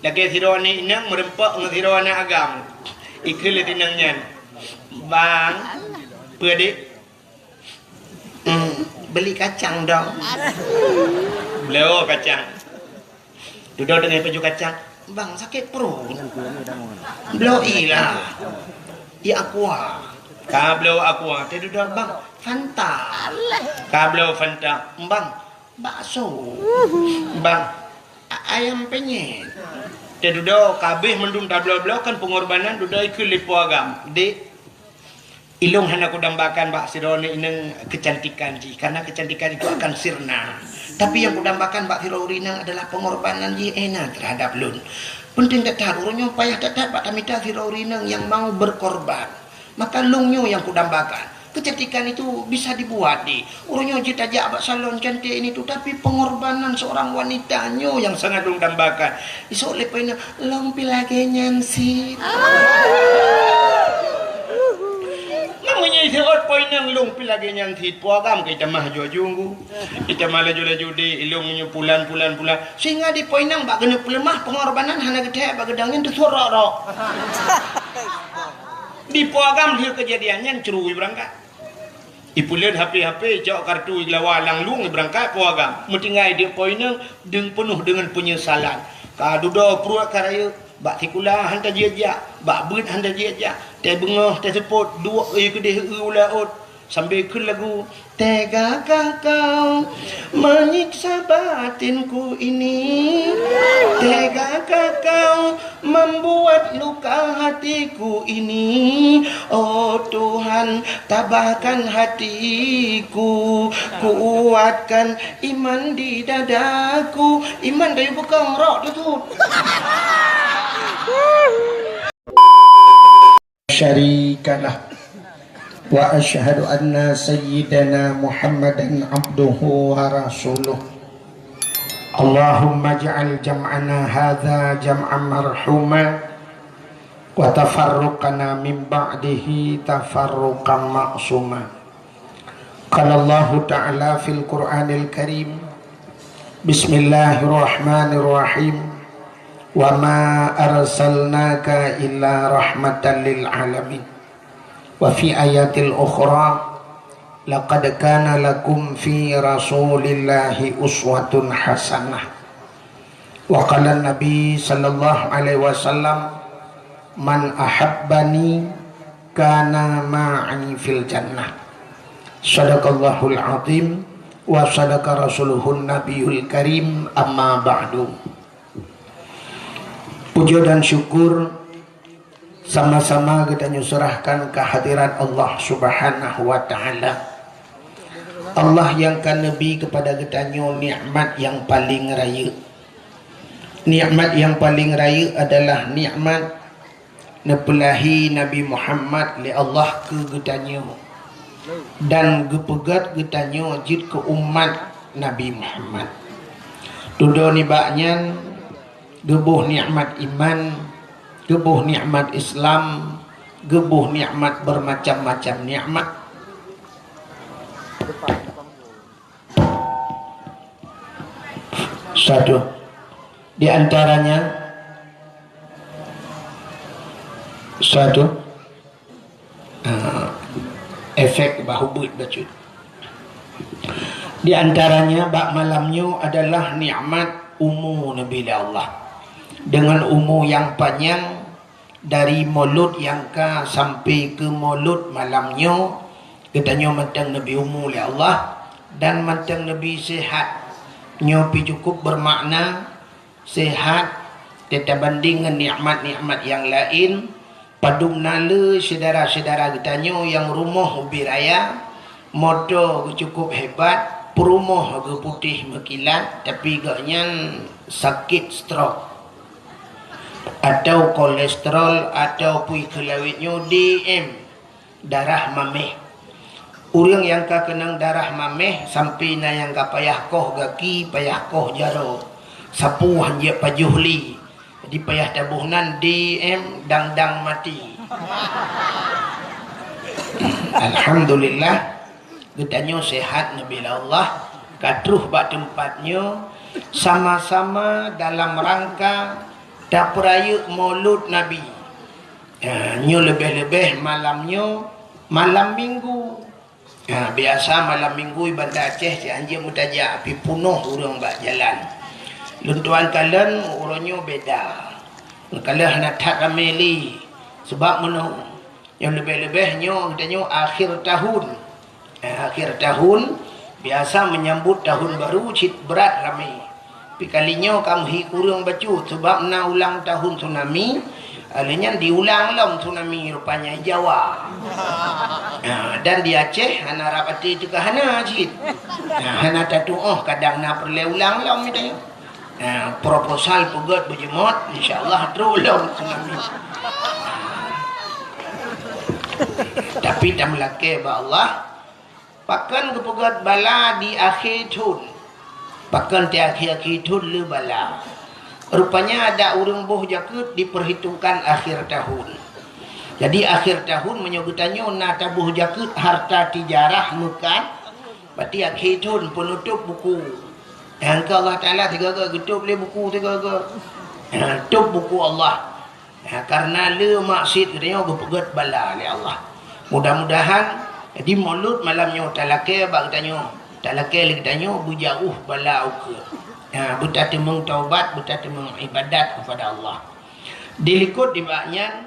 lagi sironi inang merempak dengan sirona agam ikil tinangnya bang pedik beli kacang dong beliau kacang duduk dengan baju kacang bang sakit perut beliau ilah ya aqua kablo aqua tadi duduk bang Fanta kablo Fanta bang bakso bang ayam penyet tadi duduk kabeh mendung tablo kan pengorbanan duduk ikut lipu agam di ilung hana ku dambakan Mbak Sironi ineng kecantikan ji karena kecantikan itu akan sirna tapi yang ku dambakan Mbak Sironi adalah pengorbanan ji enak terhadap lun penting tetap urunnya payah tetap Mbak Tamita Sironi yang mau berkorban maka lungnya yang ku dambakan kecantikan itu bisa dibuat di urunnya ji tajak Mbak Salon cantik ini tuh tapi pengorbanan seorang wanitanya yang sangat lung dambakan iso lepena long pilage nyansi isiot poinang lung pilagi yang tit puagam kita mah jujunggu kita malah judi ilung pulan sehingga di poinang bak genep lemah pengorbanan hana gede bak gedangin tu sorok di puagam dia kejadiannya cerui berangkat ipulian HP jauh kartu lawalang lung berangkat puagam mutingai di poinang dengan penuh dengan penyesalan kadudo pruak karaya bak tikula hantar dia bak beut hantar dia teh bengah teh sepot dua kedih ulaut sambil ke lagu tegakah kau menyiksa batinku ini tegakah kau membuat luka hatiku ini oh Tuhan tabahkan hatiku kuatkan iman di dadaku iman dari bukan rok tu syarikalah wa asyhadu anna sayyidana Muhammadan abduhu wa rasuluh Allahumma ja'al jam'ana hadha jam'an marhuma wa tafarruqana min ba'dihi tafarruqan ma'suma qala Allah ta'ala fil Qur'anil Karim bismillahirrahmanirrahim wa ma arsalnaka illa rahmatan lil alamin wa fi ayatil ukhra laqad kana lakum fi rasulillahi uswatun hasanah wa qala nabi sallallahu alaihi wasallam man ahabbani kana ma'i fil jannah sadaqallahul azim wa sadaqa rasuluhun nabiyul karim amma ba'du. Puji dan syukur sama-sama kita nyusurahkan kehadiran Allah subhanahu wa ta'ala Allah yang kan Nabi kepada kita nikmat yang paling raya nikmat yang paling raya adalah nikmat nepelahi Nabi Muhammad li Allah ke getanya dan gepegat getanya jid ke umat Nabi Muhammad dudo nibaknya gebuh nikmat iman, gebuh nikmat Islam, gebuh nikmat bermacam-macam nikmat. Satu di antaranya efek bahubut bacut. Di antaranya bak malamnya adalah nikmat umur Nabi Allah. Dengan umur yang panjang dari mulut yang ka sampai ke mulut malamnya katanya mantang Nabi umur oleh Allah dan mantang Nabi sehat nyopi cukup bermakna sehat tetap banding dengan nikmat-nikmat yang lain padum nala saudara-saudara katanya yang rumah ubi raya motor cukup hebat perumah ke putih berkilat tapi gaknya sakit stroke atau kolesterol atau pui kelawitnya DM darah mameh orang yang ka kenang darah mameh sampai na yang ka payah koh gaki payah koh jaro sapu hanya pajuhli jadi payah tabuhnan DM dang mati alhamdulillah getanya sehat Nabi Allah katruh bak tempatnya sama-sama dalam rangka tak peraya maulud Nabi. Nyo lebih-lebih malamnya malam minggu. Biasa malam minggu Bandar Aceh si anjing mutajak api punuh orang bak jalan. Luntuan kalian orangnya beda. Kalau nak tak ramai sebab mana yang lebih-lebihnya katanya akhir tahun. Akhir tahun biasa menyambut tahun baru cit berat ramai. Tapi kalinya kamu hi kurang baju sebab nak ulang tahun tsunami. Alanya diulang lah tsunami rupanya Jawa. Dan di Aceh hana rapati juga hana cit. Hana tatu kadang nak perlu ulang lah mitanya. Proposal pegat berjemot insyaallah terulang tsunami. Tapi tak melaki ba Allah pakan kepegat bala di akhir tahun. Pakan di akhir tahun le bala. Rupanya ada orang boh jakut diperhitungkan akhir tahun. Jadi akhir tahun menyebutnya nak tabuh jakut harta tijarah mukan. Berarti akhir tahun penutup buku. Yang Allah Ta'ala tiga-tiga tutup le buku tiga-tiga. Tutup buku Allah. Karena le maksud katanya berpegat bala le Allah. Mudah-mudahan jadi maulud malamnya talake bak katanya. Talake le katanya bujauh bala uke. Bertata mengtaubat, bertata mengibadat kepada Allah. Dilikut di baknya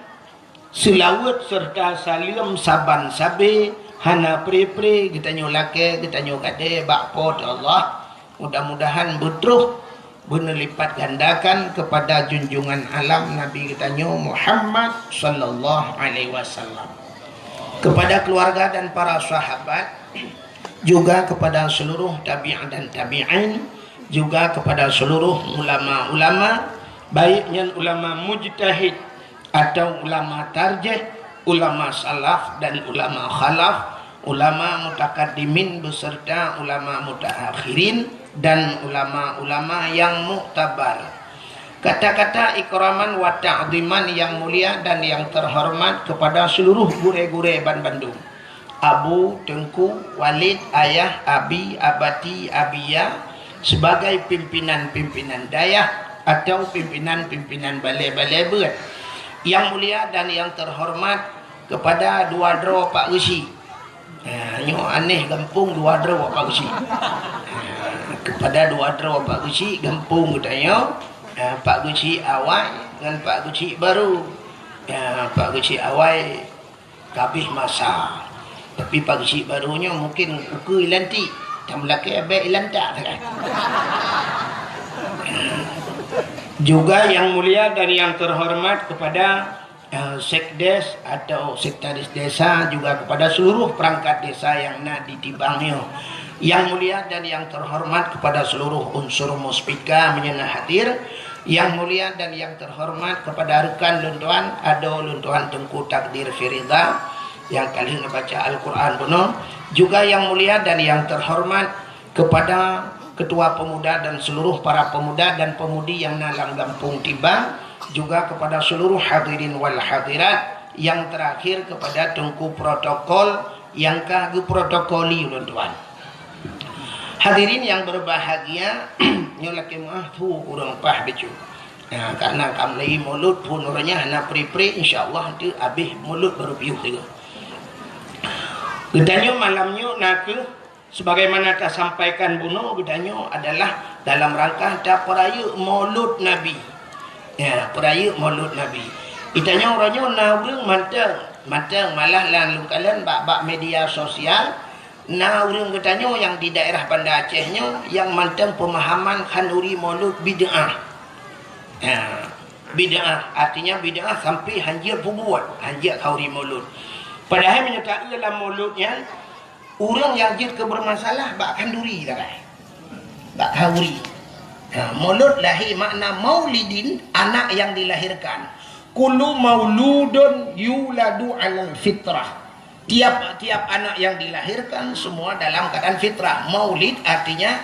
selawat serta salim saban sabe hana pre-pre katanya lake katanya kade bak pot Allah. Mudah-mudahan betul berlipat gandakan kepada junjungan alam Nabi katanya Muhammad sallallahu alaihi wasallam. Kepada keluarga dan para sahabat, juga kepada seluruh tabi'in dan tabi'in, juga kepada seluruh ulama-ulama, baiknya ulama mujtahid atau ulama tarjih, ulama salaf dan ulama khalaf, ulama mutakaddimin beserta ulama mutaakhirin dan ulama-ulama yang muktabar. Kata-kata ikraman wa ta'ziman yang mulia dan yang terhormat kepada seluruh gure-gure Ban Bandung. Abu, Tengku, Walid, Ayah, Abi, Abati, Abia sebagai pimpinan-pimpinan dayah atau pimpinan-pimpinan balai-balai berat. Yang mulia dan yang terhormat kepada dua dro Pak Gesi. Nyo aneh gampung dua dro Pak Gesi. Kepada dua dro Pak Gesi gampung katanya Pak Gesi awal dengan Pak Gesi baru. Pak Gesi awal kabih masa. Tapi Pak Gesi barunya mungkin uku ilanti. Tak melaki abek ilantak kan. Juga yang mulia dan yang terhormat kepada sekdes atau sekretaris desa, juga kepada seluruh perangkat desa yang nak ditibangnya. Yang mulia dan yang terhormat kepada seluruh unsur muspika menyana hadir. Yang mulia dan yang terhormat kepada rekan luntuan, ada luntuan Tengku Takdir Firida yang kali ini baca Al-Quran penuh. Juga yang mulia dan yang terhormat kepada ketua pemuda dan seluruh para pemuda dan pemudi yang dalam kampung tiba. Juga kepada seluruh hadirin wal hadirat. Yang terakhir kepada Tengku Protokol yang kagak protokoli luntuan. Hadirin yang berbahagia, nyolak tu kurang pah becu. Karena kamu lagi mulut pun orangnya hana pri-pri, insyaallah nanti habis mulut baru piuh juga. Gedanya malamnya nak sebagaimana tak sampaikan bunuh gedanya adalah dalam rangka tak peraya maulud Nabi. Peraya maulud Nabi. Itanya orangnya naurung manteng malah lan kalian bak media sosial. Nah, orang katanya yang di daerah Bandar Acehnya yang manteng pemahaman khanduri maulud bid'ah. Bid'ah artinya bid'ah sampai hanjir buat hanjir khanduri maulud. Padahal menyatakan dalam mauludnya orang yang jid kebermasalah bak khanduri dah kan. Bak khanduri. Maulud lahir makna maulidin, anak yang dilahirkan. Kullu mauludun yuladu 'alal fitrah. Tiap-tiap anak yang dilahirkan semua dalam keadaan fitrah. Maulid artinya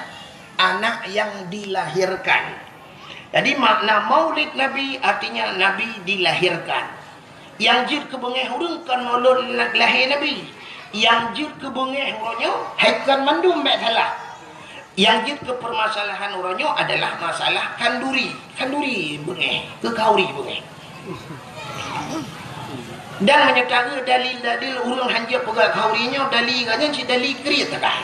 anak yang dilahirkan. Jadi makna maulid Nabi artinya Nabi dilahirkan. Yang jid kebengeh urang kan maulud lahir Nabi. Yang jid kebengeh urangnya haikan mandum baik salah. Yang jid ke permasalahan uronyo adalah masalah kanduri bengeh, ke kauri bengeh. Dan menyatakan dalil-dalil urang hanja pegang kaurinya dalil katanya si dalil kriat tak.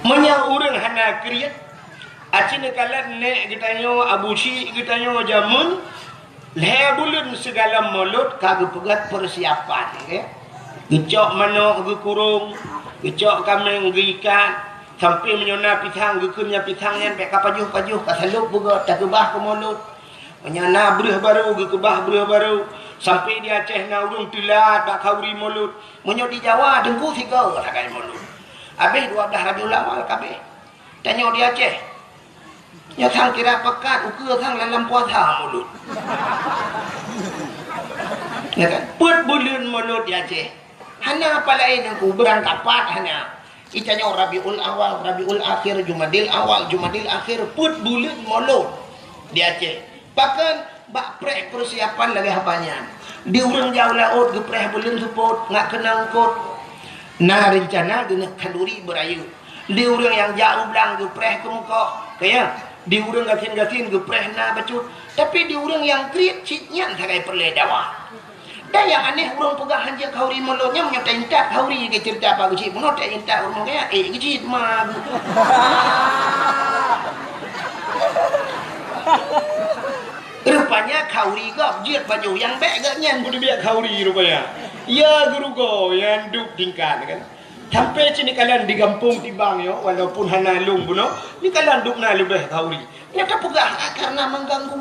Menya urang hana kriat acina kalan nek gitanyo abusi gitanyo jamun lebulun segala mulut kagak pegat persiapan ke. Gecok manok ge kurung gecok kambing ge ikan sampai menyona pitang ge kunya pitangnya pe kapajuh-pajuh kasalup buga tak kebah ke mulut menyana breuh baru ge kebah breuh baru sampai di Aceh na urung tilat bak kauri mulut menyo di Jawa dengku siga ragai mulut habis 12 Rabiul Awal kabeh tanya di Aceh nya sang kira pekat ukur sang dalam puasa mulut ya kan put bulan mulut di Aceh hana apa lain aku berangkat hana itanya Rabiul Awal, Rabiul Akhir, Jumadil Awal, Jumadil Akhir put bulan mulut di Aceh. Bahkan bak preh persiapan lagi apanya. Di urang jauh laut gepreh bulan support ngak kenang kot. Nah rencana guna kanduri berayu. Di urang yang jauh belang gepreh ke muka. Kaya di urang gatin-gatin gepreh na bacut. Tapi di urang yang kriat citnya sakai perledawa. Dan yang aneh urang pegang hanja kauri mulutnya menyertai intak kauri ke cerita apa kecil pun tak intak urang kaya kecil mah. Rupanya kauri gak jiat baju yang baik gak nyan boleh biar kauri rupanya. Ya guru go yang duk tingkat kan. Sampai sini kalian di kampung tibang yo walaupun hanalung buno ni kalian duk na lebih kauri. Nyata pegah karena mengganggu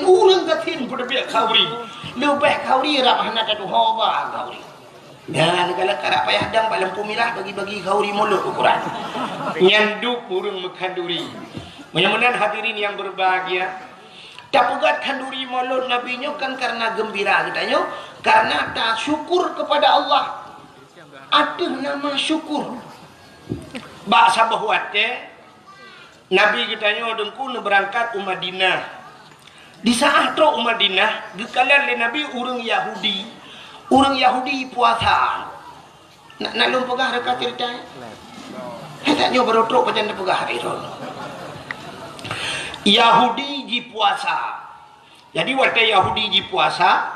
urang gatin boleh biar kauri. Lebih kauri rapahna tadu hoba kauri. Dan kalau karak payah dang pak lampu merah bagi-bagi kauri mulut ukuran. Nyanduk urang mekanduri. Mudah-mudahan hadirin yang berbahagia. Tak pegat kanduri mulut nabinya kan karena gembira katanya, karena tak syukur kepada Allah. Ada nama syukur. Bak sabah wate Nabi katanya dengku berangkat Madinah. Di saat tu Madinah, gekalan le Nabi urang Yahudi. Urang Yahudi puasa. Nak lum pegah reka cerita. Hetanya baru truk pajan pegah hari tu. Yahudi ji puasa. Jadi waktu Yahudi ji puasa,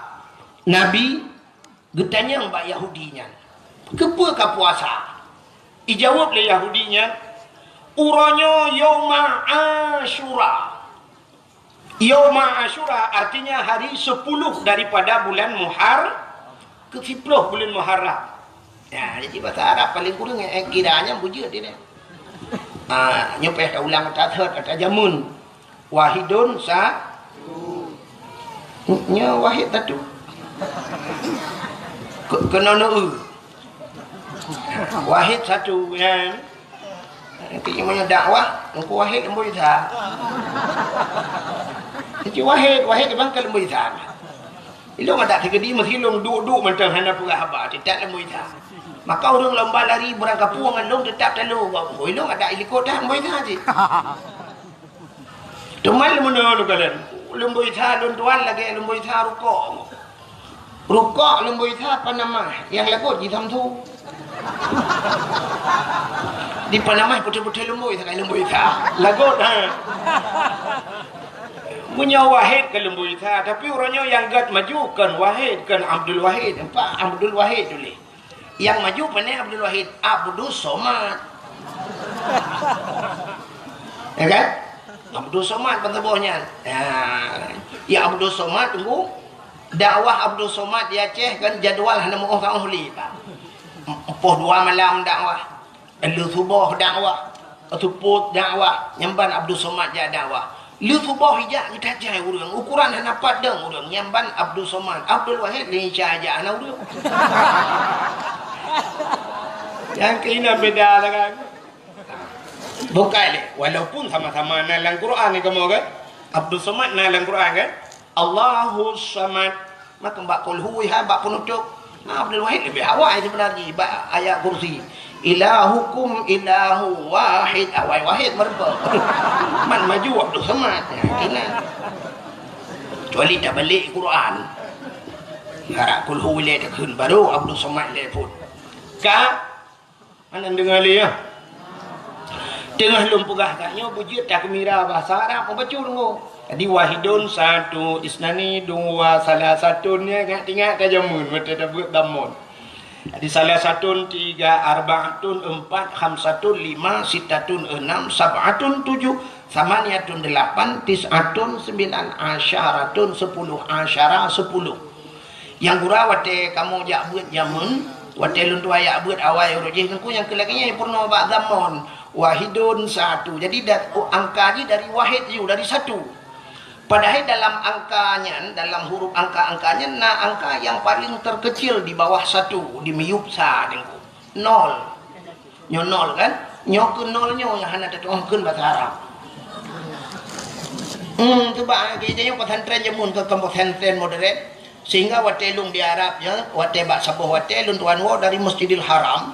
Nabi getanya mbak Yahudinya. Kepa ka puasa? Ijawab le Yahudinya, uranya Yauma Asyura. Yauma Asyura artinya hari 10 daripada bulan ke 10 bulan Muharram. Ya, jadi bahasa Arab paling kurang kiranya bujur dia. Nyopeh ulang tak ada jamun. Wahidun nya wahid tatu. Kena wahid satu kan. Nanti imanya dakwah, engko wahid lembu isa. Nanti wahid bang ke lembu isa. Ilong ada tegedi mesti long duk mentang hana pura haba tidak lembu isa. Maka orang lomba lari berangkat puangan long tetap telu. Ilong ada ilikot dah lembu isa je. Tumal menol kalian. Lembu isa tuan lagi lembu isa rukok lembu isa apa nama? Yang lagu di tamtu. Di Panama betul-betul lembu isa lembu isa. Lagu dah. Punya Wahid ke lembu isa, tapi orangnya yang gat maju kan Wahid kan Abdul Wahid. Pak Abdul Wahid dulu. Yang maju pandai Abdul Wahid, Abdul Somad. Ya kan? Abdul Somad pentabahnya. Ya Abdul Somad tunggu. Dakwah Abdul Somad di Aceh kan jadual hana mau orang ahli Pak. 2 malam dakwah. Lu subuh dakwah. Tuput dakwah. Nyamban Abdul Somad ja dakwah. Lu subuh hijak kita jai urang. Ukuran hana padang urang. Nyamban Abdul Somad. Abdul Wahid ni aja ana urang. Yang kena beda kan. Bukan walaupun sama-sama nalang Quran ni kamu kan. Abdul Somad nalang Quran kan. Allahus Samad. Maka mbak qul huwa mbak penutup. Abdul Wahid lebih awal sebenarnya ayat kursi. Ilahukum ilahu wahid. Awal wahid merba. Man maju Abdul Samad. Kena. Kecuali tak balik Quran. Harap qul huwa le takun baru Abdul Samad le pun. Ka mana dengar le ya? Tengah lum pegah katnya bujit tak mira bahasa Arab membaca dulu. Jadi wahidun satu, isnani dua, salah satunya ingat ke jamun mata buat damun. Jadi salah satun tiga, arbaatun empat, khamsatun lima, sitatun enam, sab'atun tujuh, samaniyatun delapan, tis'atun sembilan, asyaratun sepuluh, asyara sepuluh. Yang gura wate kamu jak buat jamun, wate luntu ayak buat awal rojih nengku yang kelakinya purna bak damun. Wahidun satu. Jadi angkanya dari wahid you, dari satu. Padahal dalam angkanya, dalam huruf angka-angkanya, angka yang paling terkecil di bawah satu, di miyup sa dengku. Nol. Nyo nol kan? Nyo ke nolnya yang hana tertuangkan bahasa Arab. Tu bah kita yang pesantren jamun ke pesantren modern sehingga watelung di Arab ya, wate bak sabuh watelung tuan wo dari Masjidil Haram.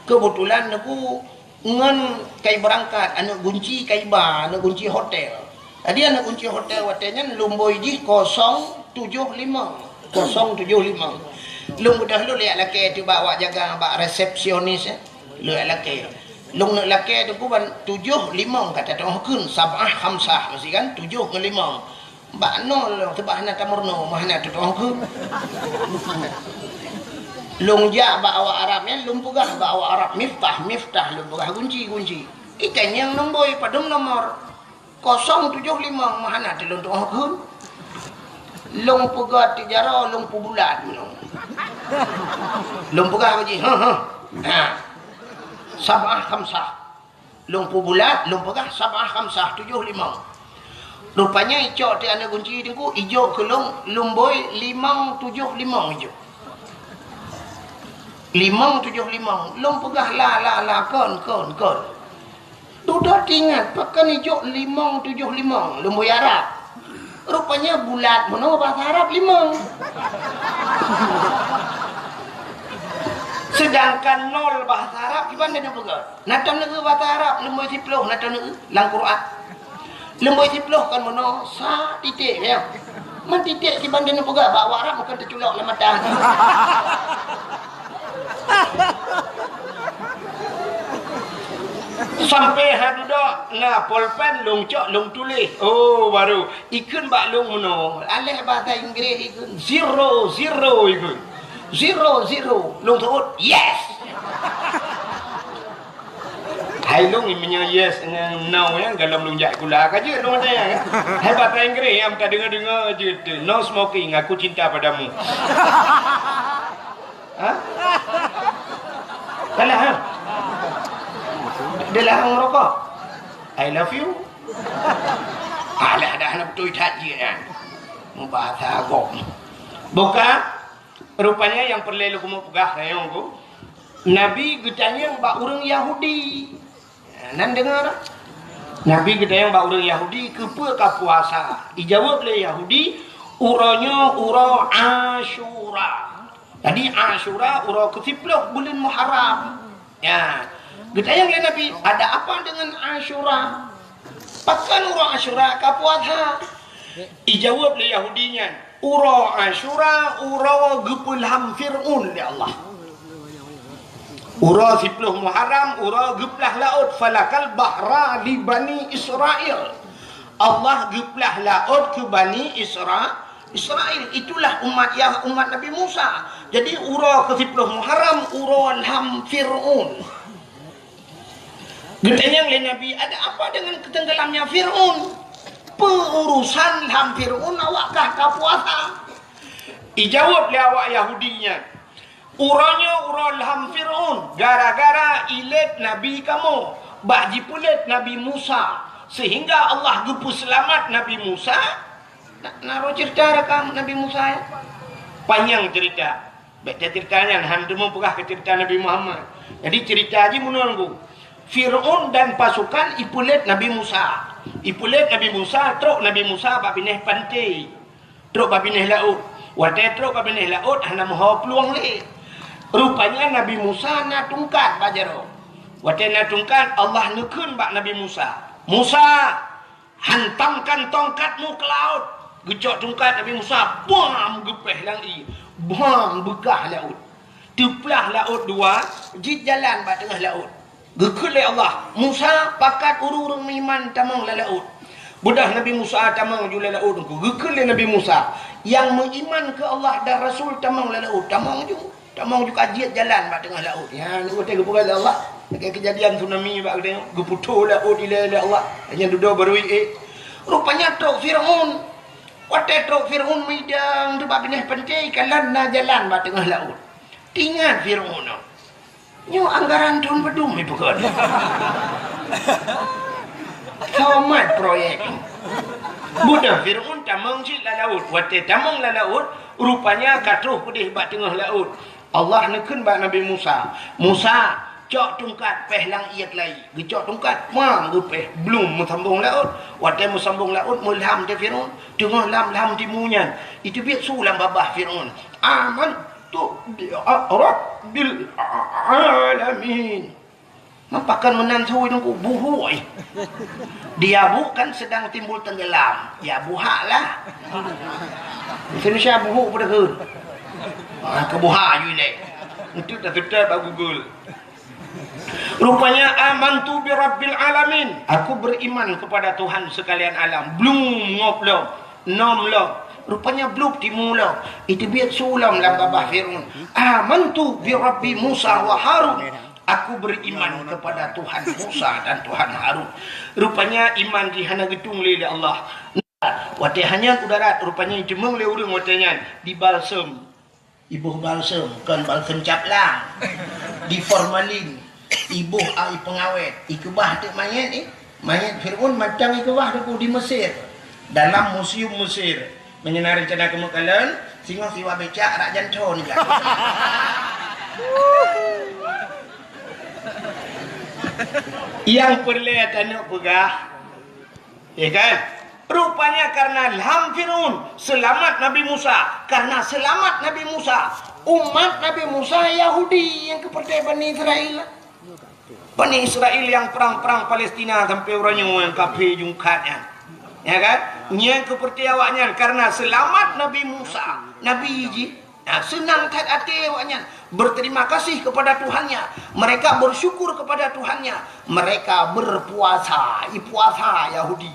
Kebetulan aku ngan kai berangkat anu kunci kai ba anu kunci hotel. Tadi anu kunci hotel watenya lumboi di 075. 075. Lung dah lu lihat laki tu bawa jaga bak resepsionis ya. Lu laki. Lung nak laki tu kuban 75 kata tongkun sabah khamsah mesti kan 7 ke 5. Bak nol sebab hana tamurno mahana tu tongkun. Lung ja bawa Arabnya lung pugah bawa Arab miftah lung pugah kunci ikan yang nombor padum nomor 075 mahana telung tu hakun lung pugah tijara lung pu bulat lung pugah haji sabah khamsah lung pu bulat lung pugah sabah khamsah 75 rupanya icok ti ana kunci dengku ijo ke lung boy 575 ijo 575 lom pegah la kon Duda ingat pakan hijau 575 lom boy Arab rupanya bulat mana bahasa Arab 5 sedangkan 0 bahasa Arab gimana dia pegah natam negeri bahasa Arab lom boy 10 natam negeri lang Quran lom boy 10 kan mana sa titik ya man titik gimana dia pegah bawa Arab bukan terculok dalam mata sampai hadudak na pulpen lung cok lung tulis oh baru ikun bak lung mono alih bahasa Inggeris ikun 00 ikun 00 lung turut yes hai lung imnya yes dengan no ya dalam lung jak kula kaje lung ada ya hai bahasa Inggeris yang tak dengar je no smoking aku cinta padamu ha kalah ha dia larang merokok I love you alah dah nak betul tak je kan bahasa agak buka rupanya yang perlu aku mau pegah sayang aku Nabi getanya bak orang Yahudi nan dengar Nabi getanya bak orang Yahudi kepa ka puasa dijawab oleh Yahudi uranya ura Asyura. Tadi Asyura ura ke-10 bulan Muharram. Ya. Getayang oleh Nabi, ada apa dengan Asyura? Pakan ura Asyura ka puasa. Dijawab oleh Yahudinya, ura Asyura ura gepulham Fir'un ya Allah. Ura 10 Muharram ura geplah laut falakal bahra li Bani Israel. Allah geplah laut ke Bani Israel. Itulah umat Nabi Musa. Jadi ura ke-10 Muharram ura lam Fir'un. Getanya oleh Nabi, ada apa dengan ketenggelamnya Fir'un? Perurusan lam Fir'un awakkah ka puasa? Dijawab oleh awak Yahudinya, uranya ura lam Fir'un gara-gara ilet Nabi kamu baji pulet Nabi Musa sehingga Allah gupu selamat Nabi Musa. Naruh cerita rekam Nabi Musa ya. Panjang cerita. Baca ceritanya hantu mau pegah ke cerita Nabi Muhammad. Jadi cerita aja menunggu. Fir'un dan pasukan ipulet Nabi Musa. Ipulet Nabi Musa, truk Nabi Musa bak bineh pantai. Truk bak bineh laut. Wadah truk bak bineh laut hana mau peluang le. Rupanya Nabi Musa na tungkat bajaro. Wadah na tungkat Allah nekun bak Nabi Musa. Musa, hantamkan tongkatmu ke laut. Gecok tungkat Nabi Musa, bam gepeh langi, bam begah laut. Teplah laut dua, jit jalan bak tengah laut. Gekele Allah. Musa pakat urung-urung iman tamang lalaut. Budah Nabi Musa tamang ju lalaut. Gekele Nabi Musa yang mengiman ke Allah dan Rasul tamang lalaut. Tamang ju kajiat jalan bak tengah laut. Ya ni kata gepuran Allah. Kejadian tsunami bak tengok geputu laut ila Allah. Hanya duduk baru rupanya tok Firaun. Watai tok Firaun midang tu bak benih penting kalan na jalan bak tengah laut. Ingat Firaun. Nyo anggaran tahun bedum ni bukan. Tamat proyek. Budak Firaun tamang cik laut. Watai tamang laut rupanya katuh pedih bak tengah laut. Allah nekun bak Nabi Musa. Musa cok tungkat peh lang iat lai. Gecok tungkat mang gepeh belum mesambung laut. Watai mesambung laut mulham te Firaun. Tengah lam timunyan. Itu biar sulam babah Firaun. Aman Rabbil alamin. Mapakan menantu itu buhui. Dia bukan sedang timbul tenggelam. Ya buhaklah. Indonesia buhu pada ke. Kebuha you ni. Itu dah tetap Google. Rupanya amantu bi rabbil alamin. Aku beriman kepada Tuhan sekalian alam. Belum ngoplok, nomlok. Rupanya belum dimulai. Itu biar sulam dalam babah Firaun. Amantu bi rabbi Musa wa Harun. Aku beriman kepada Tuhan Musa dan Tuhan Harun. Rupanya iman dihana gedung oleh Allah. Watai hanya udara rupanya jemeng le urang watanya di balsam. Ibu balsam kan balsam caplang. Di formalin. Ibu ai pengawet. Ikubah tu mayat ni. Mayat Firaun macam ikubah tu di Mesir. Dalam museum Mesir. Menyenari cana kemakalan singa siwa becak rak janto ni kan. Yang perlihat anak pegah. Ya kan? Rupanya karena ilham Firaun selamat Nabi Musa. Karena selamat Nabi Musa, umat Nabi Musa Yahudi yang kepercaya Bani Israel. Bani Israel yang perang-perang Palestina sampai orangnya yang kafir jungkatnya. Ya kan? Yang kepercayaannya karena selamat Nabi Musa, Nabi Iji. Nah, senang kat hati awaknya berterima kasih kepada Tuhannya. Mereka bersyukur kepada Tuhannya. Mereka berpuasa, puasa Yahudi.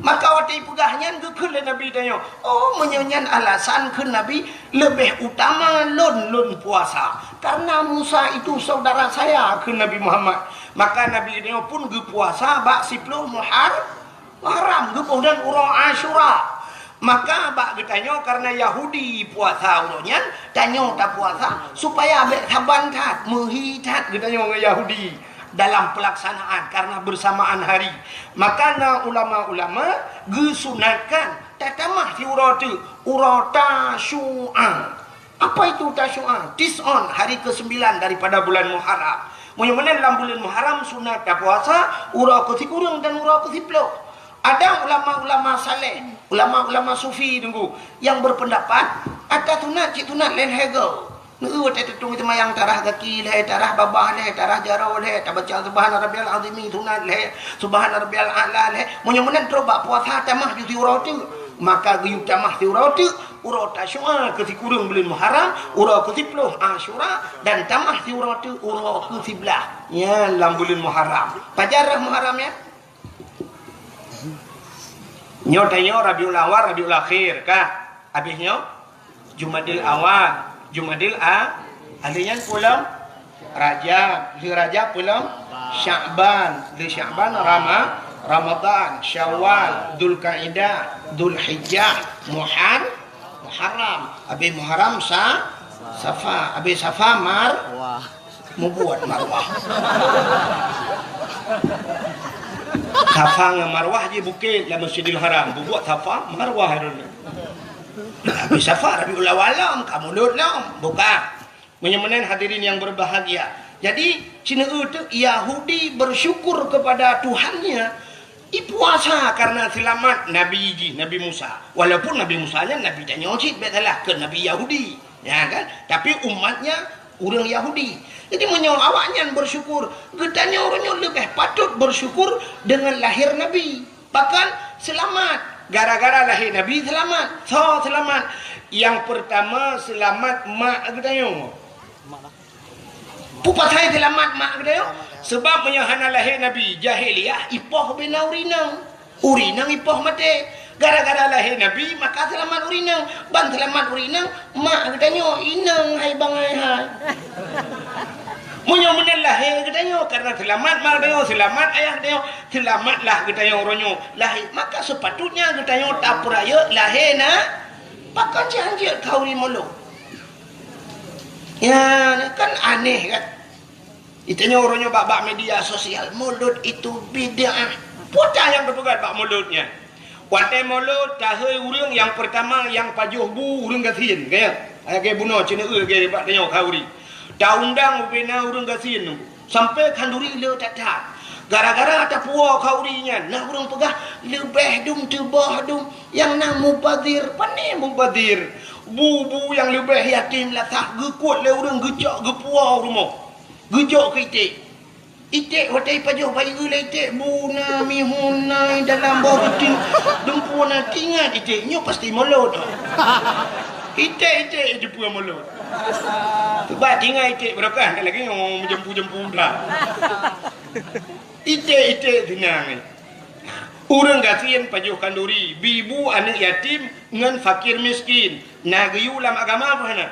Maka waktu pegahnya ke Nabi tanya, oh menyanyian alasan ke Nabi lebih utama lon puasa. Karena Musa itu saudara saya ke Nabi Muhammad. Maka Nabi tanya pun ke puasa bak 10 Muharram gepuh dan urang Asyura. Maka bak bertanya karena Yahudi puasa urangnya, tanya tak puasa supaya abek saban tat, menghitat bertanya orang Yahudi dalam pelaksanaan karena bersamaan hari. Maka ulama-ulama gesunatkan tatamah si urang tu, urang Tasyu'a. Apa itu Tasyu'a? Tis'on, hari ke-9 daripada bulan Muharram. Mudah-mudahan dalam bulan Muharram sunat tak puasa, urang ke-10 dan urang ke-10. Ada ulama-ulama saleh, ulama-ulama sufi tunggu yang berpendapat ada tunat cik tunat lain hego. Nu tak tetung itu mayang tarah kaki leh, tarah babah leh, tarah jarau leh, tak baca subhana rabbiyal azim tunat leh, subhana rabbiyal a'la leh. Munyan terobak puasa tamah di urau tu. Maka giu tamah di urau tu, urau Tasyu'a ke kurang bulan Muharram, urau ke 10 Asyura dan tamah di urau tu urau ke 11. Ya, dalam bulan Muharram. Pajarah Muharram ya. Nyo tanya Rabiul Awal, Rabiul Akhir kah? Habisnya Jumadil Awal, Jumadil Alinya pulang Rajab, di Rajab pulang Sya'ban, di Sya'ban Ramadan, Syawal, Dzulqa'dah, Dzulhijjah, Muharram, habis Muharram Safa, habis Safa membuat Marwah. Safa dengan Marwah je bukit dalam Masjidil Haram. Buat Safa, Marwah harun. Habis Safa, Rabiul Awal lam, kamu lut lam. Bukan. Menyamanan hadirin yang berbahagia. Jadi, Cina itu Yahudi bersyukur kepada Tuhannya. Puasa karena selamat Nabi Musa. Walaupun Nabi Musa nya Nabi tak nyocit betalah ke Nabi Yahudi. Ya kan? Tapi umatnya orang Yahudi. Jadi menyawa awaknya bersyukur. Getanya orangnya lebih patut bersyukur dengan lahir Nabi. Bahkan selamat. Gara-gara lahir Nabi selamat. So selamat. Yang pertama selamat mak getanya. Pupa saya selamat mak kata yo. Sebab menyahana lahir Nabi jahiliyah ipoh bina urinang. Urinang ipoh mati. Gara-gara lahir Nabi maka selamat urinang. Ban selamat urinang mak katanya inang hai bangai hai. Munyo menel lahir katanya karena selamat mak katanya selamat ayah katanya selamatlah katanya oronyo lahir maka sepatutnya katanya tak peraya lahir na pakai janji kau ni molo. Ya kan aneh kan. Itanya orangnya bak media sosial mulut itu bid'ah. Putar yang berpegat bak mulutnya. Watai mulut tahai urang yang pertama yang pajuh bu urang gasin kaya. Kayak bunuh cina kaya bak tanya kauri. Dah undang bina urang gasin sampai kanduri le tak. Gara-gara ada puak kaurinya. Nah urang pegah lebih dum tebah dum yang nak mubazir. Pane mubazir. Bu yang lebih yatim lah tak gekut le urang gejak gepuah rumah. Gejok ke itik. Itik watai pajuh bayi gula itik. Buna mihunai dalam bawah betin. Dempuna tinggal itiknya pasti mulut. Itik dia punya mulut. Sebab tinggal itik berakah. Tak lagi yang jempu-jempu dah. Itik tenang. Urang gasian pajuh kanduri. Bibu anak yatim dengan fakir miskin. Nagayu dalam agama apa nak?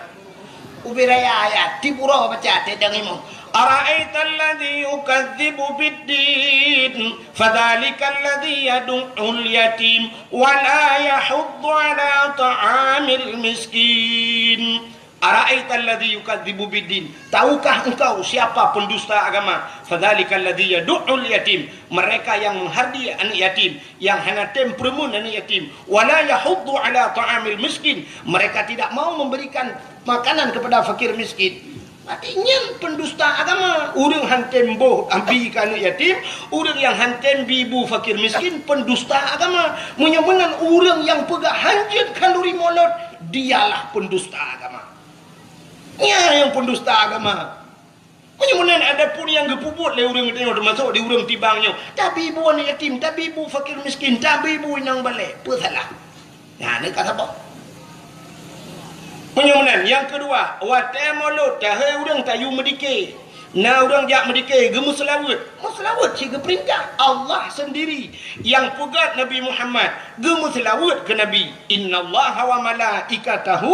Ubiraya ayat. Tipurah baca. Tedang imam. أرأيت الذي يكذب بالدين فذلك الذي يدع اليتيم ولا يحض على طعام المسكين. أرأيت الذي يكذب بالدين. Tahukah engkau siapa pendusta agama? فذلك الذي يدع اليتيم. Mereka yang menghardi anak yatim, yang hanya tempermun anak yatim. ولا يحض على طعام المسكين. Mereka tidak mau memberikan makanan kepada fakir miskin. Artinya pendusta agama. Orang hantam boh ambil anak yatim, orang yang hantam bibu fakir miskin pendusta agama. Menyemenan orang yang pegang hanjit kalori mulut dialah pendusta agama. Ya yang pendusta agama. Menyemenan ada pun yang gepuput le orang tengok termasuk di orang tibangnya. Tapi ibu anak yatim, tapi ibu fakir miskin, tapi ibu inang balik. Apa salah? Nah, ni kata apa? Penyemenan yang kedua, watai mulut tahai urang tayu medike. Nah urang jak medike gemu selawat. Selawat si perintah Allah sendiri yang pegat Nabi Muhammad gemu selawat ke Nabi. Innallaha wa malaikatahu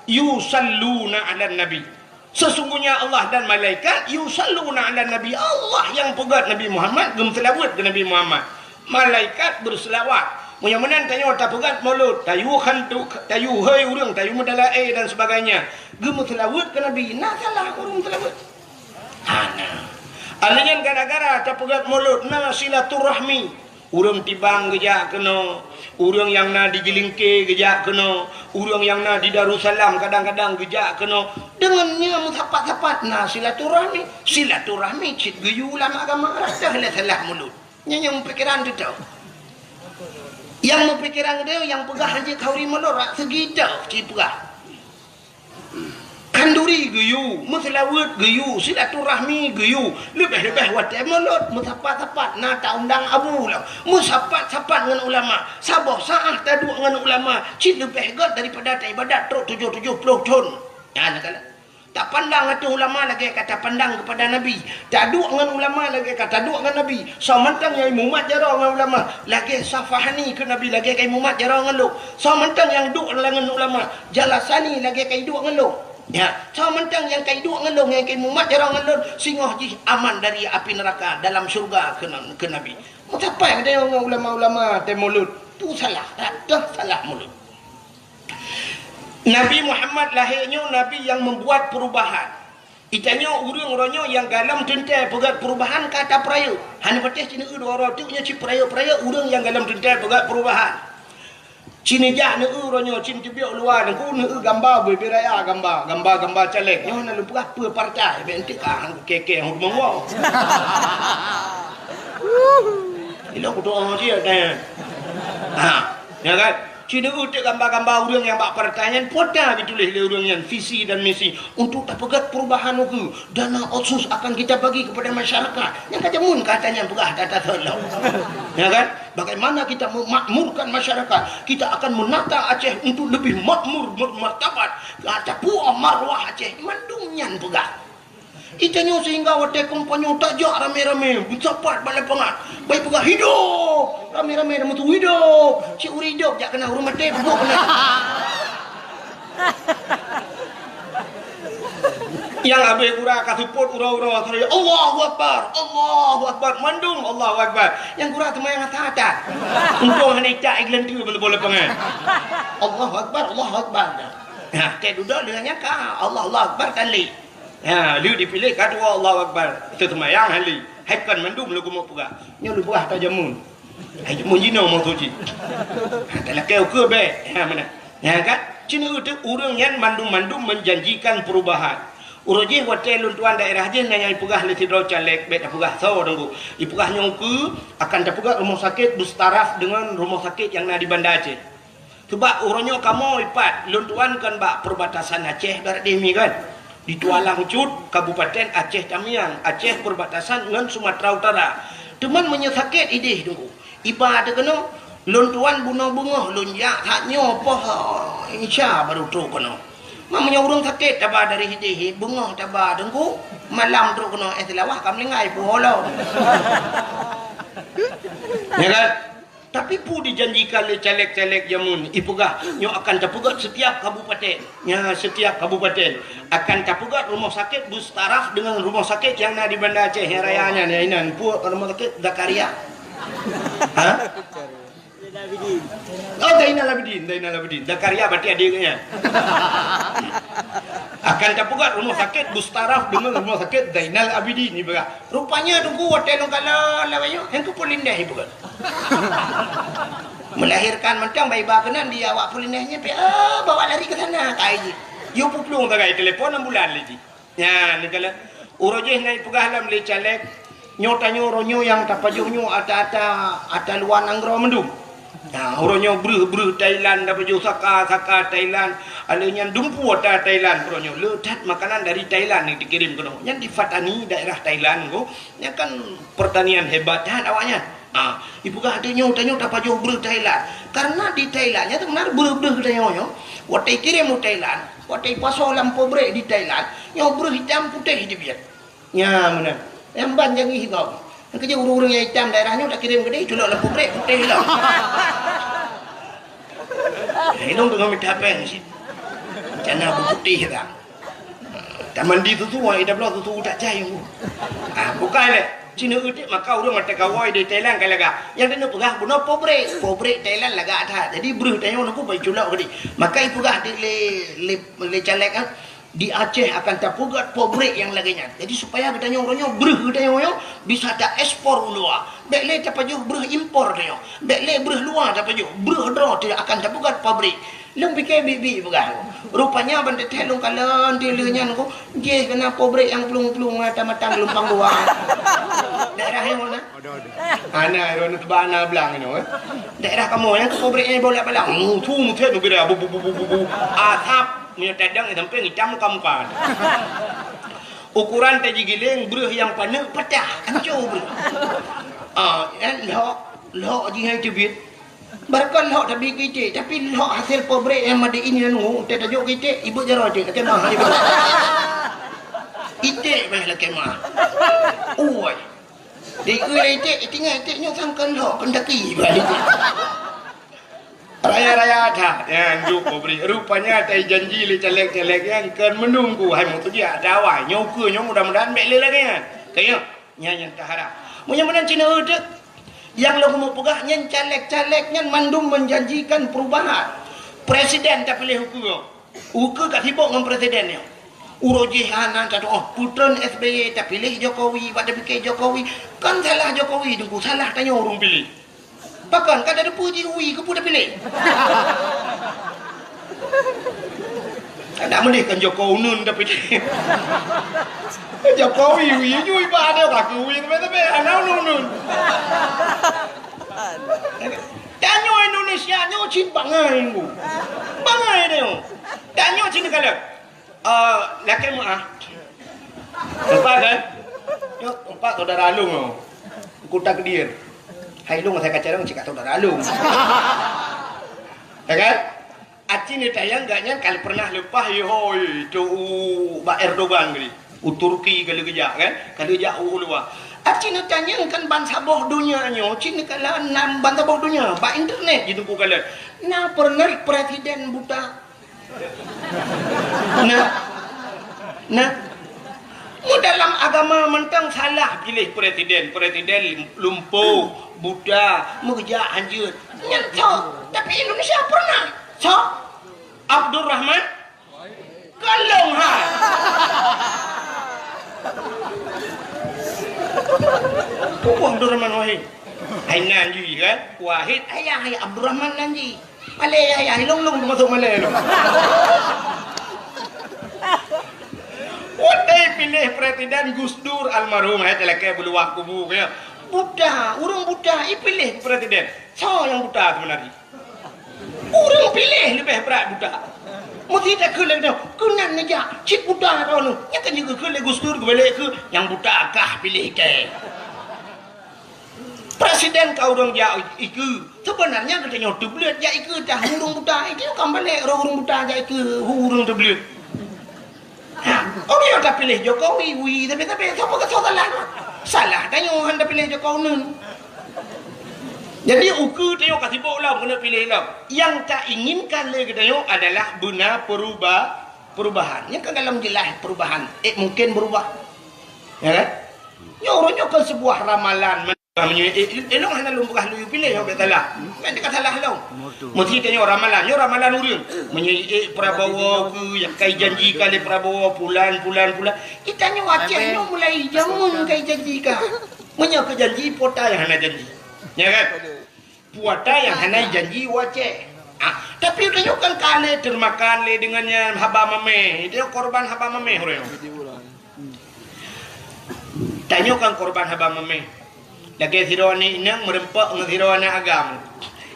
yusalluna 'alan nabi. Sesungguhnya Allah dan malaikat yusalluna 'alan nabi. Allah yang pegat Nabi Muhammad gemu selawat ke Nabi Muhammad. Malaikat berselawat. Menyemenan tanya tak pegat mulut, tayu hantu, tayu hai urang, tayu medala dan sebagainya. Gemu selawat ke Nabi. Nah salah urang selawat. Hana. Alingan gara-gara tak pegat mulut, nah silaturahmi. Urang tibang gejak kena, urang yang na di Jelingke gejak kena, urang yang na di Darussalam kadang-kadang gejak kena. Dengannya mengsapat-sapat, nah silaturahmi. Silaturahmi cit geyu ulama agama rasa salah mulut. Yang pikiran tu tahu. Yang mempikiran dia yang pegah haji kauri melorak segida cipra. Kanduri geyu, muslawat geyu, silaturahmi geyu, lebih-lebih watai melot, musapat-sapat, nata undang abu lah, musapat-sapat dengan ulama, sabah saah taduk dengan ulama, cik lebih hegat daripada ibadat truk 70 tahun. Ya nak kala. Tak pandang kata ulama lagi kata pandang kepada Nabi. Tak duk dengan ulama lagi kata duk dengan Nabi. So mentang yang imumat jarang dengan ulama. Lagi safahani ke Nabi lagi kai imumat jarang dengan lu. So mentang yang duk dengan ulama. Jalasani lagi kai duk dengan lu. Ya. So mentang yang kai duk dengan lu. Yang kai imumat jarang dengan lu. Singoh ji aman dari api neraka dalam syurga ke Nabi. Mengapa ada yang ulama-ulama temulut? Tu salah. Tak salah mulut. Nabi Muhammad lahirnya Nabi yang membuat perubahan. Itanya urang-urangnya yang galam tentai pegat perubahan kata peraya. Han patih cina dua orang tu nya ci peraya-peraya urang yang galam tentai pegat perubahan. Cina jak ne urangnya cin tibiak luar ku ne gambar beraya gambar caleg. Nyo na lupa apa partai ben tik ah keke hang mongwo. Ilo ku doa dia dah. Ha, ya kan? Cina utik gambar-gambar orang yang bak pertanyaan poda ditulis oleh orang yang visi dan misi untuk tak pegat perubahan itu dana otsus akan kita bagi kepada masyarakat yang kata mun katanya pegah data tolong ya kan bagaimana kita memakmurkan masyarakat kita akan menata Aceh untuk lebih makmur bermartabat kata puah marwah Aceh mandumnya pegah Itanya sehingga wadah kompanyo tak jak rame-rame. Bercapat balik pengat. Baik pegah hidup. Rame-rame nama tu hidup. Cik uri hidup. Jak kena urut mati. Pegok kena. Yang habis kurang kasuput ura-ura. Allahu Akbar. Allahu Akbar. Mandung Allahu Akbar. Yang kurang teman yang atas. Untung hanya cak iklan tu boleh pengat. Allahu Akbar. Allahu Akbar. Nah, tak duduk dengannya kah. Allah Akbar kali. Ha, lu dipilih kedua Allahu Akbar. Itu semayang hali. Haikan mandum lu mau pegah. Nyo lu buah ta jamun. Hai jamun jino mau tuji. Ha, tak kau ke be. Ha mana? Ya kan? Cina itu urang yang mandum-mandum menjanjikan perubahan. Uroje hotel luntuan daerah je nanya ipegah le tidro caleg bet pegah so dengku. Ipegah nyongku akan dapegah rumah sakit bertaraf dengan rumah sakit yang na di Banda Aceh. Sebab uronyo kamu ipat luntuan kan bak perbatasan Aceh barat demi kan. Di Tualang Cut, Kabupaten Aceh Tamiang, Aceh perbatasan dengan Sumatera Utara. Teman menyesakit idih dulu. Iba ada kena lontuan bunga-bunga lunjak haknya apa insya baru tu kena. Mamanya urang sakit tabah dari idih bunga tabah dengku malam tu kena selawah kam lengai bola. Ya kan? Tapi pu dijanjikan oleh caleg-caleg jamun ipegah nyo akan terpegat setiap kabupaten. Ya, setiap kabupaten akan terpegat rumah sakit bertaraf dengan rumah sakit yang ada di Banda Aceh yang rayanya ni inan pu rumah sakit Zakaria. Ha? Oh, Zainal Abidin. Zakaria berarti adiknya. Akan terpegat rumah sakit bertaraf dengan rumah sakit Zainal Abidin ni berah. Rupanya tunggu hotel kalau lawayo yang ku polindah ibu kan. Melahirkan mentang bayi bakenan dia awak polindahnya bawa lari ke sana kai ji. Yo puplung tak kai telefon ambulan lagi. Ya, ni kalau urojeh naik pegah lam le caleg nyotanyo ronyo yang tapajuhnyo ata luar nanggro mendum. Nah, orangnya ber Thailand dapat jual saka Thailand, alanya dumpu ada Thailand orangnya letat makanan dari Thailand yang dikirim ke yang di Fatani daerah Thailand ko, yang kan pertanian hebat kan awaknya. Ah, ibu kah adanya dapat jual ber Thailand, karena di Thailandnya tu benar ber katanya, waktu kirim ke Thailand, waktu pasal lampu brek di Thailand, yang ber hitam putih di biar, ya mana, yang banjang hitam. Kerja urung-urung yang hitam daerahnya tak kirim ke dia, culak lampu brek putih lah. Hidung dengan minta apa ni sih? Jangan berputih tak. Tak mandi tu hidup lo tu tak jaya. Bukan le. Cina udik maka urang mata kawai di Thailand kan laga. Yang dia pegah guna pobrek Thailand laga ada. Jadi beruh tanya nak pun culak ke dia. Maka ibu pegah di le caleg kan. Di Aceh akan terpugat pobrek yang laginya. Jadi supaya katanya orangnya beruh katanya bisa tak ekspor luar. Dek le terpajuh beruh impor katanya. Dek le beruh luar terpajuh beruh draw tidak akan terpugat pabrik. Long fikir bibi pegah. Rupanya benda telung kalan dilenya ko. Je kena pobrek yang pelung-pelung mata-mata lumpang luar. Daerah yang mana? Ana ron tebana belang ni. Daerah kamu yang pobreknya bolak-balik. Tu muthe tu bira bu atap punya tadang sampai hitam muka-muka. Ukuran taji giling beruh yang panas pecah hancur beruh. Lok jihai cubit. Barkan lok tapi kecil, tapi lok hasil pobrek yang madi ini anu, tak tajuk kecil, ibu jarah cik kemah. Itik baiklah kemah. Oi. Di itik tinggal itiknya sangkan lok pendaki baik. Raya-raya ada yang jumpa beri. Rupanya ada janji le caleg-caleg yang kan menunggu. Hai mau tu dia ada awal. Nyoku mudah-mudahan beli lagi kan. Kayak nyanyi tahara. Mudah-mudahan Cina ada yang lo mau pegah nyan caleg-caleg nyan mandum menjanjikan perubahan. Presiden tak pilih hukum. Hukum tak sibuk dengan presidennya. Urojihanan kata putran SBY tak pilih Jokowi, pada fikir Jokowi. Kan salah Jokowi dengku salah tanya orang pilih. Bahkan kan ada puji ui ke pun dah pilih. Tak boleh kan Jokowi nun dah pilih. Jokowi ui nyui ba ada tak ui tapi anak nun. Tanya Indonesia nyo cin bangai ku. Bangai dia. Tanya cin kalau laki mu Empat kan? Empat saudara alung Kuta Kedir. Hai lu saya kaca dong cik saudara lu. Ya kan? Aci ni tayang gaknya kalau pernah lepas hoi tu Pak Erdogan gini. Turki kalau kerja kan, kalau jauh luar. Cina tanya kan ban sabah dunia nyo, Cina kala nam ban sabah dunia, ba internet gitu ku kala. Nah pernah presiden buta. Nah mu dalam agama mentang salah pilih presiden lumpuh, buta, mu kerja anjut. Nyanto, tapi Indonesia pernah. So, Abdul Rahman Kalong ha. Pupuh Abdul Rahman Wahid. Hai nanji kan? Wahid ayah Abdul Rahman nanji. Malay ayah long masuk Malay long. Utai pilih presiden Gus Dur almarhum teleke bulu kubu ya. Buddha, urung Buddha pilih presiden. So yang Buddha sebenarnya. Urung pilih lebih berat Buddha. Mesti tak ke lagi kenan aja cik Buddha kau nu. Ya kan juga ke Gus Dur balik ke yang Buddha kah pilih ke. Presiden kau orang ja iku sebenarnya katanya terbelut ja iku dah urung Buddha itu kan balik urung Buddha ja iku urung terbelut. Oh dia tak pilih Jokowi, tapi siapa kata salah? Salah tanya anda pilih Jokowi nun. Jadi ukur tengok kasih bola kena pilih lah. Yang tak inginkan lagi tengok adalah guna perubahan. Yang kan dalam jelas perubahan. Mungkin berubah. Ya kan? Ya orangnya kan sebuah ramalan. Elok hanya lumpukah lu pilih yang salah. Kan dia salah lah. Mesti tengok ramalan. Ya ramalan urang. Menyai Prabowo ke yang kai janji kali Prabowo bulan. Kita nyo Aceh nyo mulai jamun kai janji ka. Menyo ke janji pota yang hana janji. Ya kan? Puata yang hana janji Aceh. Tapi udah nyo kan kali termakan le dengannya haba mame. Dia korban haba mame orang. Tanya kan korban haba mame. Lagi sironi inang merempak dengan sirona agam.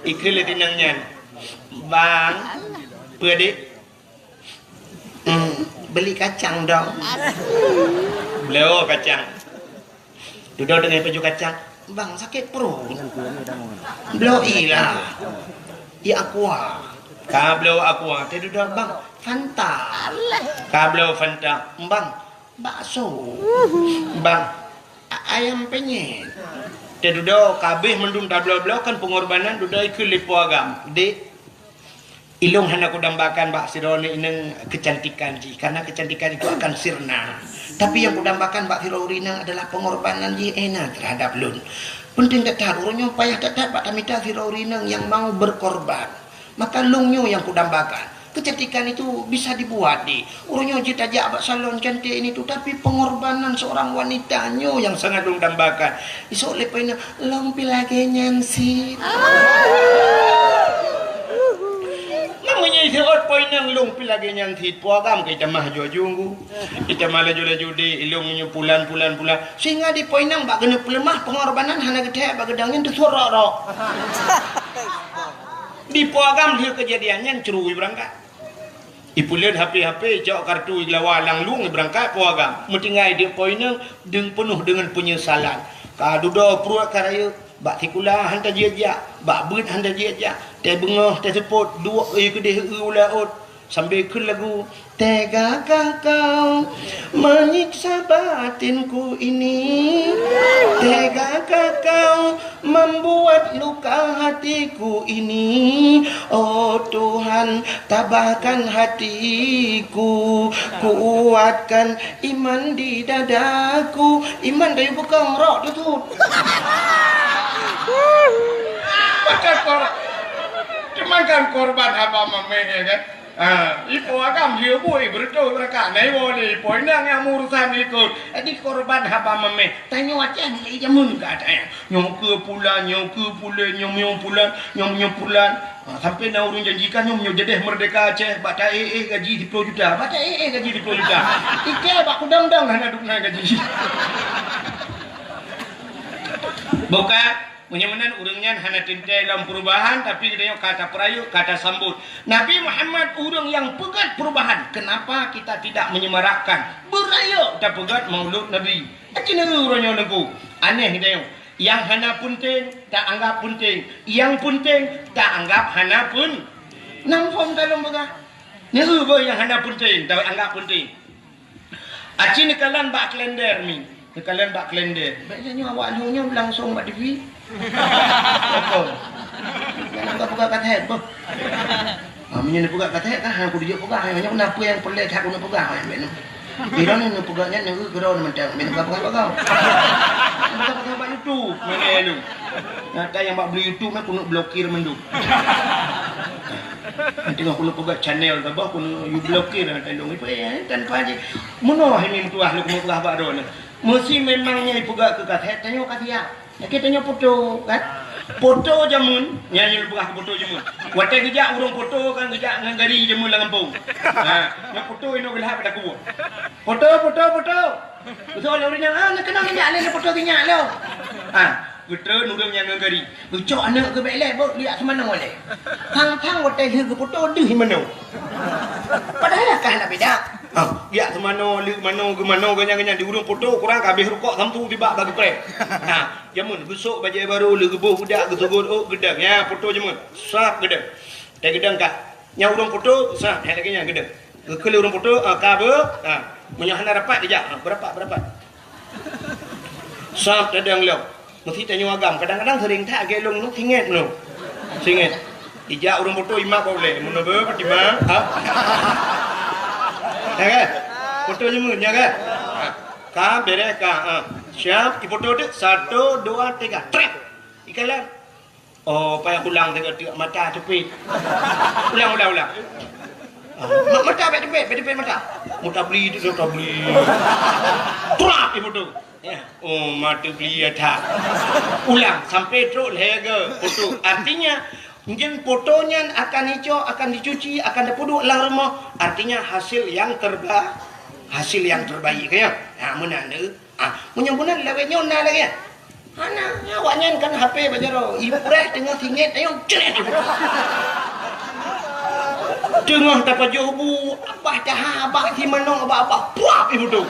Ikil tinangnya. Bang, pedik. Beli kacang dong. Beliau kacang. Duduk dengan baju kacang. Bang sakit perut. Beliau ilah. Ya aqua. Ka beliau aqua. Dia duduk bang Fanta. Ka beliau Fanta. Bang bakso. Bang ayam penyet. Dia duduk kabeh mendung tablau-blau kan pengorbanan duduk ikut lipu agam. Dek ilung hendak ku dambakan Mbak Sironi ini kecantikan ji. Karena kecantikan itu akan sirna. Tapi yang ku dambakan Mbak Sirorina adalah pengorbanan ji enak terhadap lun. Penting tak tahu orangnya payah tak tahu Mbak Tamita Sirorina yang mau berkorban. Maka lungnya yang ku dambakan. Kecantikan itu bisa dibuat di orangnya cita jak salon cantik ini tuh, tapi pengorbanan seorang wanitanya yang sangat long dambakan. Isok lepainya long pilage nyansi. Namanya isok poinang long pilage nyansi puagam kita mah jujunggu. Kita malah laju di ilungnya pulan. Sehingga di poinang bak kena pelemah pengorbanan hana gede bak gedangnya tu sorok. Di puagam dia kejadiannya cerui berangkat. Ipulian HP jauh kartu ilawa lang lung berangkat puagam. Mentinggai dia poinnya deng penuh dengan penyesalan. Ka duda pruak karaya bak tikula hantar dia bak beut hantar dia teh bengah teh seput dua kedeh ulaut sambil ke lagu tegakah kau menyiksa batinku ini, tegakah kau membuat luka hatiku ini. Oh Tuhan tabahkan hatiku, kuatkan iman di dadaku. Iman dari bukan rok tu makan korban apa mamanya kan. Ipo agam dia boy berdoa mereka naik boleh poinang yang urusan itu. Di korban haba mame tanya Aceh ni jamun ke ada nyong ke pulan nyong pulan sampai na urung janjikan nyong jedeh merdeka Aceh bata gaji 10 juta bata gaji 10 juta ike bak kudang-dang hana dukna gaji buka menyamanan urangnya hanya tintai dalam perubahan, tapi kita kata perayu, kata sambut. Nabi Muhammad urang yang pegat perubahan. Kenapa kita tidak menyemarakkan? Berayu tak pegat maulud Nabi. Acina urangnya nengku. Aneh kita yang hana punting tak anggap punting, yang punting tak anggap hana pun. Nampak dalam begah. Nego yang hana punting tak anggap punting. Aci nekalan bak kalender mi. Nekalan bak kalender. Biasanya awak lunya langsung bak TV. Apa? Nak buka katet apa? Minyak nak buka katet kan aku dia buka. Hanya kenapa yang pelik aku nak buka. Kira ni nak buganya ni kira nak macam minum apa kau? Buka buka YouTube mana lu? Nanti yang bak beli YouTube nak kena blokir mendu. Nanti aku lu buka channel tu bah kena you blokir nanti lu ni tanpa aja. Mana ini mutuah lu kena buka bak ron. Mesti memangnya buka ke katet tanya katia. Kita tanya foto kan? Foto jamun, nyanyi buka foto jamun. Watai kerja urung foto kan kerja dengan gari jamun lah kampung. Yang foto ini gelap pada kubu. Foto. Betul orang yang nak kenal minyak le foto minyak lo. Betul urang yang dengan gari. Ucok anak ke belai bo lihat semana boleh. Hang watai ke foto deh mana. Padahal kah nak beda. Lihat semana lihat mana ke mana ganya di urang foto kurang kabeh rukuk sampu tiba bagi pre. Jamun besok baju baru le gebuh budak gesugut gedang ya foto jamun. Sap gedang. Teh gedang kah. Nya urang foto sap hak lagi nya gedang. Kele urang foto ka be menyahana rapat dia. Berapa? Sap gedang leo. Mesti tanya agam kadang-kadang sering tak gelong nu singet nu. Singet. Ija urang foto imak boleh. Mun be pertima. Ya kan? Foto jamun ya kan? Ka beres ka. Siap, di foto tu 1 2 3 trek. Ikalan. Oh, payah ulang tengok mata cepit. Ulang. Mata cepit mata. Mata beli tu mata beli. Trak di foto. Ya. Oh, mata beli ada. Ulang sampai teruk lega foto. Artinya mungkin fotonya akan hijau, akan dicuci, akan dipuduk dalam rumah. Artinya hasil yang terbaik ya. Menanda. Menyambunan lawan nyona lagi ya. Ana awaknya kan HP bajaro. Ibu dah tengah singit ayo ceret. Tengah dapat jobu abah dah abah di mana abah puap ibu tu.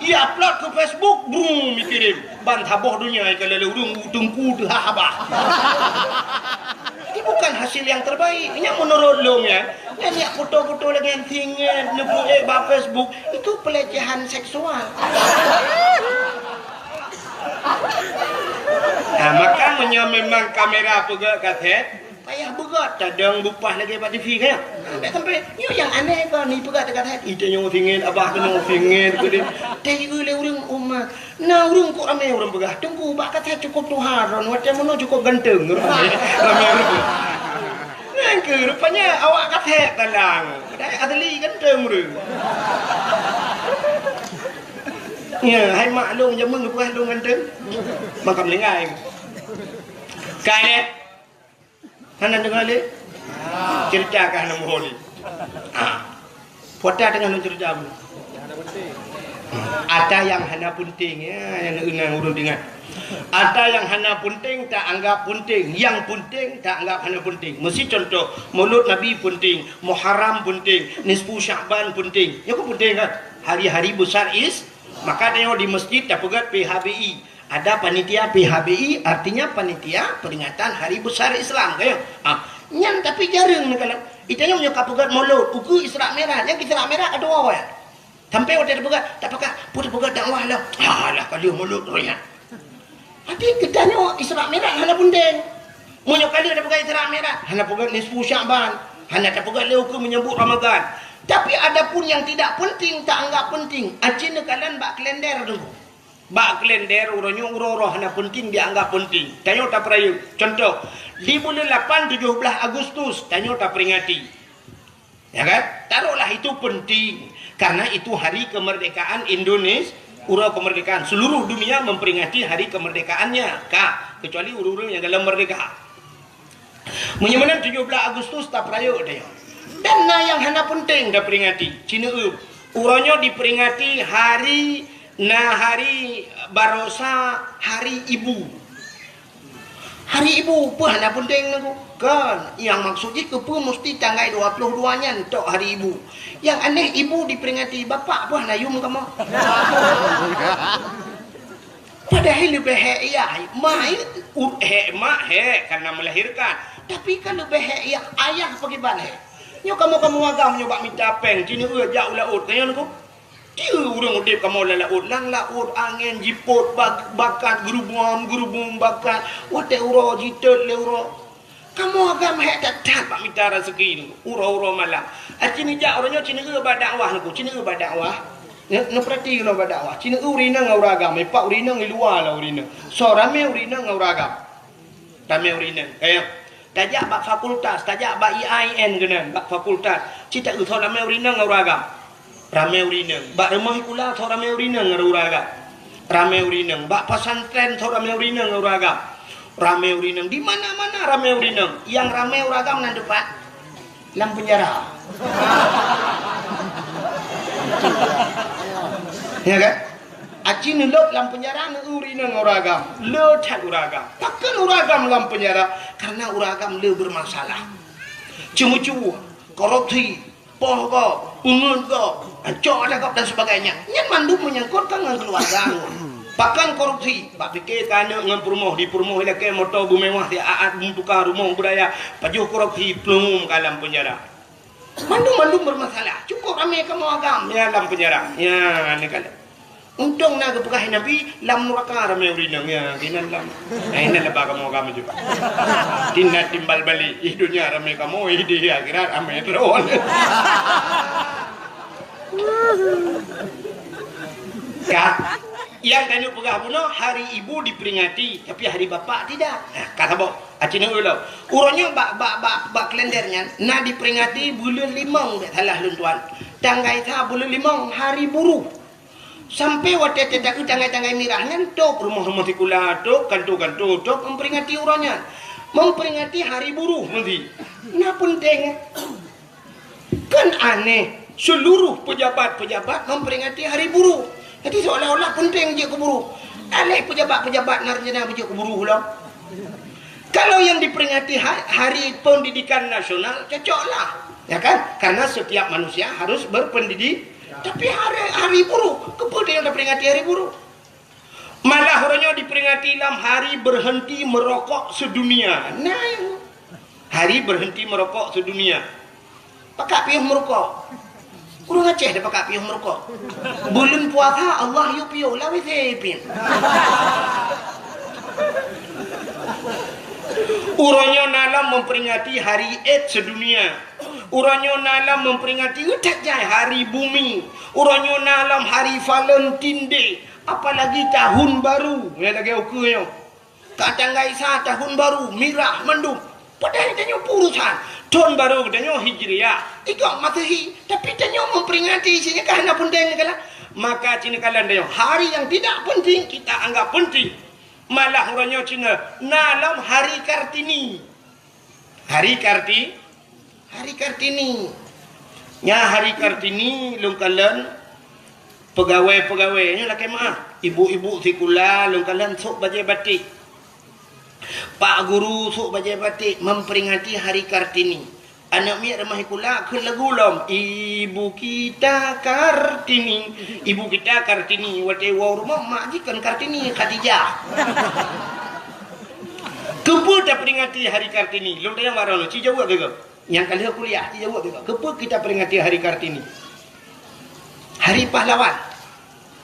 Ia upload ke Facebook, brum dikirim. Ban taboh dunia kalau urung tungku tu abah. Ini bukan hasil yang terbaik. Ini menurut lo ya. Lihat foto-foto lagi yang tinggal di Facebook itu pelecehan seksual. Maka memang kamera pegang kaset payah begat cadang bupah lagi pada TV kan. Sampai yang aneh kan ni pegang kaset itu yang tinggal abah kena tinggal ke teh le urang umat. Nah urang kok ramai orang pegang. Tunggu bak kaset cukup tuharon macam mana cukup ganteng ramai. Rupanya awak katet talang. Dah asli ganteng urang. Ya, hai maklum jamun bukan dong ganteng. Makam lengai. Karet. Hana dengar le? Ceritakan nama holi. Foto dengan cerita apa? Ada yang hana penting ya, yang unang urun dengar. Ada yang hana penting tak anggap penting, yang penting tak anggap hana penting. Mesti contoh, Maulud Nabi penting, Muharram penting, Nisfu Sya'ban penting. Ya kok penting kan? Hari-hari besar maka tengok di masjid dah pegat PHBI. Ada panitia PHBI, artinya panitia peringatan hari besar Islam kan? Nyan tapi jarang kalau itanya menyokap pegat Maulud, uku Isra Merah, yang Isra Merah ada awal. Sampai waktu dia pegat, tak pegat, pun pegat dakwah lah. Alah kalau Maulud royan. Tapi ketanya Isra Merah hana penting. Menyokap dia ada pegat Isra Merah, hana pegat Nisfu Sya'ban, hana ada pegat leuku menyambut Ramadan. Tapi ada pun yang tidak penting, tak anggap penting. Acin nekalan bak kalender dulu. Bak kalender urangnya urang-urang hana penting dianggap penting. Tanya tak perayu. Contoh, di bulan 8 17 Agustus tanya tak peringati. Ya kan? Taruhlah itu penting karena itu hari kemerdekaan Indonesia. Urang kemerdekaan seluruh dunia memperingati hari kemerdekaannya. Kecuali urang-urang yang dalam merdeka. Menyamanan 17 Agustus tak perayu tanya. Dan yang hana penting dah peringati. Cina urangnya diperingati hari Barosa, hari ibu. Hari ibu apa hana penting aku? Kan yang maksudnya kepa mesti tanggal 22-nya untuk hari ibu. Yang aneh ibu diperingati bapak apa hana yum kamu. Padahal lebih ya, mak karena melahirkan. Tapi kan lebih ya ayah pergi balik. Nyo kamu agam nyoba minta peng, cina jauh laut kaya aku. Dia orang udip kamu laut lang laut angin jiput bakat gerubung bakat wate uro jitot le uro kamu agam hek tak pak minta rezeki ni uro malam acini jak orangnya cina ke dakwah aku cina ke dakwah ne perhati lo dakwah cina urina ngau ragam pak urina ngi luar lah urina so rame urina ngau ragam rame urina kayak tajak bak fakultas tajak bak IAIN genan bak fakultas cita u thon rame urina ngau ragam rame urineng bak rumah kula thau rame urineng ngaraga rame urineng bak pesantren thau rame urineng ngaraga rame urineng di mana-mana rame urineng yang rame uragam nan depan lam penjara ya kan aci nulok lam penjara ne urineng uragam le that uragam takkan uragam lam penjara karena uragam le bermasalah cemu-cemu korupsi pohon ungun kau cok ada kau dan sebagainya yang mandu menyangkutkan dengan keluarga bahkan korupsi pak fikir tanya dengan perumuh di perumuh lagi motor mewah di aat tukar rumah budaya pajuh korupsi pelum dalam penjara mandu bermasalah cukup ramai kamu agam ya dalam penjara ya ni kalau untung nak kepekah nabi lam neraka ramai urinang ya kinan lam ini lebah kamu agam juga tindak timbal balik dunia ramai kamu di akhirat ramai terus kan yang tanya pegah puno hari ibu diperingati tapi hari bapa tidak kata bok acina ulo urangnya bak kalendernya nak diperingati bulan 5 salah luntuan tanggai tha bulan 5 hari buruh sampai waktu tidak tanggai mirahnya tok rumah-rumah tikula tok kantu-kantu tok memperingati urangnya memperingati hari buruh nanti nah penting kan aneh seluruh pejabat-pejabat memperingati hari buruh. Jadi seolah-olah penting je ke buruh. Alih pejabat-pejabat narjana je ke buruh lah. Kalau yang diperingati hari pendidikan nasional, cocoklah. Ya kan? Karena setiap manusia harus berpendidik. Tapi hari buruh, kepada yang diperingati hari buruh. Malah orangnya diperingati dalam hari berhenti merokok sedunia. Nah, hari berhenti merokok sedunia. Pakak piuh merokok. Kurang Aceh dah pakai piuh merokok. Bulan puasa Allah yu piuh lah wesepin. Urangnya nalam memperingati hari AIDS sedunia. Urangnya nalam memperingati utajai hari bumi. Urangnya nalam hari Valentine Day. Apalagi tahun baru. Ya lagi okeynya. Kadang gaisa tahun baru mirah mendung. Padahal tanya urusan tahun baru katanya Hijriah. Ikut Masehi, tapi tanya memperingati isinya karena penting kala. Maka Cina kalian tanya hari yang tidak penting kita anggap penting. Malah orangnya Cina nalam hari Kartini. Hari Kartini. Nya hari Kartini lung kalian pegawai-pegawainya laki maaf. Ibu-ibu sikula lung kalian sok baju batik. Pak guru sok bajai batik memperingati hari Kartini. Anak miak remah kula ke lagu lom. Ibu kita Kartini. Ibu kita Kartini. Wate wow rumah mak jikan Kartini Khadijah. Kepa dah peringati hari Kartini. Long tayang warna ci jawab ke? Yang kali kuliah ci jawab ke? Kepa kita peringati hari Kartini. Hari pahlawan.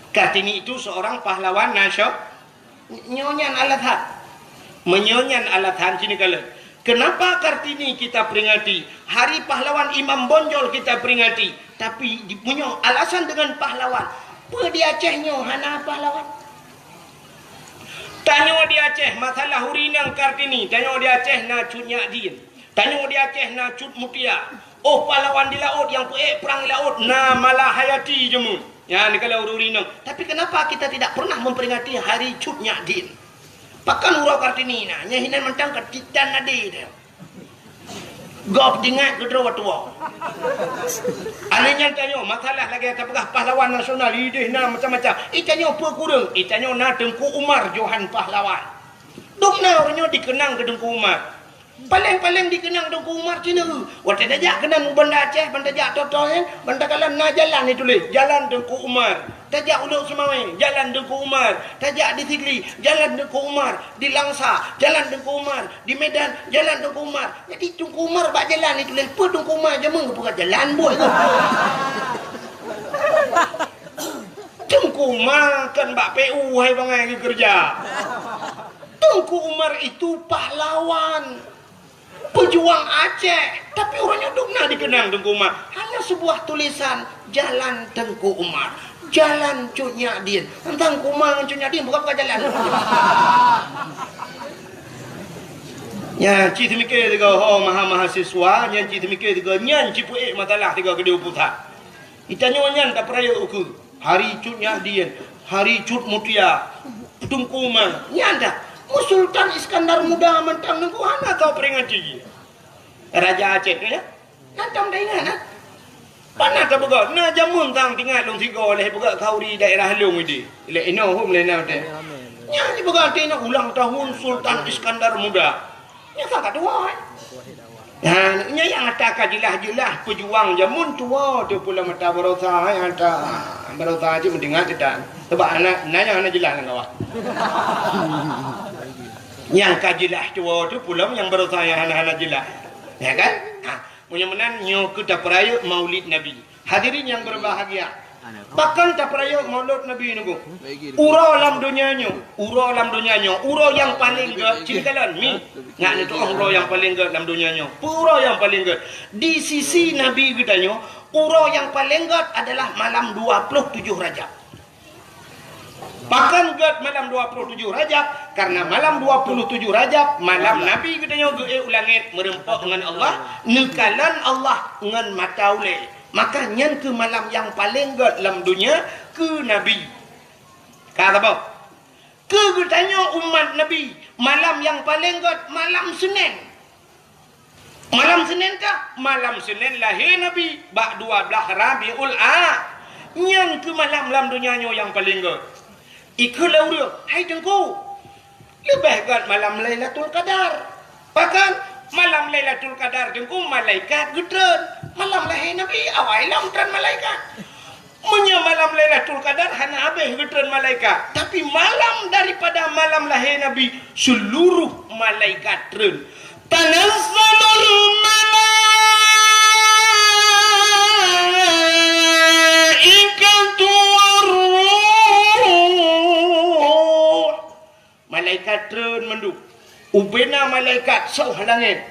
Kartini itu seorang pahlawan nasional. Nyonya Alathat. Menyonyan Alathan sini kala. Kenapa Kartini kita peringati? Hari pahlawan Imam Bonjol kita peringati. Tapi punya alasan dengan pahlawan. Apa di Acehnya hana pahlawan? Tanya di Aceh masalah hurinang Kartini. Tanya di Aceh na cut Nyadin. Tanya di Aceh na cut Mutia. Oh pahlawan di laut yang perang di laut. Na malah hayati jemu. Ya ni kalau hurinang. Tapi kenapa kita tidak pernah memperingati hari cut Nyadin? Pakan urau Kartini na nyahinan mentang ketitan nadi dia. Gop dingat kedua tua. Anehnya tanya masalah lagi apakah pahlawan nasional ide na macam-macam. Itanya apa kurang? Itanya na Tengku Umar Johan pahlawan. Dong na orangnya dikenang ke Tengku Umar. Paling-paling dikenang Tengku Umar Cina. Waktu dajak kenang benda Aceh, benda jak totohen, benda kalan na jalan ni tulis. Jalan Tengku Umar. Tajak Uluk Semawai, jalan Tengku Umar. Tajak di Sigli, jalan Tengku Umar. Di Langsa, jalan Tengku Umar. Di Medan, jalan Tengku Umar. Jadi Tengku Umar bak jalan ni tulis. Apa Tengku Umar je bukan jalan buat ke? Tengku Umar kan bak PU hai bangai ke kerja. Tengku Umar itu pahlawan, pejuang Aceh, tapi orangnya dukna dikenang Tengku Umar. Hanya sebuah tulisan Jalan Tengku Umar, Jalan Cut Nyadin. Tengku Umar dengan Cut Nyadin bukan jalan. Ya, cik mikir tiga mahasiswa, yang cik mikir tiga nyan cik puik matalah tiga kedua putar. Itanya nyan tak peraya ukur. Hari Cut Nyadin, Hari Cut Mutia, Tengku Umar, nyan dah. Sultan Iskandar Muda mentang nengku hana tahu peringati. Raja Aceh ya. Nantang dah ingat nah. Panah tak begat. Nah jamun tang tinggal long tiga oleh begat kauri daerah Long ini. Ile ino hum le na de. Nya ni begat ina ulang tahun Sultan Iskandar Muda. Nya tak dua. Nah, nya yang ada kajilah-jilah pejuang jamun tua tu pula mata berosa yang ada berosa je mendengar tidak. Sebab anak nanya anak jelas dengan awak. Yang kajilah tua tu pula yang berosa yang anak-anak jelas. Ya kan? Mudah-mudahan nyo kita peraya Maulid Nabi. Hadirin yang berbahagia. Bahkan tak peraya Maulid Nabi nunggu. Uro lam dunianya, uro lam dunianya, uro yang paling gede cirikalan mi. Ngak ni tu uro yang paling gede dalam dunianya. Uro yang paling gede. Di sisi Nabi kitanya, uro yang paling gede adalah malam 27 Rajab. Bahkan gede malam 27 Rajab karena malam 27 Rajab malam Nabi kitanya ge ulangit merempak dengan Allah, nekalan Allah dengan mataule. Maka nyan ke malam yang paling gede dalam dunia ke Nabi. Kata apa? Ke tanya umat Nabi, malam yang paling gede malam Senin. Malam Senin kah? Malam Senin lahir Nabi. Bak 12 Rabiul Nyan ke malam dalam dunia yang paling gede. Ikulah dia, hai tengku. Lebih gede malam Lailatul Qadar. Bahkan malam Lailatul Qadar tengku malaikat gedren. Malam lahir Nabi awal lam tran malaikat. Munya malam Lailatul Qadar hana habis gedren malaikat. Tapi malam daripada malam lahir Nabi seluruh malaikat tren. Tanazzalul malaikatu warruh. Malaikat tren menduk. Ubena malaikat sauh langit.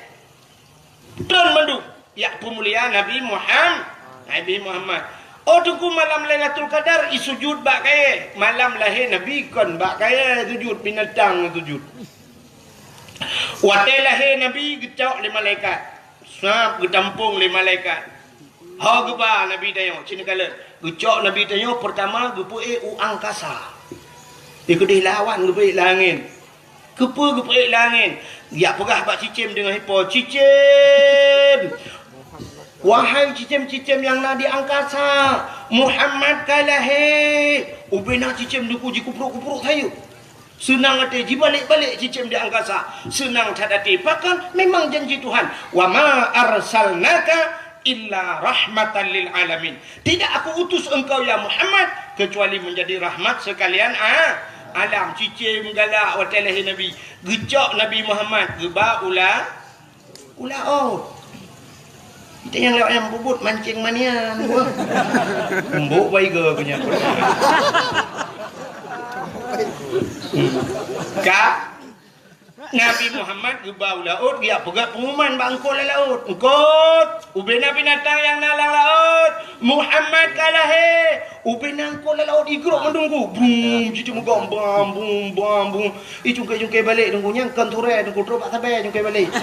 Tren menduk. Ya pemulia Nabi Muhammad. Oh tunggu malam Lailatul Qadar isujud bak kaya. Malam lahir Nabi kon bak kaya sujud binatang sujud. Watai lahir Nabi gecok le malaikat. Sap getampung le malaikat. Ha geba Nabi dayo cina kala. Gecok Nabi dayo pertama gepuik u angkasa. Ikudih lawan gepuik langit. Gepuik langit. Ya pegah bak cicim dengan hipo cicim. Wahai cicim-cicim yang nak di angkasa, Muhammad kalahe. Ubena cicim duku kupruk-kupruk sayu. Senang hati balik-balik cicim di angkasa. Senang hati. Bahkan memang janji Tuhan. Wa ma arsalnaka illa rahmatan lil alamin. Tidak aku utus engkau ya Muhammad kecuali menjadi rahmat sekalian alam. Cicim galak watalahi Nabi. Gecok Nabi Muhammad. Geba ula oh. Kita yang lewat yang bubut mancing mania. Mbok baik ke punya. Kak Nabi Muhammad gebau laut dia pegat pengumuman bangko laut. Engkot ubena binatang yang nalang laut. Muhammad kalahe. Ubena engkau laut igrok mendungku. Bum jadi megam bum. Jungkai balik dungkunya kan sore dungku drop sampai jungkai balik.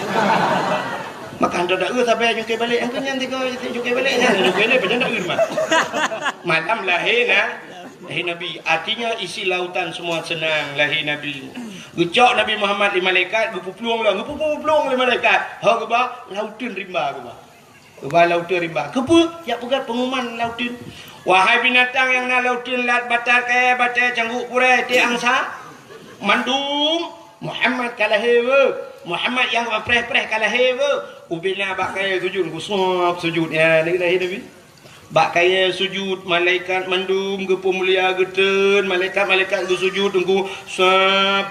Makan dah sampai jungkai balik. Engkau nyanti kau jungkai balik macam dak mah. Malam lahir Nabi. Artinya isi lautan semua senang lahir Nabi. Gecok Nabi Muhammad di malaikat, gepupluang le malaikat. Ha geba lautan rimba geba. Geba lautan rimba. Kepa ya pegat pengumuman lautan. Wahai binatang yang na lautan lat batal ke batal cangguk pure ti angsa. Mandung Muhammad kalahewe. Muhammad yang preh-preh kalahewe. Ubina bak kaya sujud gusop sujud ya lahir Nabi. Bak kaya sujud malaikat mandum ke pemulia geten malaikat ke sujud tunggu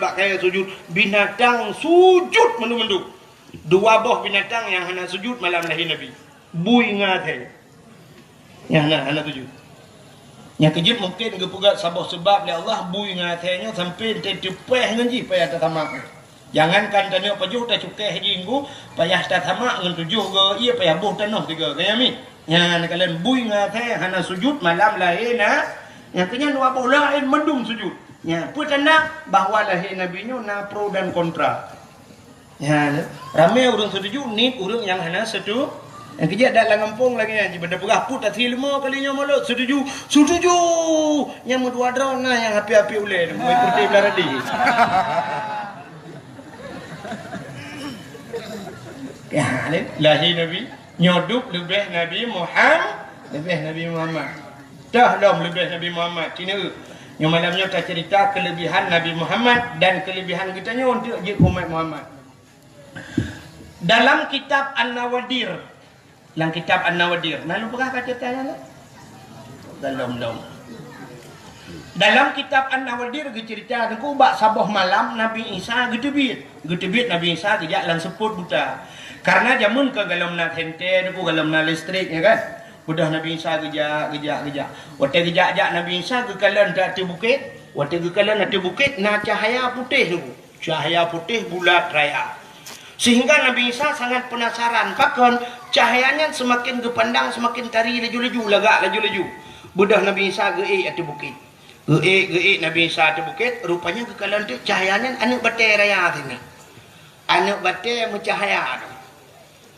bak kaya sujud binatang sujud mandum dua boh binatang yang hana sujud malam lahir Nabi bui ngate yang hana sujud Yang kejip mungkin ke pugat sabah sebab ya Allah bui ngatenya sampai tercepeh nganji payah tatamak. Jangankan tanya pajuh tak cukai jinggu payah tatamak ngan tujuh ke ia payah buh tanah tiga kaya mi. Yang kalian bui ngatenya hana sujud malam lain yang kenya nuah lain mendung sujud. Ya, tanda bahawa lahir Nabi nya na pro dan kontra. Ya, ramai orang setuju, ni orang yang hana setuju. Yang kerja dalam kampung lagi yang benda perah put tak 5 kalinya mulut setuju. Setuju. Yang dua drone nah yang api-api ulai mai putih belaradi. Ya, lahir Nabi nyoduk lebih Nabi Muhammad. Dah lebih Nabi Muhammad. Kena yang malamnya kita cerita kelebihan Nabi Muhammad dan kelebihan kitanya untuk umat Muhammad. Dalam kitab An-Nawadir, nah lu pernah kata tanya dalam kitab An-Nawadir cerita aku bak sabah malam Nabi Isa getebit Nabi Isa gejak lang seput buta. Karena jamun ke galam nak hente aku galam nak listrik ya kan. Udah Nabi Isa gejak. Waktu gejak Nabi Isa ke kalan tak di bukit. Waktu ke kalan di bukit na cahaya putih tu. Cahaya putih bulat raya. Sehingga Nabi Isa sangat penasaran. Pakon cahayanya semakin kepandang semakin tari laju-laju lagak laju-laju. Budah Nabi Isa geik di bukit. Geik Nabi Isa di bukit. Rupanya ke kalan tu cahayanya anak batai raya sini. Anak batai mencahaya tu.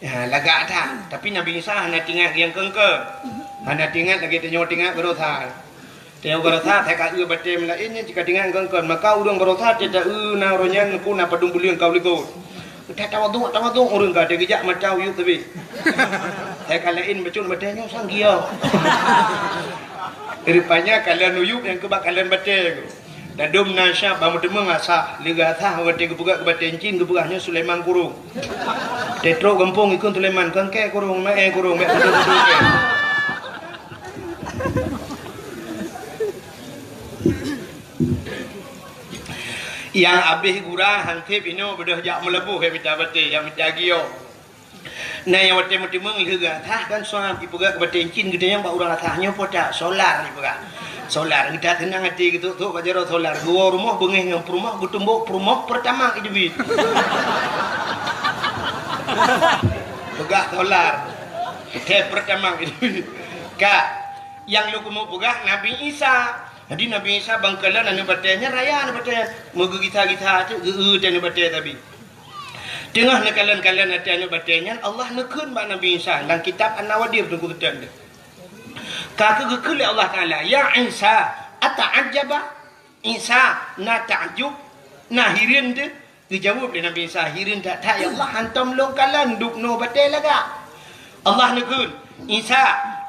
Ya, lagak dah. Tapi Nabi Isa hanya tinggal yang kengke. Hanya tinggal lagi tinggal berotha. Tengok berotha, saya kat batai melainnya jika tinggal kengke. Maka urang berotha tidak na ronya ku na padung bulian kau ligo. Tak tahu orang kata kejak macam you tapi. Saya kalain bacun batainya sanggia. Rupanya kalian uyup yang kebak kalian batai. Dadum nasya bamu demeng asa liga tha wate kebuka ke batai cin kebukahnya Sulaiman kurung. Tetro kampung ikun Sulaiman kengke kurung mae kurung mek kudu-kudu ke. Yang habis gurah hantip ino bedah jak melebuh ke pita batai yang pita gio. Nah yang wate mutimeng liga tha kan soal dibuka ke batai cin gede yang bak urang athahnya podak solar ni buka. Solar kita tenang hati gitu tu bajaro solar gua rumah bengih ngam rumah gutumbuk rumah pertama ijbit. Pegah solar. Kita pertama ijbit. Kak yang lu mau pegah Nabi Isa. Jadi Nabi Isa bangkalan anu batainya raya anu batainya. Moga kita tu anu batai tapi. Tengah nekalan-kalan hati anu batainya Allah nekeun ba Nabi Isa dalam kitab An-Nawadir tu kutan dia. Kata gekul Allah Ta'ala ya Isa ata'ajaba Isa na ta'jub na hirin tu dijawab oleh Nabi Isa hirin tak ya Allah hantam longkalan duk no batai laga Allah nekun Isa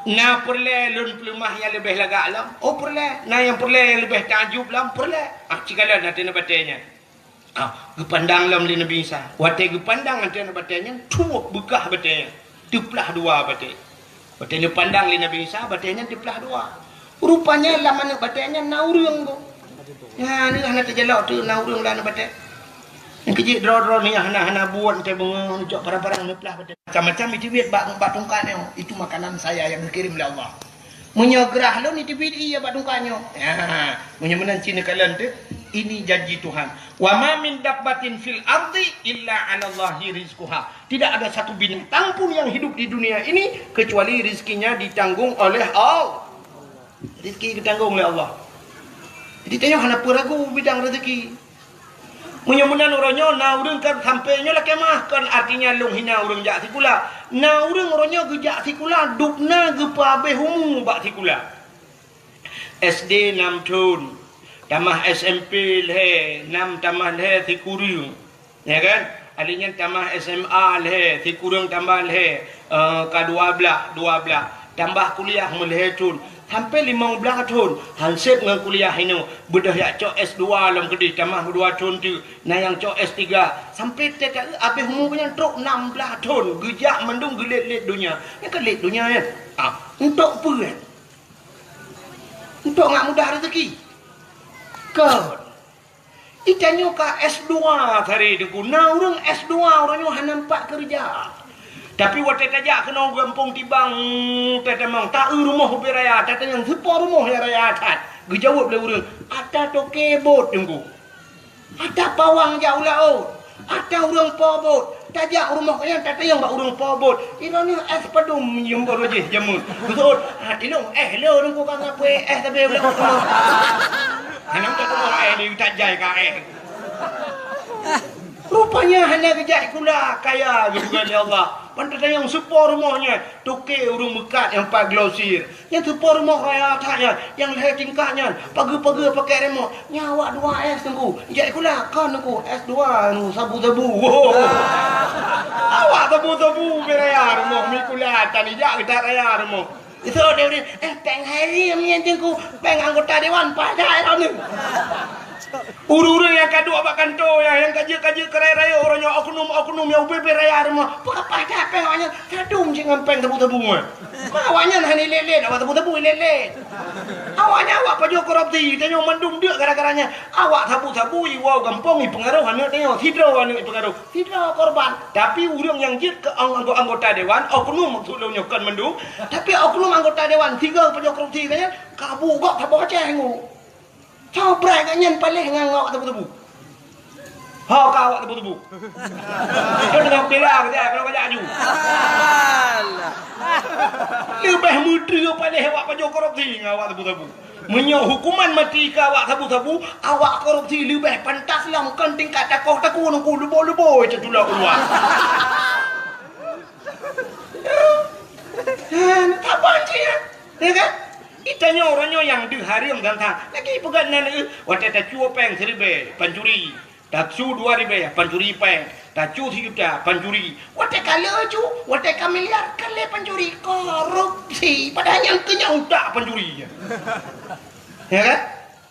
na perle lun pelumah yang lebih laga alam perle na yang perle yang lebih ta'jub lam perle cikalan nanti na batainya gepandang lam li Nabi Isa wate gepandang nanti na batainya tuuk bekah batainya tuplah dua batai. Batainya pandang li Nabi Isa, batainya dipelah dua. Rupanya lama nak batainya naurung tu. Ya ni hana terjelak tu naurung lah nak batai. Yang kecil draw ni hana buat macam bengong jok barang-barang ni pelah batai. Macam-macam itu biar bak tungkat ni. Itu makanan saya yang dikirim oleh Allah. Menyegerah lo ni tibit iya bak tungkatnya. Ya, menyemenan Cina kalian tu ini janji Tuhan. Wa ma min dabbatin fil ardi illa 'ala Allahi rizquha. Tidak ada satu binatang pun yang hidup di dunia ini kecuali rizkinya ditanggung oleh Allah. Rizki ditanggung oleh Allah. Jadi tanya hana peragu bidang rezeki. Menyemunan orangnya na urang kan sampainya lah kemah kan artinya long hina urang jak sikula. Na urang orangnya gejak sikula dukna gepa abeh humu bak sikula. SD 6 tahun. Tamah SMP le 6 tamah le sikuri. Ya kan? Alinya tamah SMA le sikurang tambah le ka 12 tambah kuliah mulai tahun sampai 15 tahun hansip dengan kuliah ini bedah yak cok S2 dalam kedai tambah 2 tahun tu nah yang cok S3 sampai tak habis umur punya truk 16 tahun gejak mendung gelit-lit dunia yang gelit dunia ya untuk apa kan untuk ngak mudah rezeki kan itanya ka S2 hari tu nah orang S2 orangnya hanya nampak kerja Tapi waktu tajak kena gampung tibang tetemang tak rumah beraya tata yang sepo rumah yang raya atat. Gejawab le urang, ada toke bot tunggu. Ada pawang jauh laut. Ada urang pobot. Tajak rumah yang tata yang bak urang pobot. Ini es padum yang baru je jamun. Betul. Tino lo tunggu kang apa tapi boleh kau. Hanam tak tahu ni tajai ka Rupanya hanya kejak kula kaya gitu kan ya Allah. Pantai yang sepor rumahnya toke urung mekat yang pak glosir. Yang sepor rumah kaya tanya yang leher tingkahnya pagi-pagi pakai remote. Nyawa 2 es tunggu. Jak kula kan tunggu es 2 nu sabu-sabu. Awak sabu-sabu beraya rumah mi kula tani jak kita raya rumah. Itu dia peng hari yang tunggu peng anggota dewan pada orang ni. Uru-uru yang kedua bak kantor yang kaji-kaji kerai-raya orangnya oknum yang UPP raya rumah. Apa dah pengawaknya kadung jangan peng tebu-tebu mah. Awaknya hani lele awak tebu-tebu lele. Awaknya awak paju korupsi tanya mendung dia gara-garanya. Awak tebu-tebu wow gampang pengaruh hanya tanya tidak anu pengaruh. Tidak korban. Tapi urang yang jit ke anggota dewan oknum maksudnya nyokan mendung. Tapi oknum anggota dewan 3 paju korupsi tanya kabu gok tak baca hengu. Coba kanyan paling ngangok tebu-tebu. Ha kau tebu-tebu. Kau dengan bilang dia kalau kau jaju. Lebih mudah paling awak pajak korupsi ngawak tebu-tebu. Menyau hukuman mati ke awak tebu-tebu, awak korupsi lebih pantas lah kan tingkat takoh-takoh nunggu lubo-lubo je tulah keluar. Tak banci ya kan? Itanya orangnya yang diharim dan tak lagi pegang nana waktu tak cuo peng 1,000 pancuri tak cu 2,000 pancuri peng tak cu 3 juta pancuri waktu kala cu waktu miliar kala pancuri korupsi padahal yang kenyang tak pancuri ya kan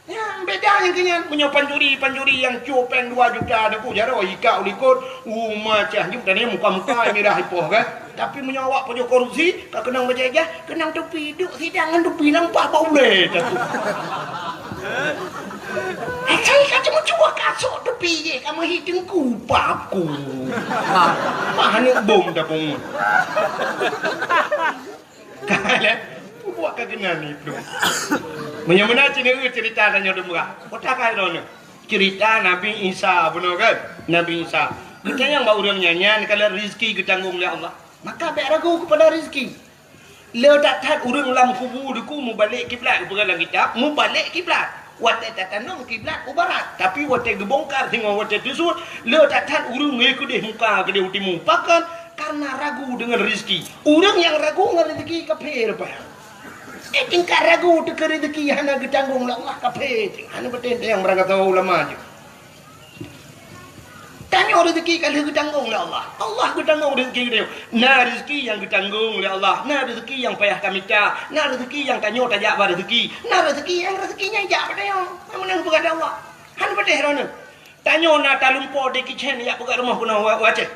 yang beda yang kenyang punya pancuri yang cu peng 2 juta ada ku jaro ika ulikot macam juk dan muka-muka merah ipoh kan. Tapi menyawak pajak korupsi, tak kenang berjaya, kenang tepi, duk sidangan tepi nampak bau boleh. Saya kata mencuba kasut tepi je, kamu hitung kupaku. Mana bom dah pun. Kalau buat kegenan itu. Menyamana cerita tanya demura. Otak kau cerita Nabi Isa benar kan? Nabi Isa. Kita yang bau orang nyanyian kalau rezeki ditanggung oleh Allah. Maka baik ragu kepada rezeki. Le tak urang lam kubur deku mu balik kiblat kepada kitab, mu balik kiblat. Wate tatanong kiblat ke barat, tapi wate gebongkar tengok wate tusut, le tak urang ngeku deh muka ke deh utimu. Bahkan karena ragu dengan rezeki. Urang yang ragu dengan rezeki kafir apa? Tingkat ragu teka rezeki hana ditanggung oleh Allah kafir. Hana betul yang berkata ulama je. Tanya rezeki kalau ditanggung oleh Allah. Allah ditanggung rezeki dia. Nah rezeki yang ditanggung oleh Allah. Nah rezeki yang payah kami cak. Nah rezeki yang tanya tajak pada rezeki. Nah rezeki yang rezekinya jak pada yang. Mana berkata Allah. Han pada herana. Tanya nak talumpo de kitchen ya buka rumah kuna wajah.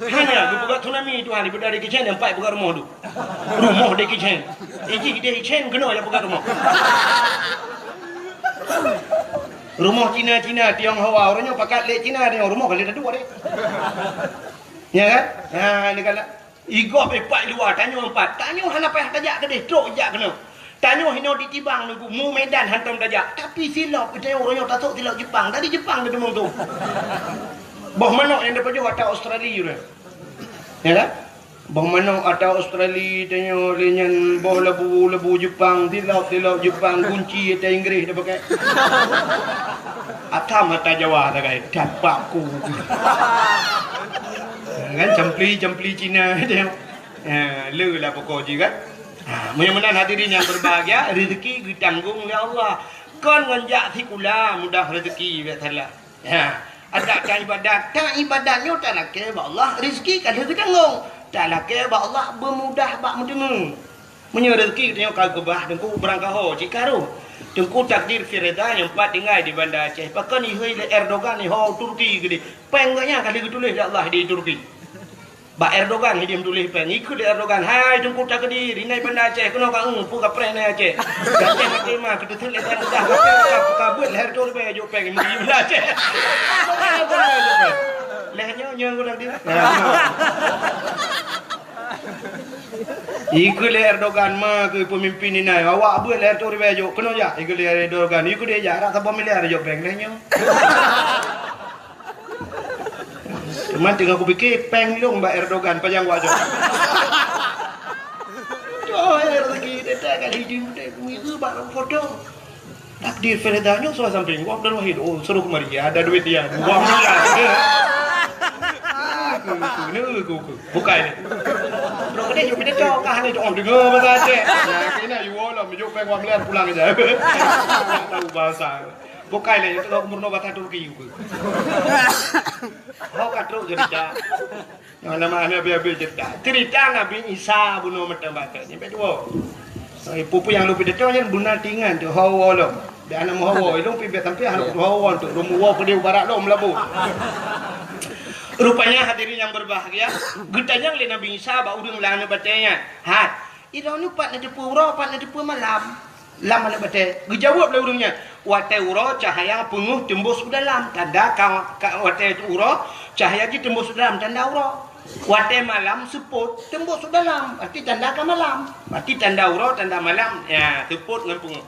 Hanya buka tsunami tu hari pada de kitchen yang 4 buka rumah tu. Rumah de kitchen. Iki de kitchen kena ya buka rumah. Rumah Cina Tionghoa orangnya pakai lek Cina dia rumah kali ada 2 deh. Ya kan? Ha ni kala igop 4 luar tanya 4. Tanya hana payah tajak ke deh trok jak kena. Tanya hino ditibang nunggu mu Medan hantam tajak. Tapi silap kita orangnya tasuk silap Jepang. Tadi Jepang dia demung tu. Boh manok yang depan jauh atau Australia tu. Ya kan? Boh manok atau Australia tanya lenyan boh lebu Jepang, silap Jepang, kunci atau Inggeris dia pakai. Atam mata Jawa tak kait dapakku. Kan campli Cina dia. Le lah pokok je kan. Mudah-mudahan hadirin yang berbahagia rezeki ditanggung oleh Allah. Kan nganjak sikula mudah rezeki biasalah. Ada ibadahnya tak nak ke Allah rezeki kan ditanggung. Tak nak ke Allah bermudah bak mendengar. Punya rezeki tengok kau kebah dengku berangkat ho cikaru. Dengku takdir firda yang 4 tinggal di Bandar Aceh. Pakai ni Erdogan ni ho Turki gede. Pengnya kali tulis Allah di Turki. Ba Erdogan dia tulis peng ikut Erdogan. Hai dengku takdir ini Bandar Aceh kena kau pu ka pren Aceh. Aceh tema kita tulis dah kabut leher tu be jo peng di Bandar Aceh. Lehernya nyang ulang dia. Ikut Erdogan mah ke pemimpin ini nai. Awak buat leher tu ribejo. Kena ya ikut Erdogan. Ikut dia jarak tak boleh leher jo peng nanya. Cuman tengah aku fikir peng long Mbak Erdogan panjang wajah. Oh, lagi dia kali dia itu baru foto. Takdir Feredanyo soal samping gua dan wahid. Oh, suruh kemari ya, ada duit dia. Gua bukan ini. Bro, dia juga beda cok kah ni cok dengar bahasa Aceh. Nah, kena you all lah, mejuk peng gua melihat pulang aja. Tahu bahasa. Bukan ni, itu aku murno bahasa Turki juga. Kau katruk cerita. Yang nama biar cerita. Cerita Nabi Isa bunuh mata baca. Ni betul. Pupu yang lupa dekat yang bunar tingan tu hawa lom. Dia anak hawa itu pibe sampai anak hawa tu rumuwa ke dia barat lom labu. Rupanya hadirin yang berbahagia, gedanya oleh Nabi Isa ba udang lana batanya. Ha, iro ni pat na depu ro pat na depu malam. Lam mana bate. Gejawab le udangnya. Wate uro cahaya penguh tembus ke dalam. Tanda wate uro cahaya ji tembus ke dalam tanda uro. Wate malam seput tembus ke dalam. Berarti tanda ke malam. Berarti tanda uro tanda malam. Ya, seput dengan penguh.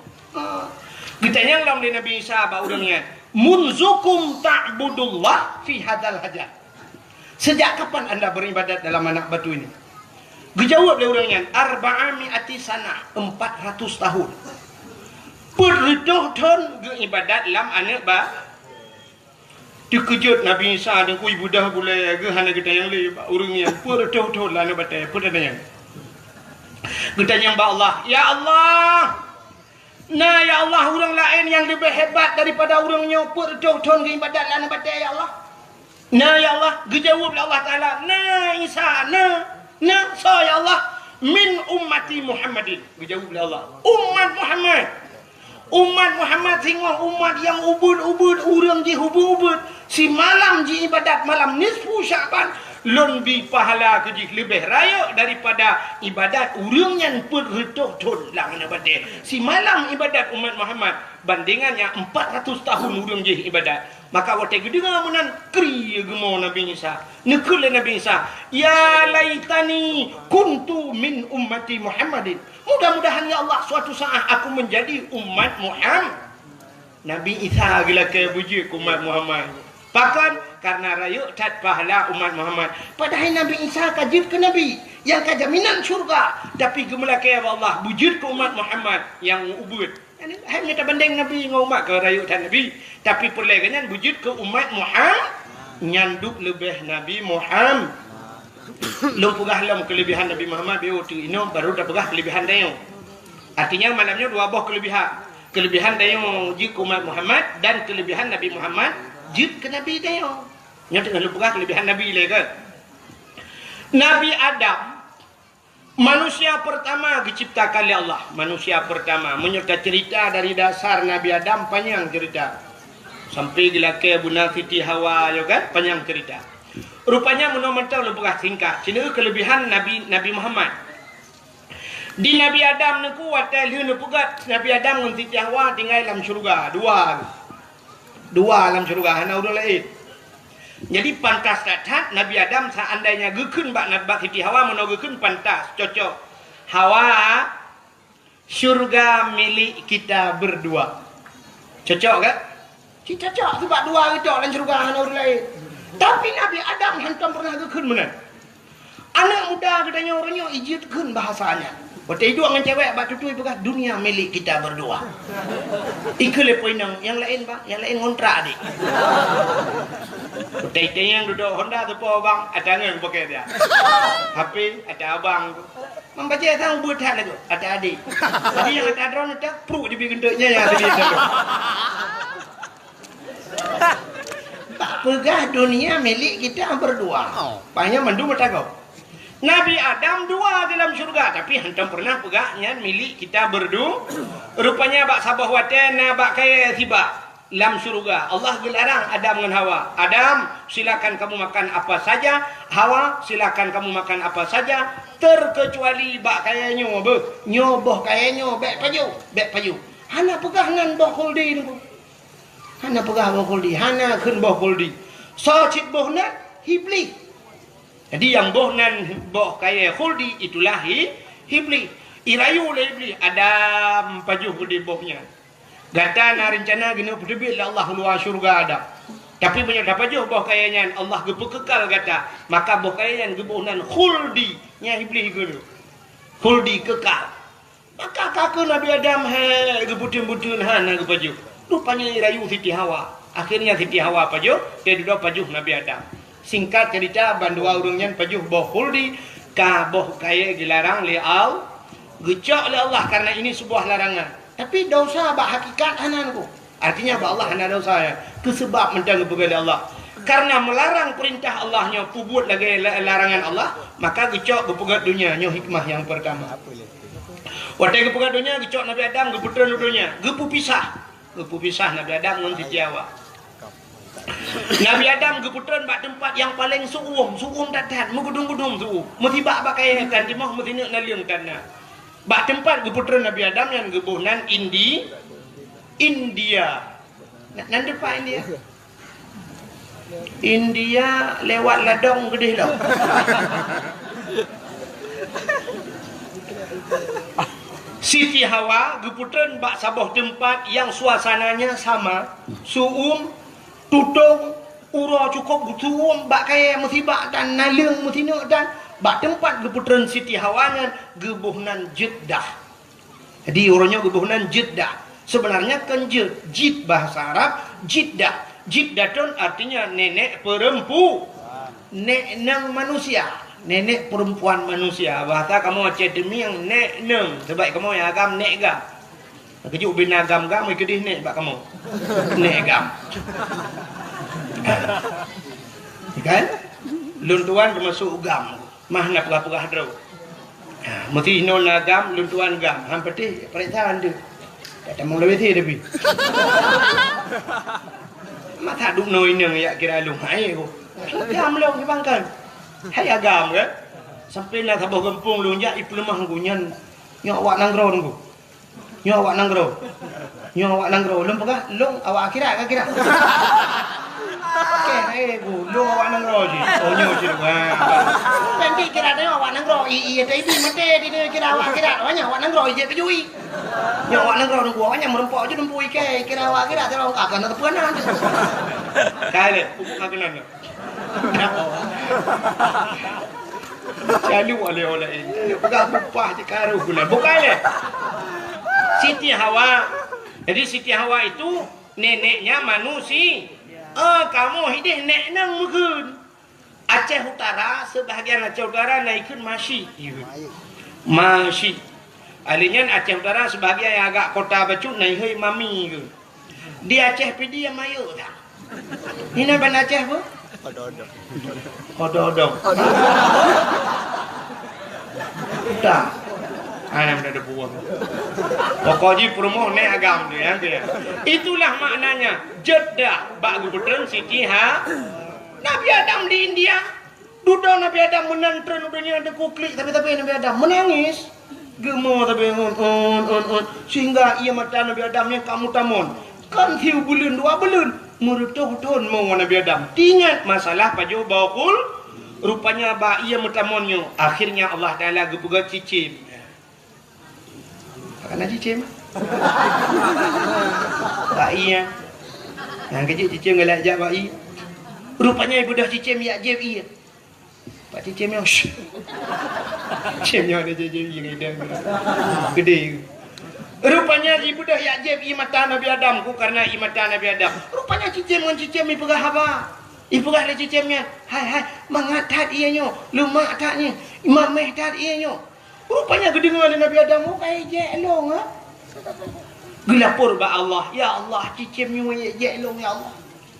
Kita yang dalam di Nabi Isa ba udangnya. Munzukum ta'budullah fi hadal hajat. Sejak kapan anda beribadat dalam anak batu ini? Dijawab oleh orangnya, arba'ami'ati sana, 400 tahun. Perluh tahun beribadat dalam anak ba. Dikejut Nabi Isa dan kui budah boleh ke hana kita yang le orangnya perluh tahun lah anak batai. Pertanyaan. Kita yang ba Allah, ya Allah. Nah ya Allah orang lain yang lebih hebat daripada orangnya perluh tahun beribadat dalam anak batai ya Allah. Nah ya Allah, dijawab oleh Allah Taala, nah Isa, nah saya Allah min ummati Muhammadin. Dijawab oleh Allah, umat Muhammad. Umat Muhammad singgung umat yang ubud urang ji ubud si malam ji ibadat malam nisfu Syaban lebih pahala keji lebih raya daripada ibadat urang yang perretuh tun lang nabade. Si malam ibadat umat Muhammad bandingannya 400 tahun urang ji ibadat. Maka waktu itu dengar menan kri gemo Nabi Isa. Nekul Nabi Isa, ya laitani kuntu min ummati Muhammadin. Mudah-mudahan ya Allah suatu saat aku menjadi umat Muhammad. Nabi Isa gila ke bujuk umat Muhammad. Bahkan karena rayu tat pahala umat Muhammad. Padahal Nabi Isa kajib ke Nabi yang kajaminan syurga. Tapi gemela ke Allah bujud ke umat Muhammad yang ubud. Hanya tak banding Nabi dengan umat ke rayu dan Nabi. Tapi perlagannya wujud ke umat Muhammad. Nyanduk lebih Nabi Muhammad. Lu pegah lam kelebihan Nabi Muhammad. Biar tu ini baru dah pegah kelebihan dia. Artinya malamnya dua buah kelebihan. Kelebihan dia wujud ke umat Muhammad. Dan kelebihan Nabi Muhammad wujud ke Nabi dia. Yang tengah lu pegah kelebihan Nabi lagi kan. Nabi Adam. Manusia pertama diciptakan oleh Allah. Manusia pertama. Menyerta cerita dari dasar Nabi Adam panjang cerita. Sampai dilaki Bunda Siti Hawa juga panjang cerita. Rupanya menurut lebih singkat. Sini kelebihan Nabi Muhammad. Di Nabi Adam ni kuat liu pegat. Nabi Adam dengan Siti Hawa tinggal dalam syurga. Dua dalam syurga. Hana udah lain. Jadi pantas datang Nabi Adam seandainya gekun bak Siti Hawa menogekun pantas cocok. Hawa syurga milik kita berdua. Cocok kan? Cocok sebab dua kita dalam syurga hana orang lain. Tapi Nabi Adam hantam pernah gekun mana? Anak muda katanya orangnya ijitkan bahasanya. Waktu itu dengan cewek bak tutui bekas dunia milik kita berdua. Iku lepoin yang lain bang, yang lain ngontrak adik. Waktu yang duduk Honda tu po bang, ada yang pakai dia. HP ada abang tu. Membaca sang buat hal itu, ada adik. Jadi yang ada drone itu pro dibikin gentuknya yang ada di sana. Tak pegah dunia milik kita berdua. Banyak mandu bertakau. Nabi Adam dua dalam syurga. Tapi hantam pernah pegahnya milik kita berdua. Rupanya bak sabah waten, bak kaya tiba dalam syurga. Allah gelarang Adam dengan Hawa. Adam silakan kamu makan apa saja. Hawa silakan kamu makan apa saja. Terkecuali bak kaya nyoboh. Nyoboh kaya nyoboh. Bek payu. Hana pegah dengan boh kuldi ni. Hana pegah boh kuldi. Hana kun boh kuldi. So cik boh nak hibli. Jadi yang boh nan boh kaya khuldi itulah hibli. Irayu le hibli ada pajuh di bohnya. Gata na rencana gini berdebit lah Allah luar syurga ada. Tapi banyak dapat je boh kayanya Allah gepu kekal gata. Maka boh kayanya gebuh nan khuldi nya hibli guru. Khuldi kekal. Maka kakak Nabi Adam gebutun-butun hana gepaju. Rupanya irayu Siti Hawa. Akhirnya Siti Hawa pajuh, dia duduk pajuh Nabi Adam. Singkat cerita bandua urungnya pajuh boh khuldi ka boh kaya dilarang li al gecok oleh Allah karena ini sebuah larangan. Tapi dosa bak hakikat hananku. Artinya bak Allah hana dosa ya. Kesebab mentang kepada Allah. Karena melarang perintah Allahnya pubut lagi larangan Allah, maka gecok bepegat dunia nyo hikmah yang pertama. Waktu gepegat dunia gecok Nabi Adam geputan dunia, gepu pisah Nabi Adam dengan Siti Hawa. Nabi Adam geputan bak tempat yang paling suum tatat, megudung-gudung suum. Mesti bak pakai kan timah mesti nak naliung tanah. Bak tempat geputan Nabi Adam yang gebuhnan India. Nan depan India. India lewat ladang gede dah. Siti Hawa geputan bak sabuh tempat yang suasananya sama, suum, tutung, ura cukup suum, bak kaya mesti bak dan naliung mesti nak dan bak tempat geputan Siti Hawa nya gebuhnan Jeddah. Jadi orangnya gebuhnan Jeddah. Sebenarnya kan Jid bahasa Arab, Jeddah. Jiddatun artinya nenek perempuan, nenek manusia, nenek perempuan manusia. Bahasa kamu Aceh demi yang nek neng, sebab kamu yang agam nek gam. Kejuk bin agam gam, ikut nek bak kamu, nek gam. Kan? Luntuan termasuk gam, mah nak pegah-pegah drau. Mesti non agam, luntuan gam, hampir perintah anda. Kata mula beti tapi. Mata duk noi nang ya kira lu hai ko. Gam long di bangkan. Hai agam ke? Sampai nak sabah kampung lu ya ipu lemah gunyan. Nyok awak nanggro nunggu. Nyok awak nanggro. Lum pegah, long awak kira ke kira. Okey, lu awak nanggro ji. Oh nyok ji. Nanti kira dia awak nanggro. Iya tapi mate dia kira awak kira. Banyak awak nanggro je kejui. Nyok awak nanggro nunggu awaknya merempok je nunggu ikai. Kira awak kira terus akan tepuan aja. Kale, pupuk kagenan. Lalu oleh ini. Pegang bupah di karu gula. Bukan le. Siti Hawa. Jadi Siti Hawa itu neneknya manusia. Kamu hidup nek nang mungkin. Aceh Utara, sebahagian Aceh Utara naikkan masih. Masih. Alinya Aceh Utara sebahagian yang agak kota Bacut naik mami ke. Di Aceh pedi yang mayu tak. Ini ban Aceh apa? Ododong. Tak. Ana ada buang. Pokoknya promo nek agam dia ya. Itulah maknanya Jeddah bak gubernur Siti Nabi Adam di India. Duduk Nabi Adam menantren dunia ada kuklik tapi Nabi Adam menangis. Gemo tapi sehingga ia mata Nabi Adamnya kamu tamun. Kan hiu bulan 2 bulan. Merutuh-tuh mau Nabi Adam. Ingat masalah paju bakul. Rupanya ba ia mutamonnya. Akhirnya Allah Taala gepugat cicim. Karena cicim. Ba iya. Nah kecil cicim ngelak jak ba iya. Rupanya ibu dah cicim ya jeb iya. Pak cicimnya cicimnya ada jeb iya gede. Rupanya ibu dah ya jeb i mata Nabi Adam ku karena i mata Nabi Adam. Rupanya cicim dengan cicim i pegah apa? I pegah le cicimnya. Hai mangatat ianyo, lumak tatnya. Imam meh tat ianyo. Rupanya gedengan Nabi Adam ku kai jek long ha. Gelapur ba Allah. Ya Allah cicimnya jek long ya Allah.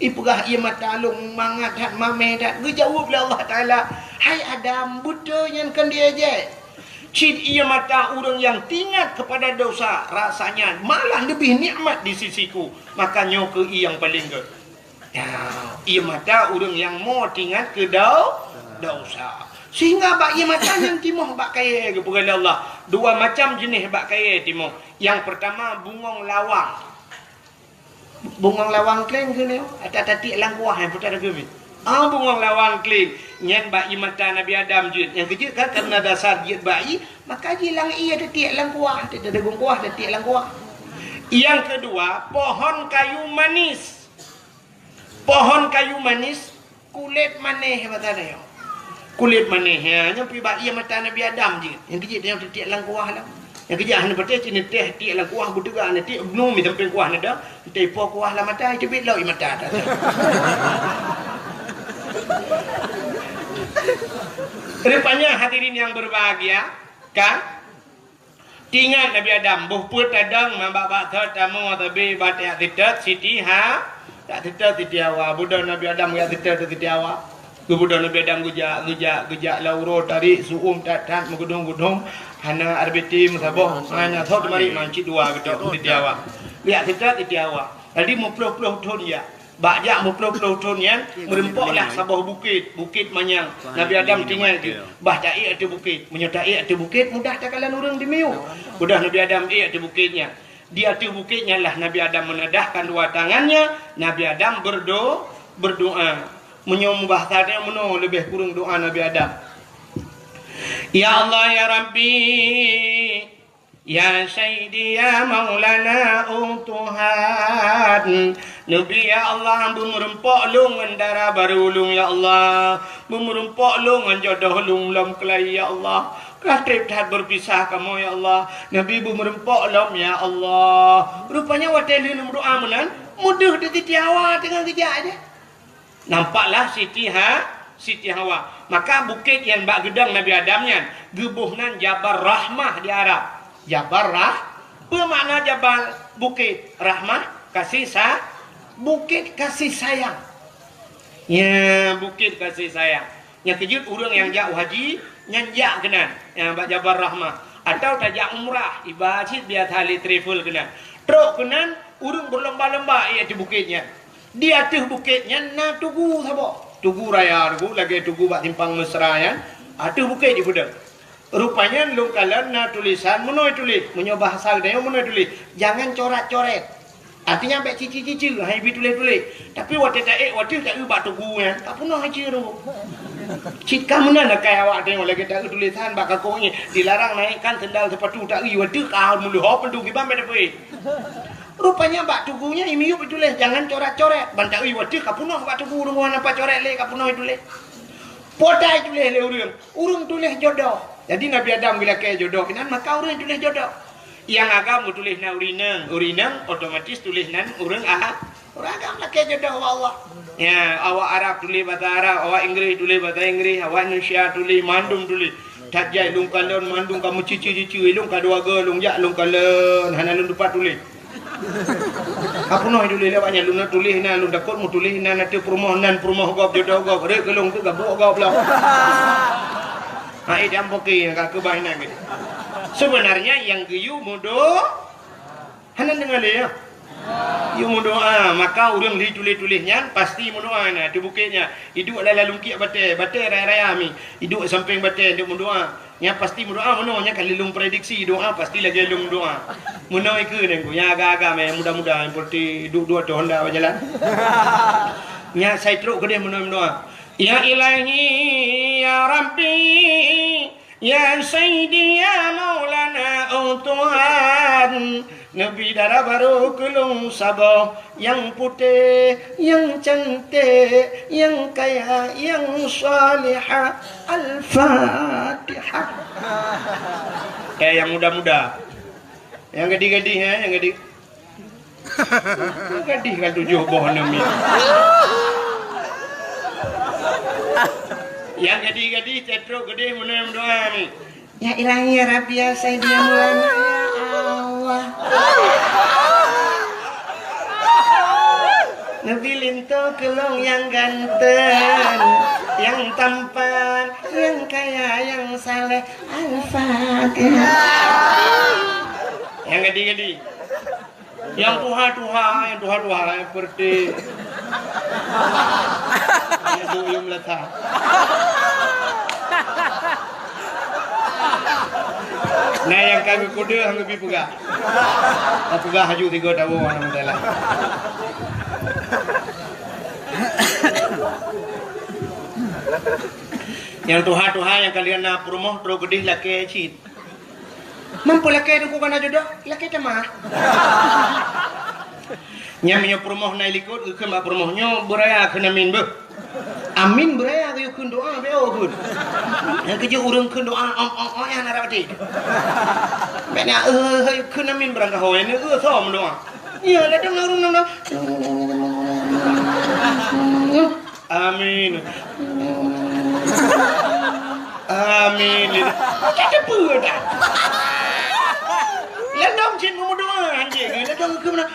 I pegah i mata long mangatat mameh tat. Gejawab le Allah Taala. Hai Adam butuhnya kan dia jek. Cid ia mata orang yang tingkat kepada dosa rasanya malah lebih nikmat di sisiku. Makanya ke ia yang paling ke. Ya, ia mata orang yang mau tingkat ke dosa. Sehingga bak ia mata yang timoh bak kaya kepada Allah. 2 macam jenis bak kaya timoh. Yang pertama bungong lawang. Bungong lawang kleng ke ni? Ada tatik langkuah yang putar ke ni. Bungang lawan kling. Nyan bayi mata Nabi Adam jut. Yang kejut kan karena dasar jut bayi, maka jilang ia detik lang kuah, detik degung kuah, detik lang kuah. Yang kedua, pohon kayu manis. Pohon kayu manis kulit maneh batana yo. Kulit maneh ya, nyampi bayi mata Nabi Adam je. Yang kejut yang detik lang kuah lah. Yang kejut hana betul cini teh detik lang kuah butuga detik belum mi sampai kuah nada. Detik po kuah lah mata cepit lau i mata. Rupanya hadirin yang berbahagia, kan? Tinggal Nabi Adam, buh put adang mambak thot tamu tabi batik titat siti ha, tak titat titi awa. Budak Nabi Adam ya titat titi awa. Budak Nabi Adam gujak lauro tarik suum tatat mengudung hana arbiti musabah hanya thot mari manci dua betul titi awa. Lihat titat titi awa. Tadi muploh thon ya. Bajak muploh thon yan merempoklah sabah bukit manyang. Nabi Adam tinggal tu. Bah taik atu bukit, menyotai atu bukit mudah takalan orang dimiu. Mudah Nabi Adam atu bukitnya. Di atu bukitnya lah Nabi Adam menadahkan dua tangannya. Nabi Adam berdoa. Menyembah tadi meno lebih kurang doa Nabi Adam. Ya Allah ya Rabbi, ya Sayyidi ya Maulana Tuhan. Nabi ya Allah merempok lungan darah baru ulung ya Allah. Merempok lungan jodoh ulung lam kelai ya Allah. Katib tak berpisah kamu ya Allah. Nabi merempok lam ya Allah. Rupanya watelin berdoa menan mudah di tiawa tengah kejak aja. Nampaklah Siti Hawa. Maka bukit yang bak gedang Nabi Adamnya gebuhnan Jabal Rahmah di Arab. Jabal apa makna Jabal bukit? Rahmah kasih bukit kasih sayang. Ya, bukit kasih sayang. Yang kejut orang yang jauh haji nyanjak kenan. Yang bak Jabal Rahmah atau tajak umrah ibadat biar tali travel kenan. Truk kenan urang berlomba-lomba ia di bukitnya. Di atas bukitnya na tugu sabo. Tugu raya tugu lagi tugu bak timpang mesra ya. Atas bukit di budak. Rupanya lu kalian na tulisan menoi tulis menyo bahasa dia menoi tulis jangan coret-coret. Artinya ambek cici-cici hai bi tulis-tulis. Tapi waktu tak ubah tugu ya. Tak pernah haji ru. Cika mana nak kaya awak tengok lagi tak tulisan bakal kongnya dilarang naikkan sendal sepatu tak ri waktu kau mulu hop pendu gimana depe. Rupanya bak tugunya imiu tulis jangan coret-coret. Bantak ri waktu kau pernah bak tugu rumah apa coret le kau pernah tulis. Podai tulis le urang tulis jodoh. Jadi Nabi Adam bila kaya jodoh kinan maka urang tulis jodoh. Yang agam tulis na urinang otomatis tulis nan urang orang agam lah kaya jodoh Allah. Ya, awak Arab tulis bahasa Arab, awak Inggeris tulis bahasa Inggeris, awak Indonesia tulis mandum tulis. Tak jai lung kalon mandum kamu cici lung kadua ge lung jak lung kalon hana lung dupat tulis. Apa noh tulis lewatnya lung tulis na lung dakot mu tulis na nanti permohonan gop jodoh gop rek gelung tu gabuk gop lah. Hai jam poki kak kebahinan gitu. Sebenarnya yang geyu mudo hana dengar le ya. Yu doa maka urang li tulis-tulisnya pasti mendoa na di bukitnya. Hidup dalam lungkit batai raya-raya mi. Hidup samping batai dia mendoa. Nya pasti mendoa nya kalau lung prediksi doa pasti lagi lung doa. Muno iku nengku nya agak-agak me mudah-mudahan seperti hidup dua tahun dah berjalan. Nya saya teruk gede mendoa. Ya Ilahi ya Rabbi ya Sayyidi ya Maulana Tuhan. Nabi darah baru kelung sabah yang putih, yang cantik, yang kaya, yang salihah. Al-Fatihah. Yang muda-muda. Yang gadis-gadis yang gadis. Gadis kan 7 boh nami. Yang gadis-gadis cetruk gede menang doa ni. Ya Ilahi ya Rabbi ya Sayyidi ya Maulana ya Allah. Nabi lintu kelong yang ganteng, yang tampan, yang kaya, yang saleh. Al-Fatihah. Yang gede-gede. Yang tuha-tuha seperti yang duyung letak. Nah yang kami kuda hang lebih pegah. Pegah haju 3 tahun mana mudalah. Yang Tuhan yang kalian nak promoh terus gedih laki cit. Mampu laki tu kan jodoh, laki cemah. Nyamnya promoh na likut ke mak promohnya beraya kena min be. Amin beraya ke kun doa be kun. Yang kerja urang kun doa yang narati. Bena kun amin berang ka hoy ni som doa. Ya la dong urang nang. Amin. Amin. Kita pun dah. Ledong cin mau doa anjing. Ledong ke mana?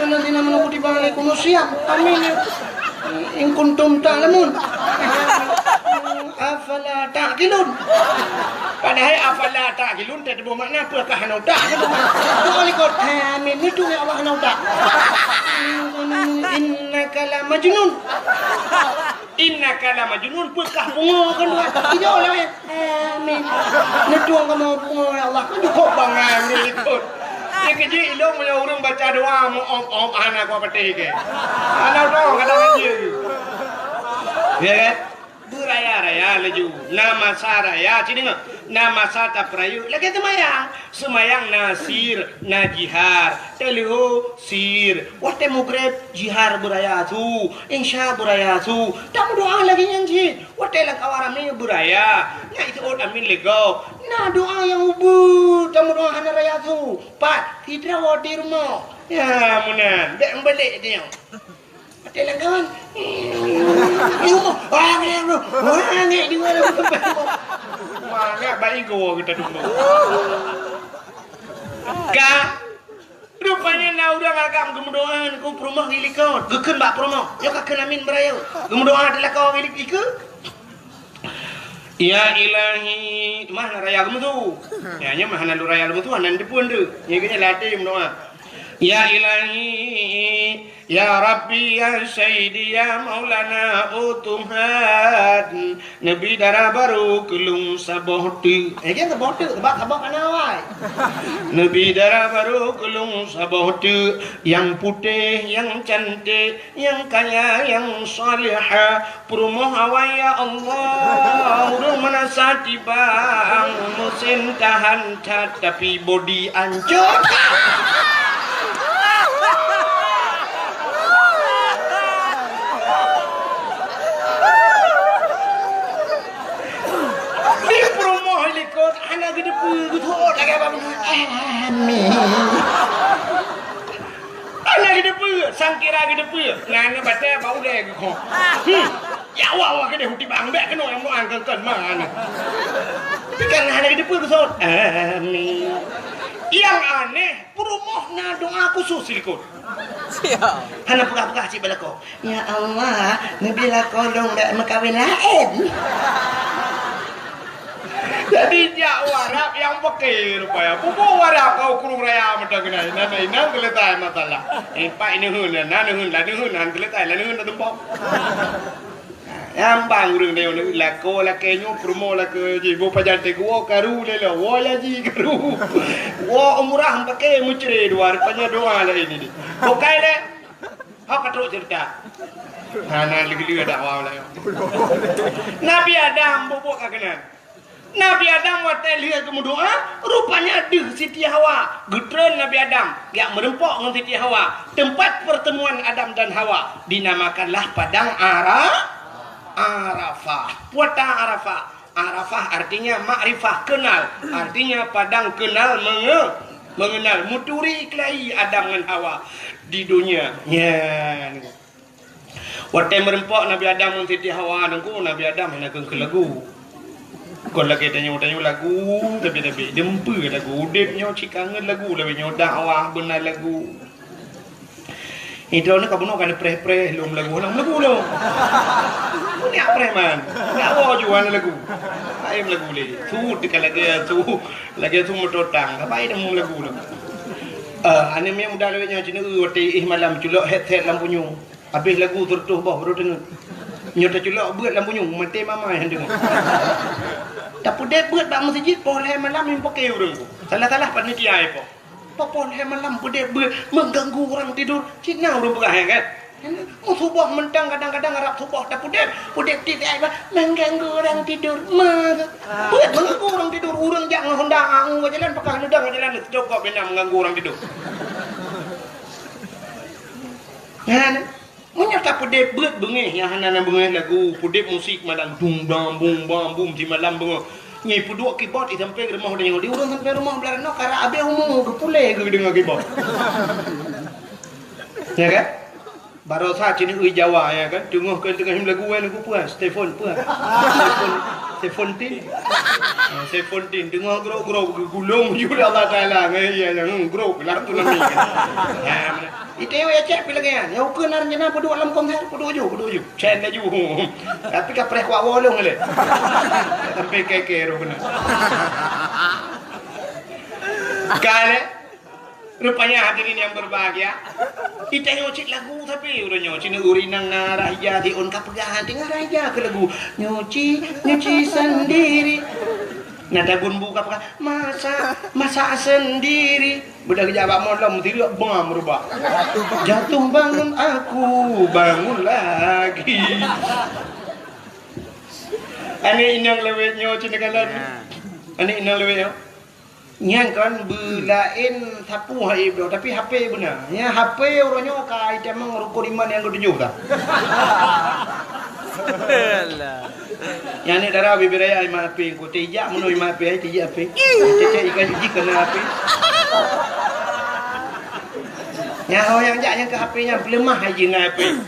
Nanti nama aku dibalik kuno siap. Amin. In kuntum ta'lamun. Afala ta'qilun. Padahal afala ta'qilun tak ada makna apakah hanau tak. Doa likut. Amin itu ya Allah hanau tak. Innaka la majnun. Innaka la majnun pekah bunga kan dua. Tidak lah ya. Amin. Netuang kamu bunga ya Allah. Cukup bangan ni ikut. Dia kerja ilmu punya orang baca doa om anak aku petik ke. Anak doa kata kerja. Ya kan? Beraya-raya laju. Nama saraya cini ngah. Nama sata perayu. Lagi semayang nasir najihar. Teliho sir. Wate mugreb jihar beraya tu. Insya beraya tu. Tamu doa lagi yang jid. Wate lah kawaram ni beraya. Nya itu orang amin lego. Nah doa yang ubud. Tamu doa hana raya tu. Pat tidak wadi rumah. Ya munan. Dek balik dia. Wate lah kawan. Orang ni di mana mana baik gua kita dulu. Ka rupanya na udah ngagam gemudoan ku promoh gilikot. Gekeun bak promoh. Yo kakeun amin barayo. Gemudoan adalah kau gilik iku. Ya ilahi, mana raya gemu tu? Ya nya mana lu raya gemu tu anan dipun tu. Nya kene latih mendoa. Ya ilahi, ya Rabbi, ya Sayyidi, ya Maulana, utumhat Nabi darah baru kelung sabohti. Kan sabohti, sabah kana wai. Nabi darah baru kelung sabohti. Yang putih, yang cantik, yang kaya, yang salihah. Perumoh awai ya Allah. Urung menasati bang musim tahan tapi body ancur. Anak gede pugut lagi apa pun. Amin. Anak gede pugut, sangkira gede pugut. Nana baca bau deh kau. Ya wah gede huti bang bek keno yang mau angkat mana. Karena anak gede pugut. Amin. Yang aneh, perumoh na doa khusus likut. Siap. Hana pura-pura cik belako. Ya Allah, nabila kolong dak makawin lain. Jadi jak warap yang pakai rupanya. Pupu warap kau kurung raya macam ni. Nana inang keletai masalah. Pak ini hun, nana hun, lana hun, han keletai, lana hun tempat. Yang bang urang dia ni lako lakenyo promo lako jibo pajante gua karu le lo. Wala ji karu. Wa umrah pakai mucre dua rupanya doa lah ini ni. Pokai le. Hak katruk cerita. Nana lagi ada awal lah. Nabi Adam bobok kakenan. Nabi Adam waktu lihat kemudoa, rupanya ada Siti Hawa. Getren Nabi Adam yang merempok dengan Siti Hawa. Tempat pertemuan Adam dan Hawa dinamakanlah Padang Arafah. Padang Arafah. Arafah artinya makrifah, kenal. Artinya padang kenal mengenal. Muturi kelahi Adam dan Hawa di dunia. Ya. Waktu merempok Nabi Adam dengan Siti Hawa, Nabi Adam hendak ke lagu. Kau lagi tanya lagu tapi dempu lagu udipnya cikangan lagu lebih dakwah benar lagu itu nak kau kan pre lom lagu lo ni apa man dakwah jual lagu ayam lagu le tu dekat lagi tu motor tang apa itu lagu lo ane memang muda lewatnya cina waktu malam culok head lampu nyung habis lagu tertuh bawah baru dengar nyota culok buat lampu nyung mati mama yang dengar. Tapi dia buat bang masjid boleh malam yang pakai orang tu. Salah-salah panitia apa? Pohon malam dia buat mengganggu orang tidur. Cina orang berah kan? Subuh mentang kadang-kadang Arab subuh dah pudek tidak apa mengganggu orang tidur. Buat mengganggu orang tidur. Orang jangan hendak jalan pakai hendak jalan cukup benar mengganggu orang tidur. Nah, menyata pudek buat bengih yang hana bengih lagu pudek musik malam dung bam bum bam bum di malam bengih. Nyai puduk keyboard sampai ke rumah dia di orang sampai rumah belarno kara abe umum ke pule ke dengar keyboard. Ya kan? Baru saat ini ui Jawa ya kan, tengah kan tengah lagu lagu puas, telefon puas, telefon tin, tengah grok gulung juga Allah Taala, ya yang grok lah tu lagi. Itu ya cek lagi ya, yang kau nak jenah padu alam konser, padu ju, cek lagi ju, tapi kapreh kuat wolong le, sampai keke ro benar. Kale. Rupanya hadirin yang berbahagia, kita nyocik lagu tapi udah nyocik urinang ngaraya di on kapegahan di ngaraya ke lagu nyuci sendiri. Nada bun buka apa masak sendiri. Budak jawab malam tidak bang berubah. Jatuh bangun aku bangun lagi. Ani inang lewat nyocik dengan ani inang lewat. Yang kan belain sapu hai bro tapi HP benar. Ya HP orangnya kai temang rukun iman yang ketujuh dah. Yang ni darah bibiraya imam HP ko tijak meno imam HP tijak HP. Cecek ikan jiji kena HP. Ya orang jak yang ke HP-nya lemah aja dengan HP.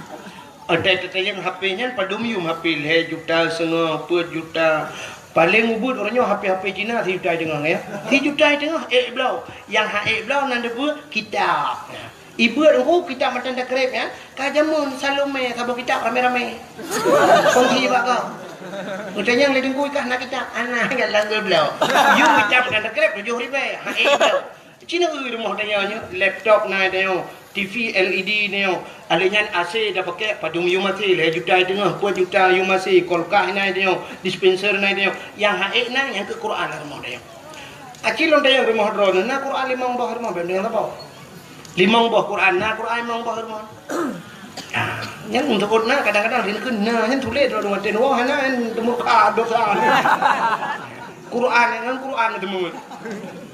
Ada yang HP-nya padumium HP le juta setengah per juta. Paling ubud orangnya HP Cina 3 juta dengar ya. 3 juta dengar belau. Yang belau nanda bu kitab. Ibu aku kitab macam dah kerep ya. Kajamun Salome sabuk kitab rame-rame. Kongsi bakal. Utanya yang ledeng ikah nak kitab anak enggak langgar belau. You kitab macam dah kerep 7 ribu. Belau. Cina rumah tanya laptop naik tanya. TV LED ni alihnya AC dah pakai padung you masih le juta tengah 4 juta you masih kolkah ni dia dispenser ni dia yang haik ni yang ke Quran rumah dia acil on dia rumah drone na Quran 5 buah rumah benda apa 5 buah Quran na Quran 5 buah rumah yang untuk na kadang-kadang dia kena yang tulis dalam rumah tenwah na temu ka dosa Quran dengan Quran temu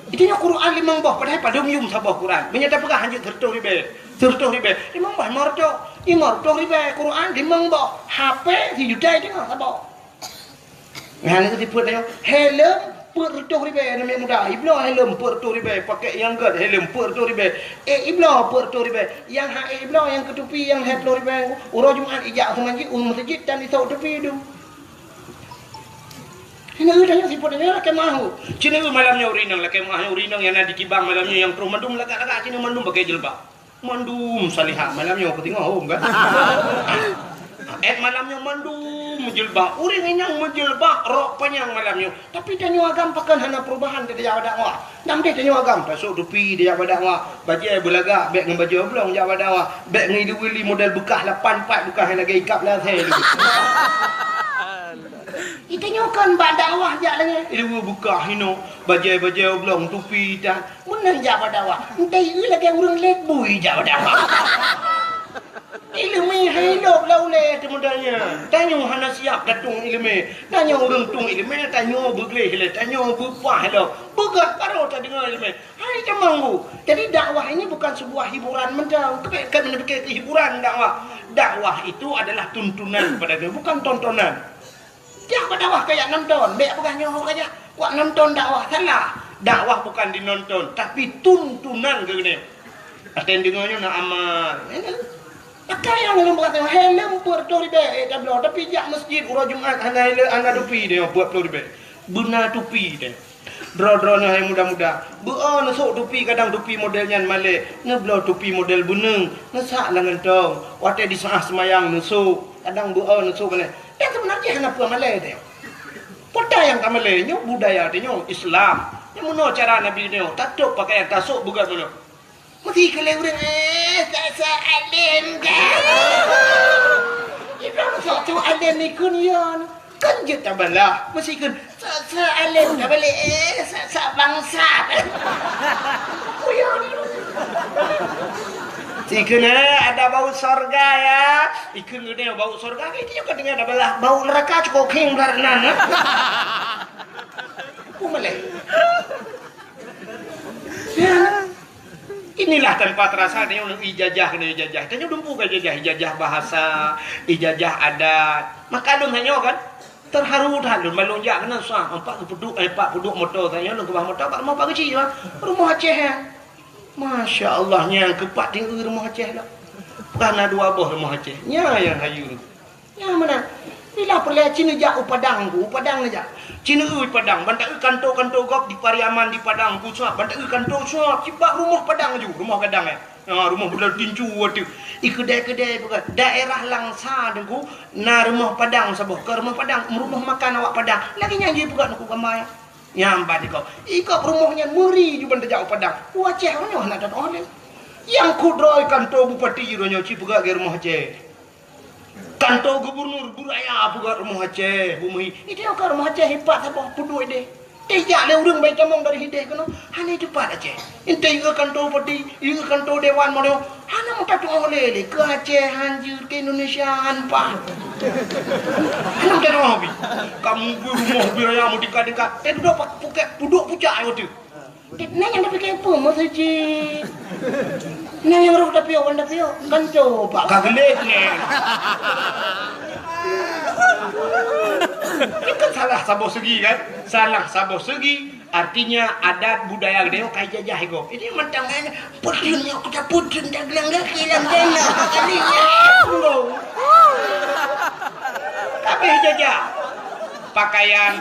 itunya Quran 5 buah padahal padung yum sabah Quran menyata pegah hanjut 30 ribu 5 buah marto 50 ribu Quran 5 buah HP 3 juta tengah sabah nah ni tipu dia helm 40 ribu namanya muda ibnu helm 40 ribu pakai yang gad helm 40 ribu ibnu 40 ribu yang ibnu yang ketupi yang 10 ribu urang Jumaat ijak ke masjid dan isau tepi tu. Ini udah yang siputnya lah kemahu. Cina malamnya urinang lah kemahu urinang yang ada di kibang malamnya yang terus mandum lagak cina mandum pakai jilbab. Mandum salihah malamnya aku tengok enggak. Malamnya mandum jilbab. Uring yang menjilbab rok panjang malamnya. Tapi tanya agam pakan hana perubahan dia dakwah. Nampak tanya agam pasuk tupi dia dakwah. Baju belagak beg dengan baju oblong dia dakwah. Beg dengan iduli model bekas 84 bekas yang lagi ikap lah saya. Kita nyokan bak dakwah jak lagi. Ibu buka hino baju oblong tupi dah. Menang jak dakwah. Entai lagi orang lebui jak dakwah. Ilmu hidup lah oleh temudanya. Tanya hana siap datung ilmu. Tanya orang tung ilmu. Tanya bergelih lah. Tanya berpah lah. Begat baru tak dengar ilmu. Hai cemanggu. Jadi dakwah ini bukan sebuah hiburan mentang. Kan menepikir hiburan dakwah. Dakwah itu adalah tuntunan pada dia. Bukan tontonan. Jangan dakwah kayak nonton. Baik bukan nyawa kayak. Wak nonton dakwah. Salah. Dakwah bukan dinonton. Tapi tuntunan ke ni. Aten dengarnya nak amal. Pakai yang belum berkata helm 40 ribu tablo tapi jak masjid urang Jumaat hana ana tupi dia 40 ribu. Benar tupi dia. Dro-dro yang muda-muda. Beo nasuk tupi kadang tupi modelnya Malay. Ngeblo tupi model buneng. Nasak lah ngentong. Wate di saah semayang nasuk. Kadang beo nasuk kena. Yang sebenarnya hana puan Malay dia. Poda yang ka Malay nyo budaya dia nyo Islam. Yang mana cara Nabi dia tatuk pakaian tasuk bukan mana. Mesti kalau orang tak alim kan. Ibrahim sok tu alim ni kunyon. Kan je tak balah. Mesti kan alim tak balik bangsa. Kunyon. Ikan ada bau sorga ya. Ikan gede bau sorga. Itu juga dengan ada bau neraka cukup king beranan. Pumeleh. Inilah tempat rasa dia ijazah kena ijazah. Tanya dumpu ke ijazah bahasa, ijazah adat. Maka dong hanya kan terharu halun melonjak kena sah 40 motor tanya lu ke bawah motor mau pak kecil rumah Aceh ya. Masya Allah yang kepak tinggi rumah Aceh lah. Karena 2 buah rumah Aceh. Nya yang hayu. Ya mana? Bila perlu Cina jak Padang aja. Cina Padang, bantak kantor gop di Pariaman di Padang ku suap, bantak kantor suap, cibak rumah Padang ju, rumah Gadang rumah budal tincu tu. Kedai-kedai bukan daerah Langsa deku, na rumah Padang sabuh ke rumah Padang, rumah makan awak Padang. Lagi nyanyi bukan aku gambar. Nyambat ikau rumahnya muri ju bantak jak Padang. Aceh ronyo nak dat oleh. Yang kudroi kantor bupati ronyo cipuga ke rumah Aceh. Kantor gubernur buraya buka rumah Aceh bumi itu yang ke rumah Aceh hebat apa pudu ide tidak le urang baik camong dari hideh kono hanya cepat Aceh ente ke kantor bupati ke kantor dewan model hanya muka tu oleh ke Aceh anjir ke Indonesia hanpa hanya muka tu hobi kamu rumah buraya mu dekat-dekat duduk puket puduk pucak ayo tu neng yang dapat apa masjid neng yang roh tapi kan coba kagelet neng itu kan salah saboh segi kan salah saboh segi artinya adat budaya gede kayak jajah itu ini mentangnya putihnya kita putih dagelang hilang dana kalinya tapi jajah pakaian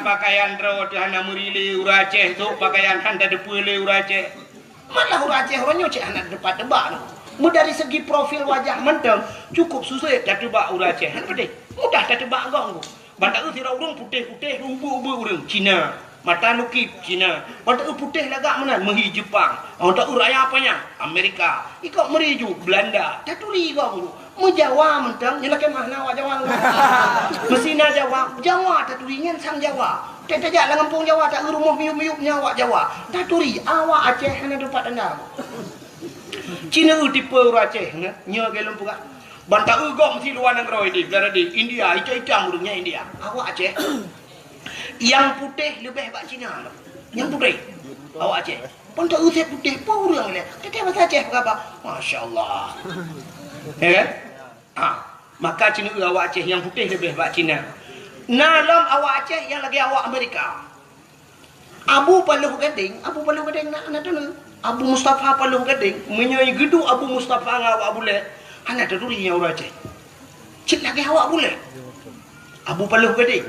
ro hana murile Aceh tu pakaian handa depule Aceh malah Aceh ronyo cek anak depan tebak mu dari segi profil wajah menteng cukup susah dak tebak Aceh han pedih mudah dak tebak gong bantak tira urang putih-putih umbu-umbu urang Cina mata nukip Cina bantak putih lagak menan mehi Jepang bantak raya apanya Amerika ikut meriju Belanda taturi gong mu Jawa mentang nyelake mahna wa Jawa mesina Jawa taturingan sang Jawa tak jak Lampung Jawa tak rumah miup-miup nyawa Jawa taturi awak Aceh hana dapat anda Cina tipe Aceh nya ke Lampung bantak gom si luar negara ini berada di India hitam urangnya India awak Aceh yang putih lebih bak Cina yang putih awak Aceh bantak putih pun urang ni tetap bahasa Aceh apa masya-Allah ya kan? Maka Cina awak Aceh yang putih lebih bak Cina. Nalam awak Aceh yang lagi awak Amerika. Abu Paluh Gading nak tu. Abu Mustafa Paluh Gading menyai gedu Abu Mustafa ngawak bule. Hana taduri yang orang Aceh. Cik lagi awak bule. Abu Paluh Gading.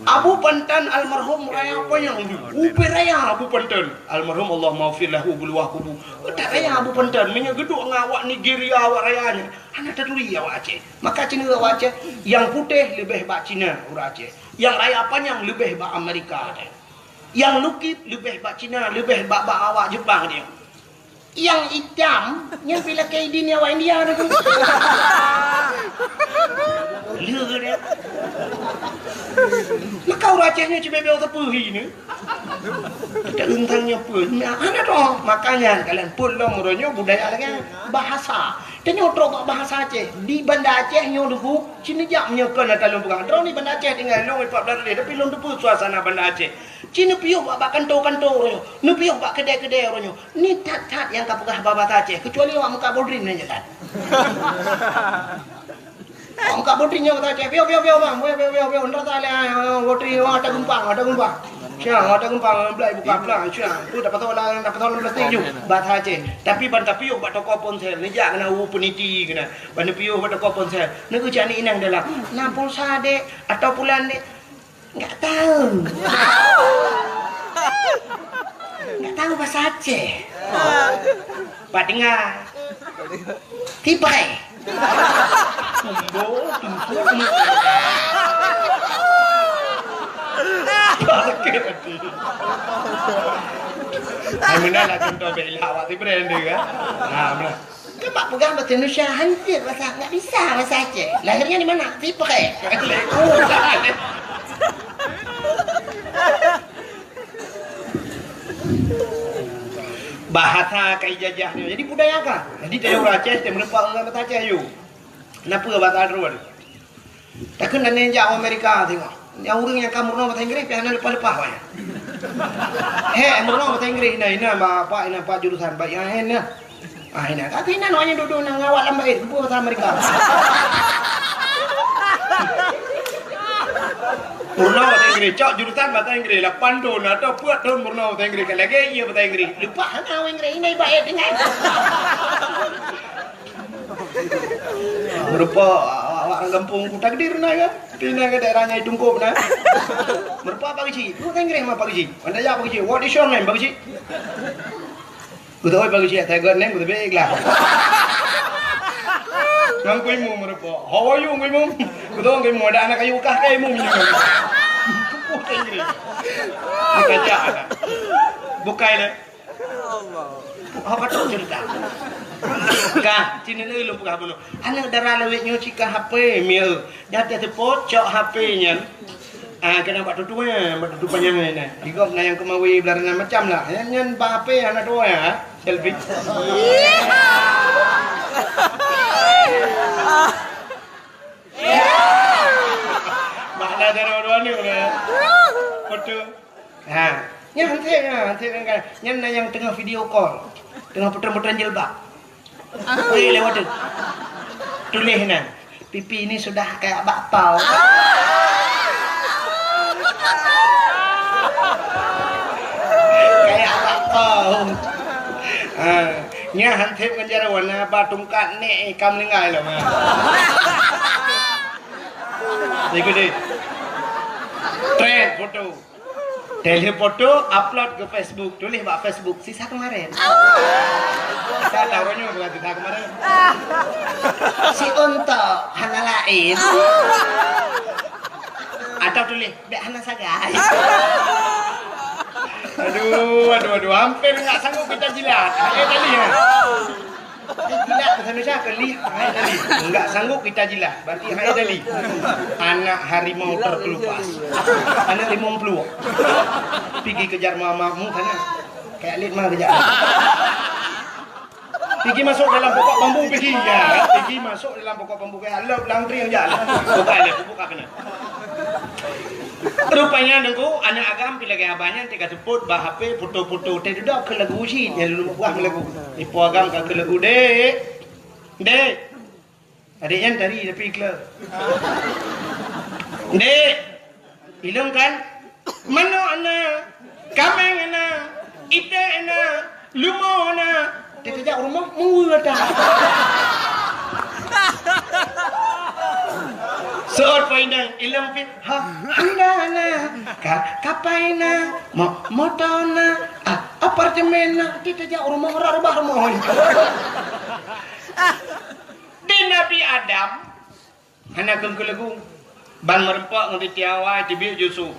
Abu Pantan almarhum raya apa yang upi raya Abu Pantan almarhum Allah maafir lahu bulwah kubu tak raya Abu Pantan minyak geduk ngawak Nigeria awak rayanya hana taduri awak Aceh maka Cina awak Aceh yang putih lebih bak Cina orang Aceh yang raya panjang lebih bak Amerika yang lukip lebih bak Cina lebih bak awak Jepang dia yang hitam yang bila kaidin awak India tu lur dia maka orang Acehnya cuma bel tepuhi ni tak untangnya pun ada dong makanya kalian pulau muronyo budaya lagi bahasa tanya trok bahasa Aceh di Banda Aceh nyo duku Cina jak menyekan atalung bukan drone di Banda Aceh tinggal long 14 tapi long depu suasana Banda Aceh Cina piuh bak kantor-kantor ronyo nu piuh bak kedai-kedai ronyo ni tat-tat yang kapugah bahasa Aceh kecuali awak muka bodrin aja kan angka botrinya kata Aceh piuh bang piuh ndra tale botri ada gumpang siang ada gumpang belai buka pelang siang tu dapat tolong plastik ju bahasa Aceh tapi banta piuh bak toko ponsel ni jak kena peniti kena banta piuh bak toko ponsel ni ku cani inang dalam na pulsa dek atau bulan dek enggak tahu bahasa Aceh Pak dengar tibai mana lah contoh bela awak tu brand dia kan nah kepak pegang bahasa Indonesia hampir bahasa enggak bisa bahasa Aceh lahirnya di mana tibai bahasa ke ijazahnya. Jadi budaya kah? Jadi dia orang Aceh, dia menempat orang kata Aceh you. Kenapa bahasa Arab? Takkan dan yang jauh Amerika tengok. Yang orang yang kamu bahasa Inggris, piana lepas-lepas banyak. Murno bahasa Inggris ini apa jurusan baik yang ini. Ini. Kata ini namanya duduk nang awak lambat itu bahasa Amerika. Murno bahasa Inggris, cok jurusan bahasa Inggris, 8 tahun atau 4 tahun murno bahasa Inggris. Lagi iya bahasa Inggris. Lupa hana Inggris ini baik dengan. Merupa orang kampung Takdir na kan? Tina ke daerahnya Tungkup na. Merupa Pak Gici. Bahasa Inggris mah Pak Gici. Anda jawab Pak Gici. What is your name Pak Gici? Ku tahu Pak Gici, saya god name ku tahu ikhlas. Yang kui mu merupa. How are you kui mu? Ku tahu kui mu ada anak kayu kah kai mu minyak. Bahasa Inggris. Kita ada. Bukai na. Apa tu cerita? Kah, Cina ni lu buka bunuh. Anak darah lewat nyuci ke HP mil. Jatuh tepot cok HP-nya. Kena buat tutunya, buat tutupannya ni. Digop na yang kemawi belarang macam lah. Yang HP anak tua ya, selfie. Makna darah dua ni orang. Foto. Yang yang tengah video call, tengah putar-putar jilbab. Lewat tu. Tulis na. Pipi ini sudah kayak bakpao. Kayak bakpao. Nya hantip kan jara warna batungkat ni kam lingai lah mah. Ikut trend foto. Daily foto upload ke Facebook. Tulis buat Facebook sisa kemarin. Saya taruhnya bukan sisa kemarin. Si untuk hana lain. Atau tulis dek hana sagai. Aduh, hampir nggak sanggup kita jilat. Tadi ya. Jilat bahasa Indonesia keli tadi. Enggak sanggup kita jilat. Berarti tadi. Anak harimau terkelupas. Anak harimau peluang. Pergi kejar mamamu sana. Kayak lihat mana kejar. Pergi masuk dalam pokok bambu pergi ya. Pergi masuk dalam pokok bambu kayak laundry yang jalan. Buka kena. Rupanya dengku anak agam pilih gaya abahnya tiga sebut bah HP foto-foto teh duduk ke lagu sih yang dulu buah lagu ibu agam ke lagu dek adiknya dari tapi iklan dek hilang kan mana anak kameng anak ite anak lumo anak tidak rumah mula dah soal painang ilang fit handana kapaina motona apartemena tidak jauh rumah rumah di Nabi Adam anak kengkelagu ban merempak ngerti tiawa tibi jusu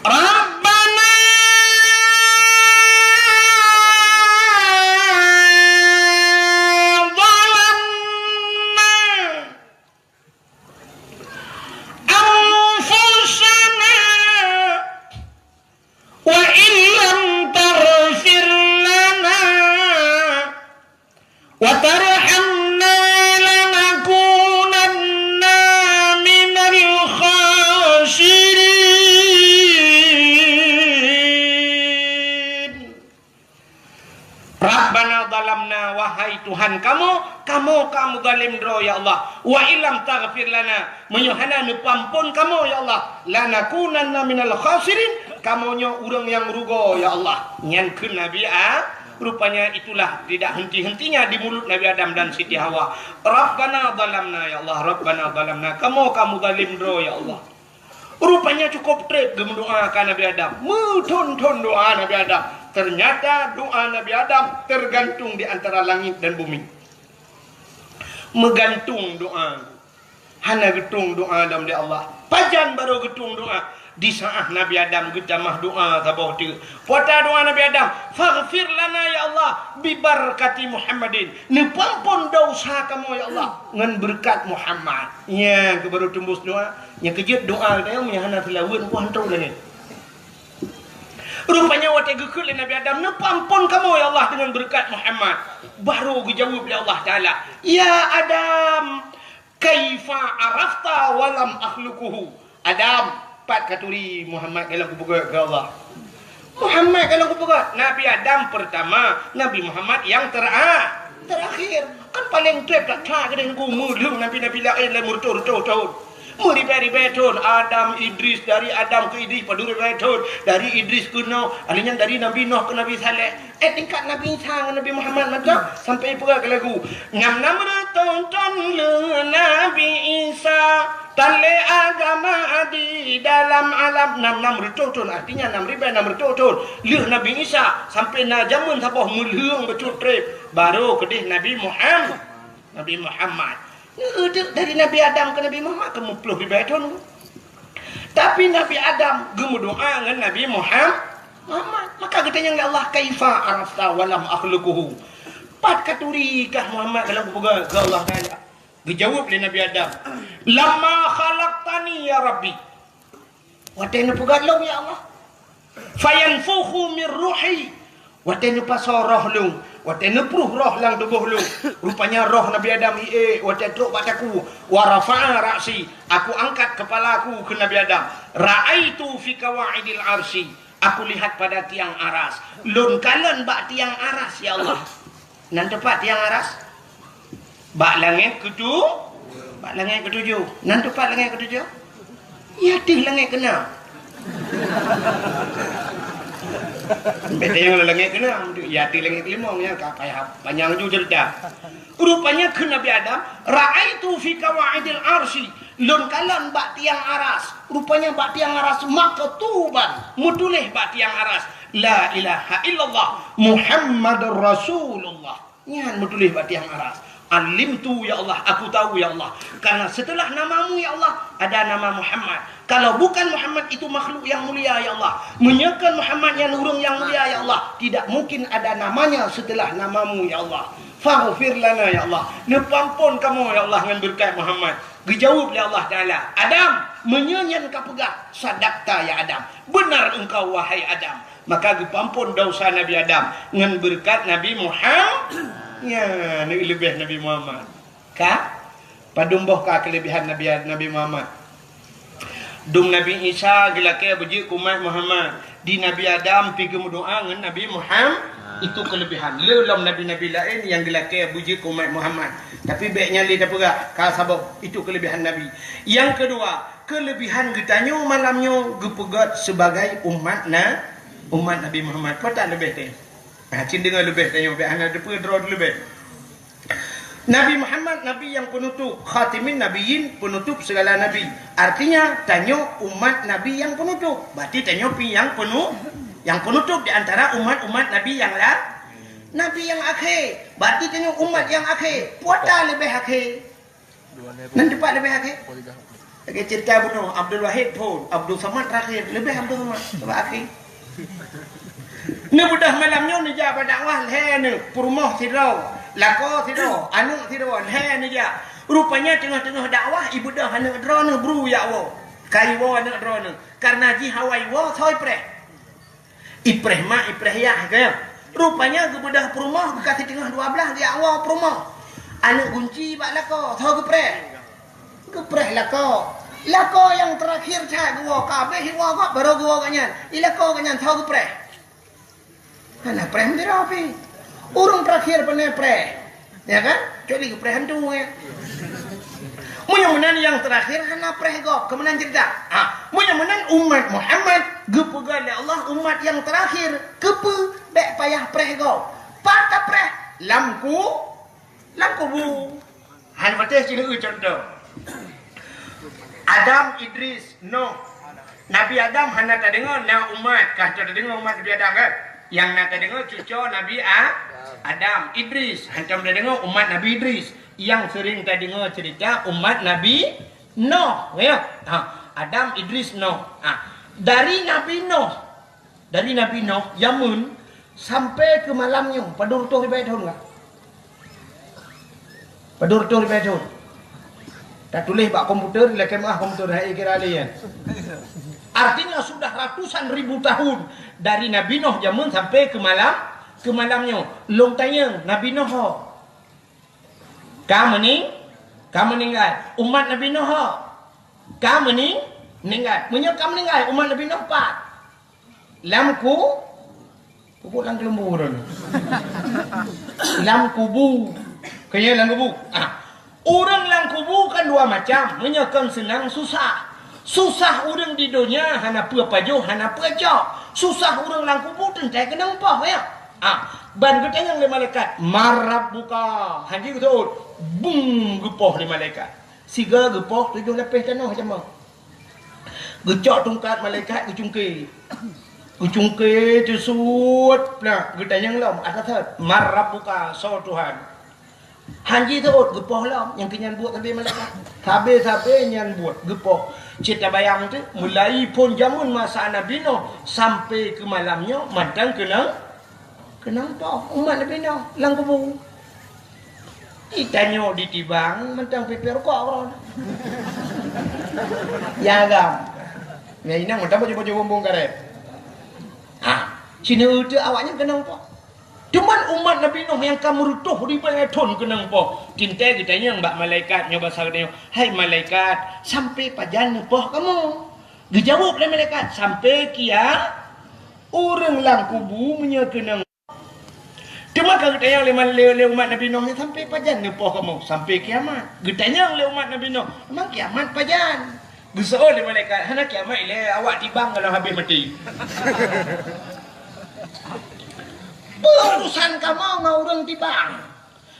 Rabbana Tuhan kamu zalim dro ya Allah wa illam taghfir lana menyuhana nepampun kamu ya Allah lanakunanna minal khasirin kamunya orang yang rugo ya Allah nyankeun Nabi rupanya itulah tidak henti-hentinya di mulut Nabi Adam dan Siti Hawa Rabbana zalamna ya Allah Rabbana zalamna kamu zalim dro ya Allah rupanya cukup trip mendoakan Nabi Adam mudun-dun doa Nabi Adam. Ternyata doa Nabi Adam tergantung di antara langit dan bumi. Megantung doa. Hana getung doa Adam di Allah. Pajan baru getung doa. Di saat Nabi Adam getamah doa tabah tu. Puata doa Nabi Adam. Faghfir lana ya Allah. Bibarakati Muhammadin. Nepampun dosa kamu ya Allah. Ngan berkat Muhammad. Ya, baru tembus doa. Yang kejut doa dia yang hana tilawun puan tu lagi. Rupanya waktu gekut Nabi Adam, nepampun kamu ya Allah dengan berkat Muhammad. Baru dijawab oleh Allah Ta'ala, ya Adam, kaifa arafta walam akhlukuhu. Adam, pat katuri Muhammad kalau aku berkat ke Allah. Muhammad kalau aku berkat. Nabi Adam pertama, Nabi Muhammad yang terakhir. Kan paling trip tak tak kena aku mudlung Nabi-Nabi lain lah murtur-tur. Meribai-ribai Adam, Idris, dari Adam ke Idris, padu ribai dari Idris ke Nuh, alinya dari Nabi Nuh ke Nabi Saleh. Tingkat Nabi Isa ke Nabi Muhammad macam sampai pula ke lagu. Ngam-nam tonton le Nabi Isa, tale agama di dalam alam. 6 bertutun, artinya 6,600. Le Nabi Isa sampai na jamun sabah mulhung betul trip. Baru kedih Nabi Muhammad. Dari Nabi Adam ke Nabi Muhammad ke 10 ribu tahun. Tapi Nabi Adam gemu doa dengan Nabi Muhammad. Maka katanya ya Allah, kaifa arafta walam akhluquhu. Pat katuri kah Muhammad kalau buka ke Allah Taala. Dijawab oleh Nabi Adam, lama khalaqtani ya Rabbi. Watena pugalong ya Allah. Fayanfukhu min ruhi. Watena pasoroh lu. Watena pruh roh lang tubuh lu. Rupanya roh Nabi Adam watena truk bataku. Warafa'a ra'si. Aku angkat kepalaku ke Nabi Adam. Ra'aitu fi kawaidil arsi. Aku lihat pada tiang aras. Lun kalan bak tiang aras ya Allah. Nan tepat tiang aras. Bak langit ketujuh. Nan tepat langit ketujuh. Ya tih langit kena. Beda yang langit kena, ya di langit limong ya payah panjang juga cerita. Rupanya ke Nabi Adam, ra'aitu fi kawaidil arsi, lun kalan bak tiang aras. Rupanya bak tiang aras maktuban, mutulih bak tiang aras. La ilaha illallah Muhammadur Rasulullah. Nyan mutulih bak tiang aras. Alimtu ya Allah, aku tahu ya Allah. Karena setelah namamu ya Allah, ada nama Muhammad. Kalau bukan Muhammad itu makhluk yang mulia ya Allah. Menyekan Muhammad yang nurung yang mulia ya Allah. Tidak mungkin ada namanya setelah namamu ya Allah. Faghfir lana ya Allah. Nepampun kamu ya Allah dengan berkat Muhammad. Dijawab oleh Allah Ta'ala, Adam, menyenyan kau pegah. Sadaqta ya Adam. Benar engkau wahai Adam. Maka dipampun dosa Nabi Adam dengan berkat Nabi Muhammad. Ya, ni lebih Nabi Muhammad. Kah? Padumboh kah kelebihan Nabi Muhammad? Dum Nabi Isa gelake buji umat Muhammad. Di Nabi Adam pergi berdoa dengan Nabi Muhammad. Itu kelebihan. Lelam Nabi-Nabi lain yang gelake buji umat Muhammad. Tapi baiknya lihat apa? Kah sabab itu kelebihan Nabi. Yang kedua, kelebihan getanya malamnya gepegat sebagai umat Nabi Muhammad. Apa tak lebih teh? Cinta dengan lebih tanya anak depan draw lebih. Nabi Muhammad nabi yang penutup, khatimin nabiyyin, penutup segala nabi. Artinya tanya umat nabi yang penutup. Berarti tanya yang penutup di antara umat-umat nabi yang lain. Nabi yang akhir. Berarti tanya umat yang akhir. Puata lebih akhir. Nanti pak lebih akhir. Lagi cerita bunuh Abdul Wahid pun, Abdul Samad terakhir, lebih Abdul Samad lebih akhir. Ni budak malamnya ni ja dakwah he ni purmoh sidau lako sidau anu sidau he ni ja rupanya tengah-tengah dakwah ibu dah anak drone bru ya wo kai wo anak drone karena ji hawai wo thoi preh ipreh ma ipreh ya ke rupanya ke budak purmoh kasih tengah 12 dia wo purmoh anak kunci bak lako thoi ke preh lako yang terakhir cak wo kabeh wo kok baru wo kanyan ilako kanyan thoi ke preh. Anak preh ni rapi. Urung terakhir pernah preh. Ya kan? Kecuali keprehan tu ya. Mudah-mudahan yang terakhir anak preh kok. Kemudian cerita. Mudah-mudahan umat Muhammad gepegal ya Allah umat yang terakhir. Kepe bek payah preh kok. Patah preh lamku bu. Han patah sini contoh. Adam, Idris, Nuh. Nabi Adam hana tak dengar na umat kah tak dengar umat Nabi Adam kan? Yang nak dengar cucu Nabi Adam, Idris. Hantam dah dengar umat Nabi Idris. Yang sering tak dengar cerita umat Nabi Nuh. Ya? Adam, Idris, Nuh. Dari Nabi Nuh, Yamun sampai ke malamnya. Padur tu ribai tahun tak? Padur tu ribai tahun. Tak tulis bak komputer, lekemah komputer hai kira alian. Artinya sudah ratusan ribu tahun dari Nabi Nuh zaman sampai ke malamnya. Long tanya Nabi Nuh, kamu meninggal. Umat Nabi Nuh, kamu meninggal. Kamu meninggal. Umat Nabi Nuh 4. Lamku pupuk lang kelembur. Lam kubu. Kaya lang kubu. Orang lang kubu kan dua macam. Menyekan senang susah. Susah orang di dunia hana pajo hana pecah. Susah orang lang kubu tentai kena upah ya. Ban kita yang le malaikat marab buka. Haji betul. Bung gepoh le malaikat. Siga gepoh 7 lepeh tanah macam mana. Gecok tungkat malaikat gecungke. Ucungke tusut nah getanyang lam ada thad marab buka so Tuhan hanji thot gepoh lam yang kenyan buat tapi malaikat sabe nyan buat gepoh cita bayang tu mulai pun jamun masa Nabi Nuh sampai ke malamnya madang kenang toh umat Nabi Nuh lang kubu itanyo ditibang madang peper kok orang ya gam ya inang madang baju bombong karet. Cina itu awaknya kenang po. Cuman umat Nabi Nuh yang kamu rutuh di peleton kenang po. Cinta kitanya mbak malaikat nyoba saganya. Hai malaikat, sampai pajan po kamu. Dijawab oleh malaikat sampai kia orang lang kubu menyekenang. Cuma kalau kitanya oleh umat Nabi Nuh sampai pajan po kamu sampai kiamat. Kitanya oleh umat Nabi Nuh memang kiamat pajan. Besok oleh malaikat hana kiamat ile awak tibang kalau habis mati. Urusan kamu ngau orang tibang.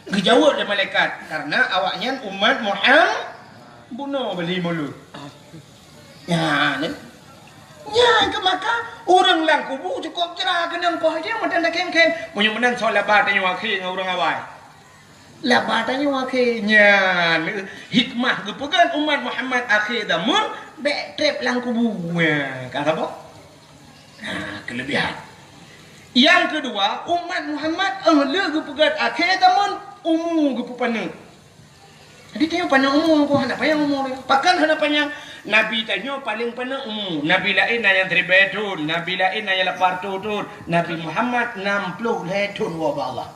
Dijawab oleh malaikat karena awaknya umat Muhammad bunuh beli mulut. Ya, ke maka orang lang kubu cukup cerah kenang poh dia madan dak keng. Punya menang soal labat tanya wakil ngau orang awai. Labat tanya wakilnya hikmah gepegan umat Muhammad akhir damun bek trep lang kubu. Kan apa? Kelebihan. Yang kedua, umat Muhammad ahli gepegat akhir tamun umum gepupana. Jadi tanya panjang umum ko hana panjang umum. Pakan hana panjang Nabi tanya paling panjang umum. Nabi lain yang 3 tahun, Nabi lain yang 8 tahun, Nabi Muhammad 60 tahun wa Allah.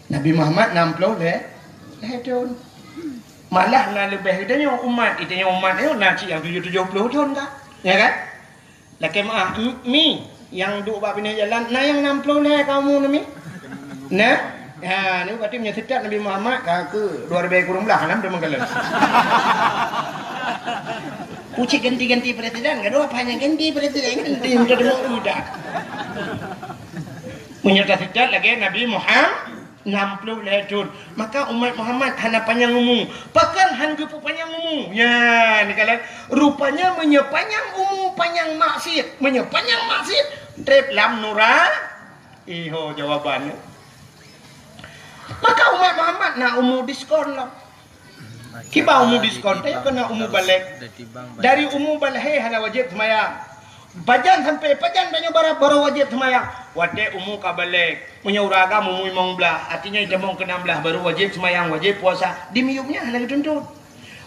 Nabi Muhammad 60 tahun. Malah na lebih tanya umat, itanya umat itu naci yang 70 tahun kah? Ya kan? Laki mi yang duk bab ini jalan nah yang 60 lah kamu nami nah ni berarti menyetat Nabi Muhammad ke 2016 enam dah menggalan uci ganti presiden kedua apa hanya ganti presiden ganti udah menyetat lagi Nabi Muhammad 60 tahun maka umat Muhammad hana panjang umum pakan han gepu panjang umum ya ni kalian rupanya menyepanjang umum panjang maksiat menyepanjang maksiat trep lam nura iho jawabannya maka umat Muhammad na umum diskon lah kiba umum diskon dia kena umum balik dari umum balik hana wajib semayang pajan sampai pajan banyak baru wajib semayang wate umum kabalik punya uraga mumui mong belah artinya jamong ke-16 baru wajib semayang wajib puasa di miyumnya hana dituntut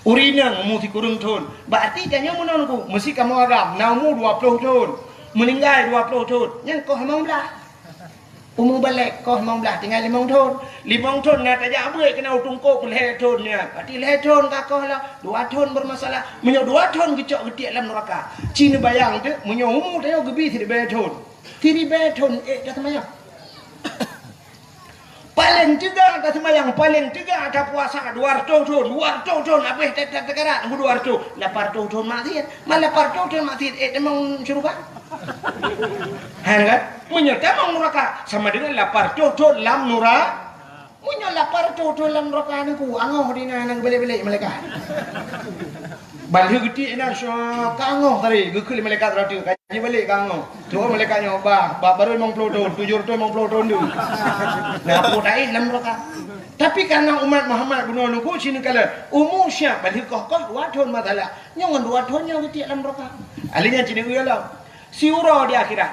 urina umum kurung tahun berarti jangan menonku mesti kamu agam na umur 20 tahun meninggal 20 tahun yang kau mong belah umum balik kau mong belah tinggal 5 tahun 5 tahun na tajak abai kena utungkuk 5 tahun ya berarti 5 tahun kakau lah 2 tahun bermasalah menyo 2 tahun gecok getik dalam neraka cina bayang tu menyo umur tayo gebi 3 tahun 3 tahun dah semayang paling juga dah semayang paling juga ada puasa 200 tahun habis tak tekarat 200 800 tahun maksiat malah 800 tahun maksiat memang syurga kan menyerta memang neraka sama dengan 800 tahun lam neraka punya 800 tahun lam neraka ni ku angoh dina nang balik-balik malaikat balik gede nak syok kangoh tadi gekul malaikat ratu kaji balik kangoh tu malaikat nyoba baru 50 tahun 750 tahun tu nah aku dai lam neraka tapi karena umat Muhammad bunuh nunggu sini kala umur syak balik koh 2 tahun masalah nyangan 2 tahun yang gede lam neraka alinya cini uyalah siura di akhirat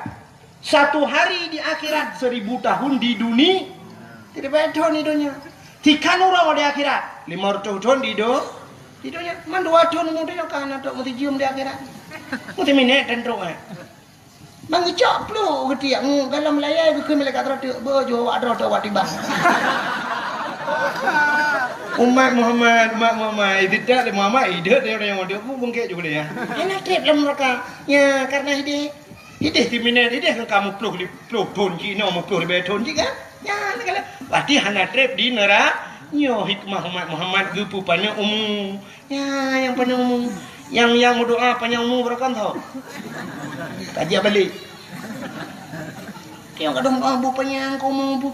1 hari di akhirat 1000 tahun di dunia tidak betul di dunia 3 orang di akhirat 500 tahun di dunia man 2 tahun muda kan atau mesti cium di akhirat Mesti minat dan teruk ah. Bang cok plu ketiak kalau melayai ke malaikat rada bojo ada watibang. Umat Muhammad tidak Muhammad hidup dia yang dia pun bungkit juga dia. Enak trip dalam mereka. Ya karena hidup di minat hidup kamu peluk ton Cina mau peluk di beton juga. Ya kalau berarti hana trip di neraka. Nyo hikmah umat Muhammad gupu panjang umum. Ya yang panjang umum. Yang berdoa panjang umum berapa tahu? Kaji balik. Kaya kadang bu panjang ke bu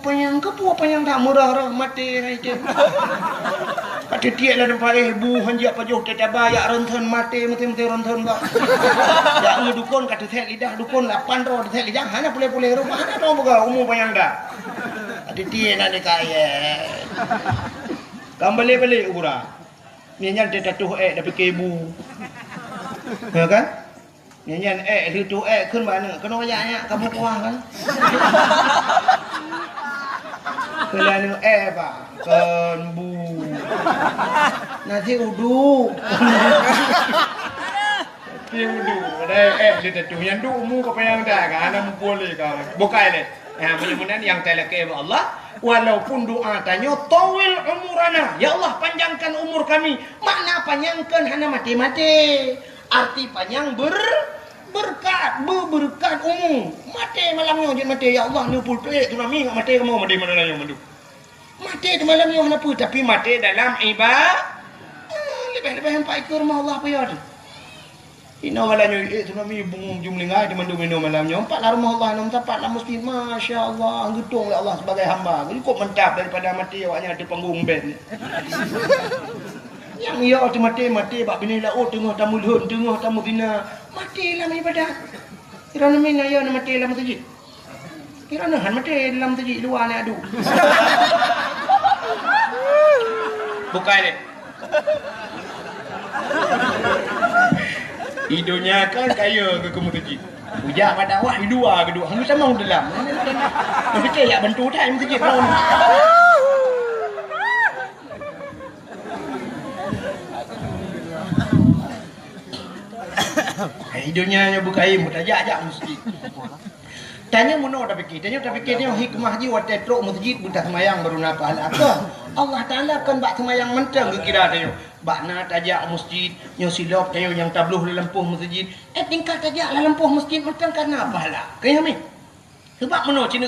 panjang tak murah mati itu. Pada dia lah nampak bu hanjak pajuh teta bayak rentan mati rentan tak. Ya dukun kata teh lidah dukun 8 ro teh lidah hanya boleh rumah ada tahu buka umum panjang dah. Ada dia nak kaya. Kembali urang. Nyanyian dia tatuh dapat kebu. Ya kan? Nyanyian itu kun mana? Kena ayatnya kamu kuah kan? Kelana pak. Kenbu. Nanti udu. Nanti udu. Ada dia tatuh yang du umum kau yang dah kan? Anak boleh kau. Bukai le. Ya mudah-mudahan yang teleke Allah. Walaupun doa tanya tawil umurana, ya Allah panjangkan umur kami. Makna panjangkan hana mati-mati. Arti panjang berkat umum. Mati malamnya jangan mati ya Allah ni pulpe tu nami enggak mati kamu mati mana yang mandu. Mati di malamnya hana pu tapi mati dalam ibadah. Lebih-lebih sampai ke rumah Allah apa ya tu. Ina malamnya tu nami bungum jumlingai di mandu minum malamnya. Empat lah rumah Allah enam tempat lah mesti masya-Allah gedung oleh Allah sebagai hamba. Jadi kok mentap daripada mati awaknya di panggung band. Yang ia tu mati bab bini laut tengah tamu lhun tengah tamu bina mati dalam ibadah. Kirana mina ya mati dalam masjid. Kirana han mati dalam masjid luar ni adu. Bukan ni. Hidupnya kan kaya ke masjid. Ujak pada awak dua kedua. Hang sama dalam. Betul ya bantu tak masjid lawan. Hidupnya bukai mutajak masjid. Tanya muno tak fikir dia hikmah ji wat teruk masjid buta semayang baru napa apa. Allah Taala kan bak semayang mentang kira dia. Bakna tajak masjid nyo silap tayo yang tabluh lempuh masjid. Tingkat tajak lempuh masjid mentang karena apa lah. Kaya mi. Sebab muno cina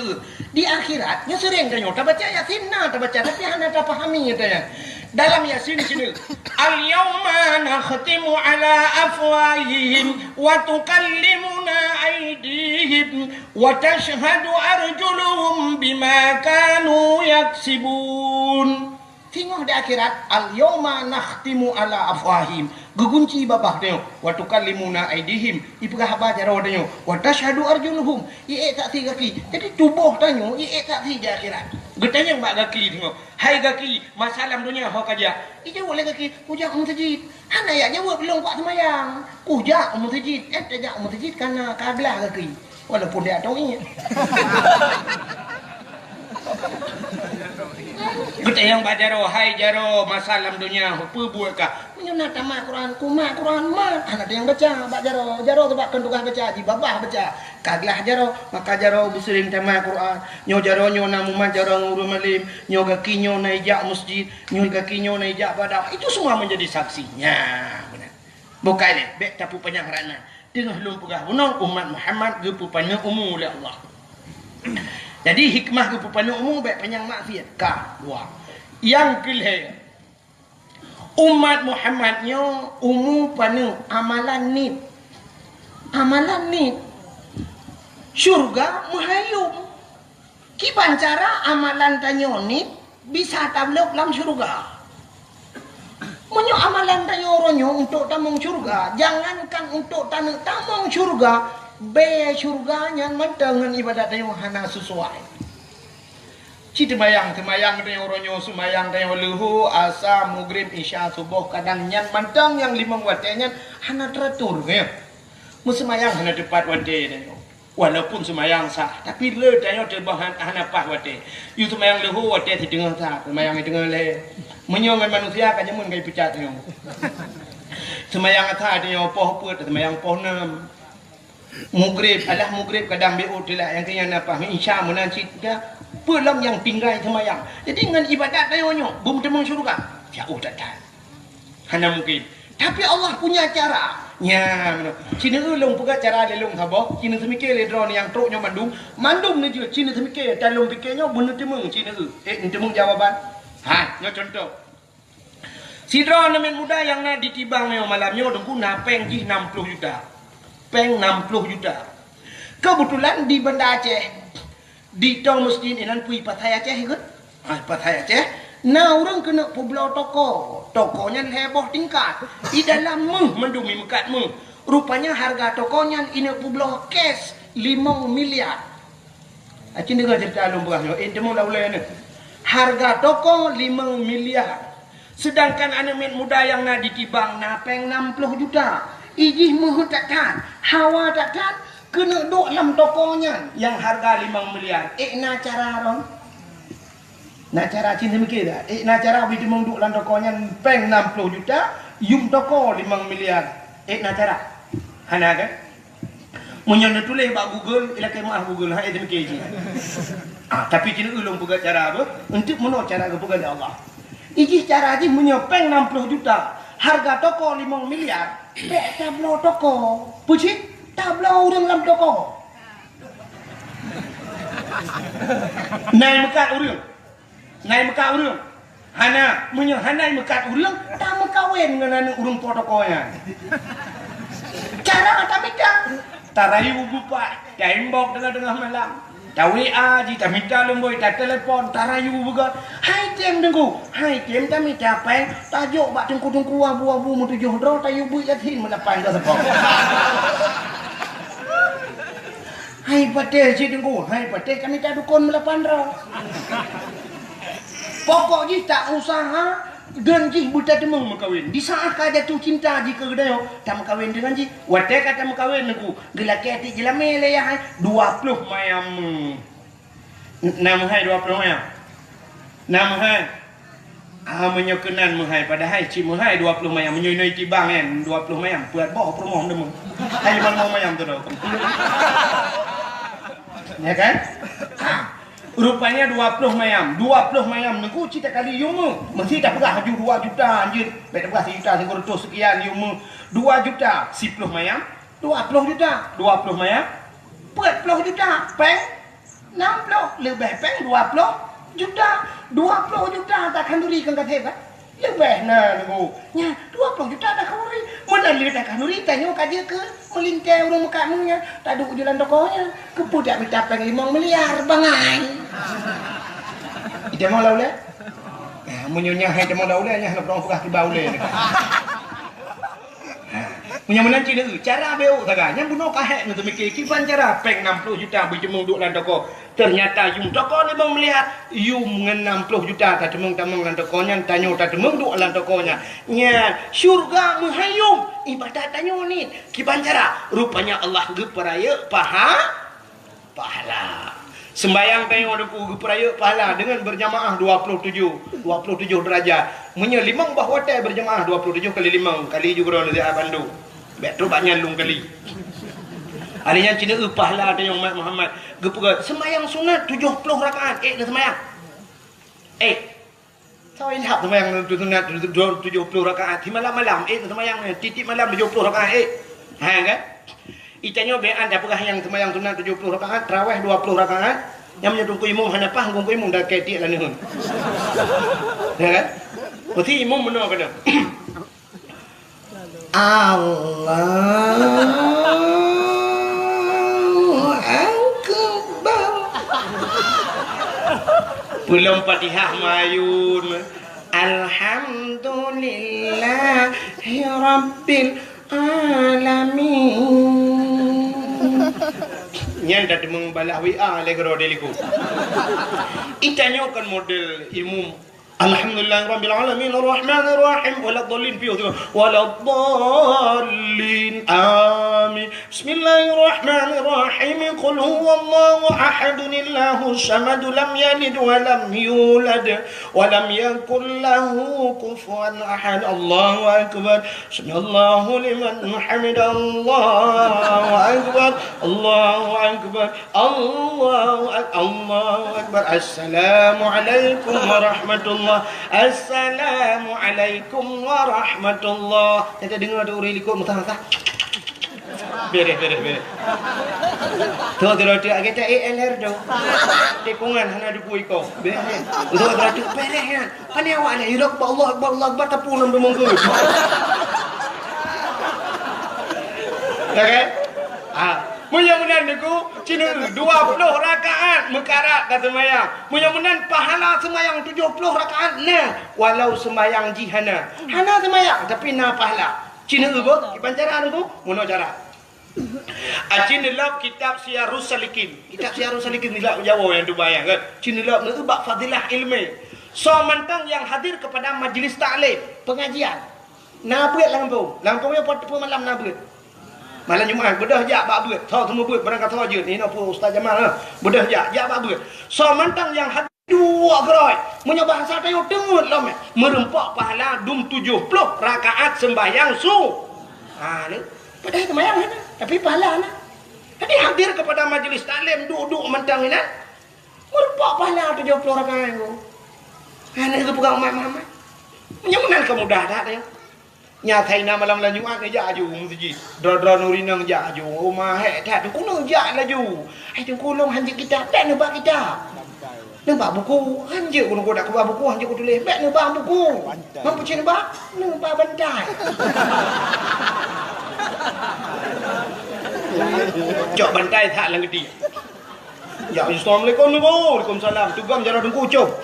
di akhirat nya sering tayo tak baca Yasin tak baca tapi hana tak fahami tanya. Dalam Yasin sini al-yawma nakhtimu ala afwahihim wa tukallimuna aydihim wa tashhadu arjuluhum bima kanu yaksibun. Tengok di akhirat al-yawma nakhtimu ala afwahihim gegunci babah tengok wa tukallimuna aydihim ipegah apa cara tengok wa tashhadu arjuluhum tak kaki jadi tubuh tengok tak di akhirat getanya mbak kaki tengok hai kaki masalah dunia ho kaja jawab le kaki kujak masjid hana ya jawab belum kuat semayang kujak masjid tajak masjid karena kablah kaki walaupun dia tahu ingat kita yang bajaro hai jaro masalah dunia apa buat ka menyunat tamat Quran kumat Quran mat anak yang baca bajaro sebab kendukan baca ji babah baca kaglah jaro maka jaro busering tamat Quran nyo jaro nyo namuman jaro nguru malim nyo gaki nyo naijak masjid nyo gaki nyo naijak badak itu semua menjadi saksinya benar bukan ni bek tapu panjang rana tengah lum pegah bunong umat Muhammad gepu panjang umum oleh Allah. Jadi hikmah kepupanan umum baik panjang maksiat ka dua. Yang kelih umat Muhammadnya umum panu amalan ni. Amalan ni syurga menghayum. Kiban cara amalan tanyo ni bisa tabluk dalam syurga. Menyo amalan tanyo ronyo untuk tamung syurga, jangankan untuk tamung syurga. Be syurganya dengan ibadat yang hana sesuai. Cita bayang yang oronyo semayang yang lehu asa maghrib isya subuh kadang nyan mantang yang 5 watenya hana teratur ya. Musemayang hana tepat wate dayo. Walaupun semayang sah tapi le dayo tebahan hana pas wate. Yu semayang lehu wate di tengah sah, semayang di tengah le. Menyo manusia kan nyamun gai pecat dayo. Semayang atas ada yang poh apa, semayang poh 6. Mugrib adalah mugrib kadang bi'ud lah yang kena nafas insya menansit dia pelam yang tinggal semayang. Jadi dengan ibadat tayonyo bum temung syurga jauh tak tahan hanya mungkin. Tapi Allah punya cara nya Cina ulung puga cara lelung sabo Cina semikir le drone yang truknya mandum ni je Cina semikir dalam fikirnya benar temung Cina temung jawaban ha nyo contoh si drone men muda yang nak ditibang nyo malamnya dengku napeng ji 60 juta peng 60 juta. Kebetulan di Banda Aceh di tong masjid inan pui Pathai Aceh ikut. Pathai Aceh. Nah orang kena pulau toko. Tokonya heboh tingkat. Di dalam mendumi mekat rupanya harga tokonya ini pulau cash 5 miliar. Acin dengar cerita alum berasnya. Temu laulai ni. Harga toko 5 miliar. Sedangkan anak muda yang nak ditibang napeng 60 juta. Ijih muhut tak tahan, hawa tak tahan, kena duk dalam tokonya yang harga 5 miliar. Nak cara ron? Nak cara Cina mikir tak? Nak cara bila dia duk dalam tokonya peng 60 juta, yum toko 5 miliar. Nak cara? Hana kan? Munyon tulis bak Google, ila kemah Google, hai dia mikir je. Tapi Cina ulung puga cara apa? Untuk menurut cara kepuga Allah. Ijih cara je munyon peng 60 juta, harga toko 5 miliar. Pek tablo toko. Pucik, tablo orang dalam toko. Nai mekat orang. Nai mekat orang. Hana, hanai mekat orang, tak mekawin dengan orang protokolnya. Cara tak minta. Tarayu bupak, tembok tengah-tengah malam. Tak WA je, tak minta lemboi, tak telefon, tarayu buka. Hai tem dengku, hai tem tak minta apa? Tajuk bak tengku-tengku abu-abu mu 7 dro, tayu buik yakin melapan ke sepok. Hai patih si dengku, hai patih kami tak dukun melapan dro. Pokok je tak usaha, dan jih buta demang makawin. Di saat kau jatuh cinta jika kedai tak makawin dengan jih. Wadah kata makawin aku. Gelaki hati jelame le ya 20 mayam. Nama hai 20 mayam. Nama hai. Menyokenan mahai pada hai ci mahai 20 mayam menyoi tibang kan 20 mayam buat boh promo demang. Hai mana mayam tu dah. Ya kan? Rupanya 20 mayam nengku cita kali yumu mesti tak pegah haju 2 juta anjir tak pegah 1 juta sekurang sekian yumu 2 juta 10 mayam 20 juta 20 mayam 40 juta peng 60 lebih peng 20 juta 20 juta tak kanduri kan kata lebih nah nengku nya 20 juta tak kanduri mana lihat tak kanduri tanya kaji ke melingkai orang mukamunya tak duduk jalan tokonya kepudak minta peng 5 miliar bangai ida mau laule munyonya hai ida mau laule nya nak dong pegah ki baule punya menanci deui cara beu saganya bunuh kahek nu mikir kipan cara peng 60 juta bijemung duk lan toko ternyata yung toko 5 miliar yung 60 juta tak demung-demung lan tokonya tanyo tak demung duk lan tokonya nya syurga menghayung ibadat tanyo ni kipan cara rupanya Allah geperaya pahala sembayang tayo deku geperaya pahala dengan berjamaah 27 derajat menyelimang bahawa tay berjamaah 27 kali 5 kali juga orang dari Bandung betul banyak lung kali alinya Cina pahala tayo Muhammad gepuga sembayang sunat 70 rakaat dah sembayang sao inhap sembayang sunat 70 rakaat di malam-malam dah sembayang titik malam 70 rakaat ha kan itanya bean dah pegah yang sembahyang sunat 70 rakaat, tarawih 20 rakaat. Yang menyedung ku imam hana pah ku imam dah ketik lah nihun. Ya kan? Berarti imam benar kena. Allahu Akbar. Belum Fatihah mayun. Alhamdulillahi Rabbil Alamin. Yang dah demeng balah WA legro deliku. Itanyo kan model ilmu Alhamdulillahirabbil alamin arrahmanir rahim waladdallin fi waladdallin amin. Bismillahirrahmanirrahim. Qul huwallahu ahadun illahus samad lam yalid wa lam yulad wa lam yakul lahu kufuwan ahad. Allahu akbar. Samiallahu liman hamidah. Allahu akbar. Allahu akbar. Allahu akbar. Assalamualaikum warahmatullahi. Assalamualaikum warahmatullah. Kita dengar ada orang ikut mutah-mutah. Beres. Tu dia kita ALR tu. Tikungan hana duku iko. Beres. Tu dia beres kan. Pani awak ni hidup Allah Akbar tapu nam monggo. Okey? Mudah-mudahan niku cina 20 rakaat mekarat kata semayang. Mudah-mudahan pahala semayang 70 rakaat nah walau semayang jihana. Hana semayang tapi na pahala. Cina ubah pancara niku mono cara. Cina lab kitab Syiarus Salikin. Kitab Syiarus Salikin ni lah Jawa yang tu bayang kan. Cina lab niku bab fadilah ilmu. So mentang yang hadir kepada majlis taklim, pengajian. Nabuat Lampung. Lampungnya pada malam nabuat. Malam Jumaat bedah jak bab beut. Tahu semua beut barang kata je ni nak Ustaz Jamal lah. Bedah jak bab beut. So mentang yang hadir dua gerai. Punya bahasa tayo dengut lah merempak pahala 70 rakaat sembahyang su. Ni. Pada sembahyang ni. Tapi pahala ni. Jadi hadir kepada majlis taklim duduk mentang ni. Merempak pahala 70 rakaat tu. Ni ke pegang Umat Muhammad. Menyemunan kemudah dah dia. Nyatai nama malam Jumaat ni jak ju masjid. Dra nurinang jak ju. Rumah hek tak tu kuno jak laju. Ai tu kulung hanjik kita, tak nebak kita. Nebak buku, hanjik kuno dak keluar buku, hanjik ku tulis, bek nebak buku. Mampu cin nebak? Nebak bantai. Jok bantai tak lang gede. Ya Assalamualaikum bu. Waalaikumsalam. Tugam jalan dengku cop.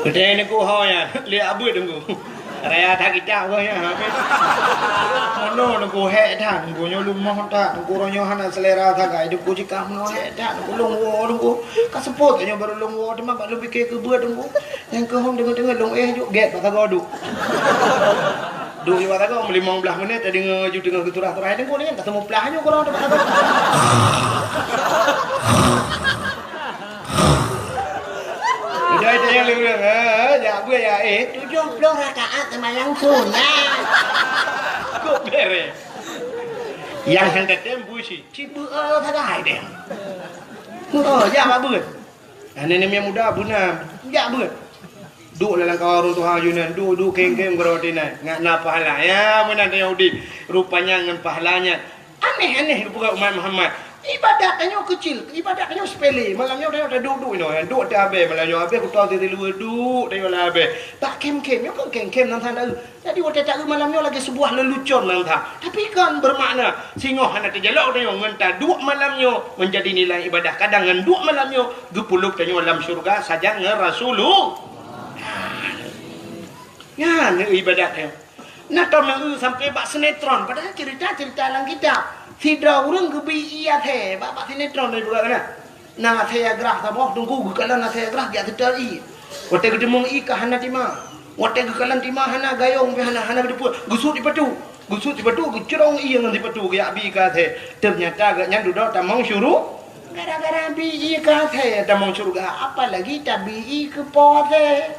Kedai ni ku ya, lihat abu tunggu. Raya tak kita apa ya, habis. Mana tunggu hek dah, tunggu nyolumah tak, tunggu ronyohan selera tak, itu ku jika mana hek dah, tunggu longwo tunggu. Kasepot tanya baru longwo, cuma tak lebih ke buat tunggu. Yang ke hong dengar long juk get patah goduk. Duk di patah kau 15 minit tadi ngaju dengan keturah-turah tunggu ni kan ketemu pelahnya korang tak patah. Dia yang lebih ya gue ya 70 rakaat sembahyang sunat. Kok beres. Yang hendak tembu si cipu tak ada dia. Ya apa buat? Nenek yang muda punam. Ya buat. Duk dalam kawarun Tuhan Yunan, duk keng-keng berotinan. Ngak na pahala ya menan Yahudi. Rupanya ngan pahalanya. Aneh-aneh bukan Umat Muhammad. Ibadatnya kecil, ibadatnya sepele. Malamnya dia duduk ni, duduk dah habis. Malamnya habis, aku tahu dia luar duduk dia lah habis. Tak kem-kem, kan kem-kem nanti dah. Jadi waktu tak malamnya lagi sebuah lelucon nanti. Tapi kan bermakna singoh anak terjelak dia ngentah dua malamnya menjadi nilai ibadah. Kadang ngan dua malamnya gepuluk tanya dalam syurga saja ngan Rasulullah. Ya, ni ibadatnya. Nak tahu sampai bak sinetron, padahal cerita-cerita dalam kitab. Tidak orang kebi iya teh, bapak sinetron dari bukan mana? Nah saya gerah tamu, tunggu kekalan saya gerah dia terteri. Waktu ketemu ika hana tima, waktu kekalan tima hana gayung hana berdepu, gusut di patu, cerong iya ngan di patu ya abi kate. Ternyata agaknya duduk tamang syuruh. Gara-gara bi ika teh tamang syuruh apalagi tabi ke pote.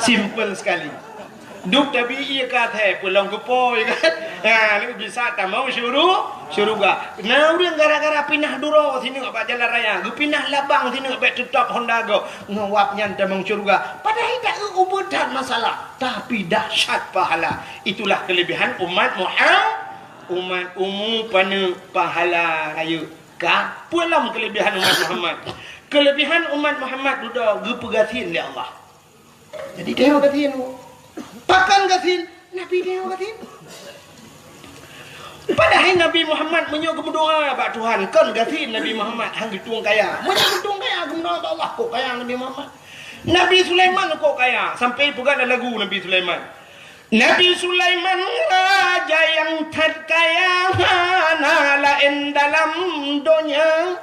Simple sekali. Duk tapi ia kata pulang kepo ya kan. Ni bisa tak mau syuruga. Nah orang gara-gara pindah duro sini ngak jalan raya, pindah labang sini ngak tetap Honda go. Ngawapnya tamang syuruga. Padahal tak ubudan masalah, tapi dahsyat pahala. Itulah kelebihan umat Muhammad. Umat umum pana pahala ayu. Ka pulang kelebihan umat Muhammad. Kelebihan umat Muhammad sudah gepegatin ya Allah. Jadi dia gatin. Pakan gatin, Nabi dia gatin. Padahal Nabi Muhammad menyuruh berdoa bak Tuhan kan gatin Nabi Muhammad hang tuang kaya. Menyuruh tuang kaya berdoa Allah kok kaya Nabi Muhammad. Nabi Sulaiman kok kaya sampai pun ada lagu Nabi Sulaiman. Nabi Sulaiman raja yang terkaya lain dalam dunia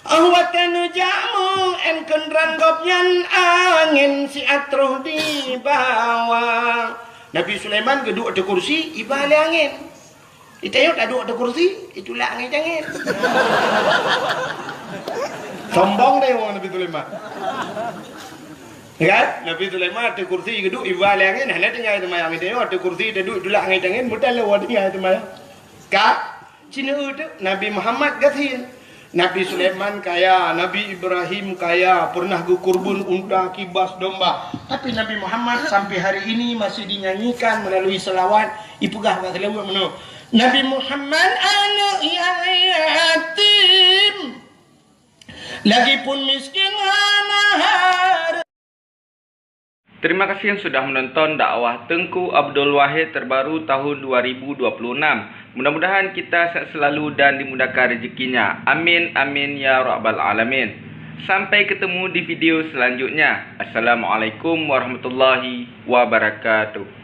Ahwatan jamu en kendran gopyan angin si atroh di bawah. Nabi Sulaiman duduk di kursi ibale angin. Ditayok tak duduk di kursi itulah angin. Sombong deh orang Nabi Sulaiman. Kan? Nabi Sulaiman di kursi duduk ibale angin hanya tinggal itu mayang ditayok di kursi duduk itulah angin mudah lewat tinggal itu mayang. Kak, cina itu Nabi Muhammad gathir. Nabi Sulaiman kaya, Nabi Ibrahim kaya, pernah gukurbun unta, kibas, domba. Tapi Nabi Muhammad sampai hari ini masih dinyanyikan melalui selawat. Ipugah kat selawat mana? Nabi Muhammad anak yatim, lagipun miskin anak. Terima kasih yang sudah menonton dakwah Tengku Abdul Wahid terbaru tahun 2026. Mudah-mudahan kita sehat selalu dan dimudahkan rezekinya. Amin, amin, ya rabbal alamin. Sampai ketemu di video selanjutnya. Assalamualaikum warahmatullahi wabarakatuh.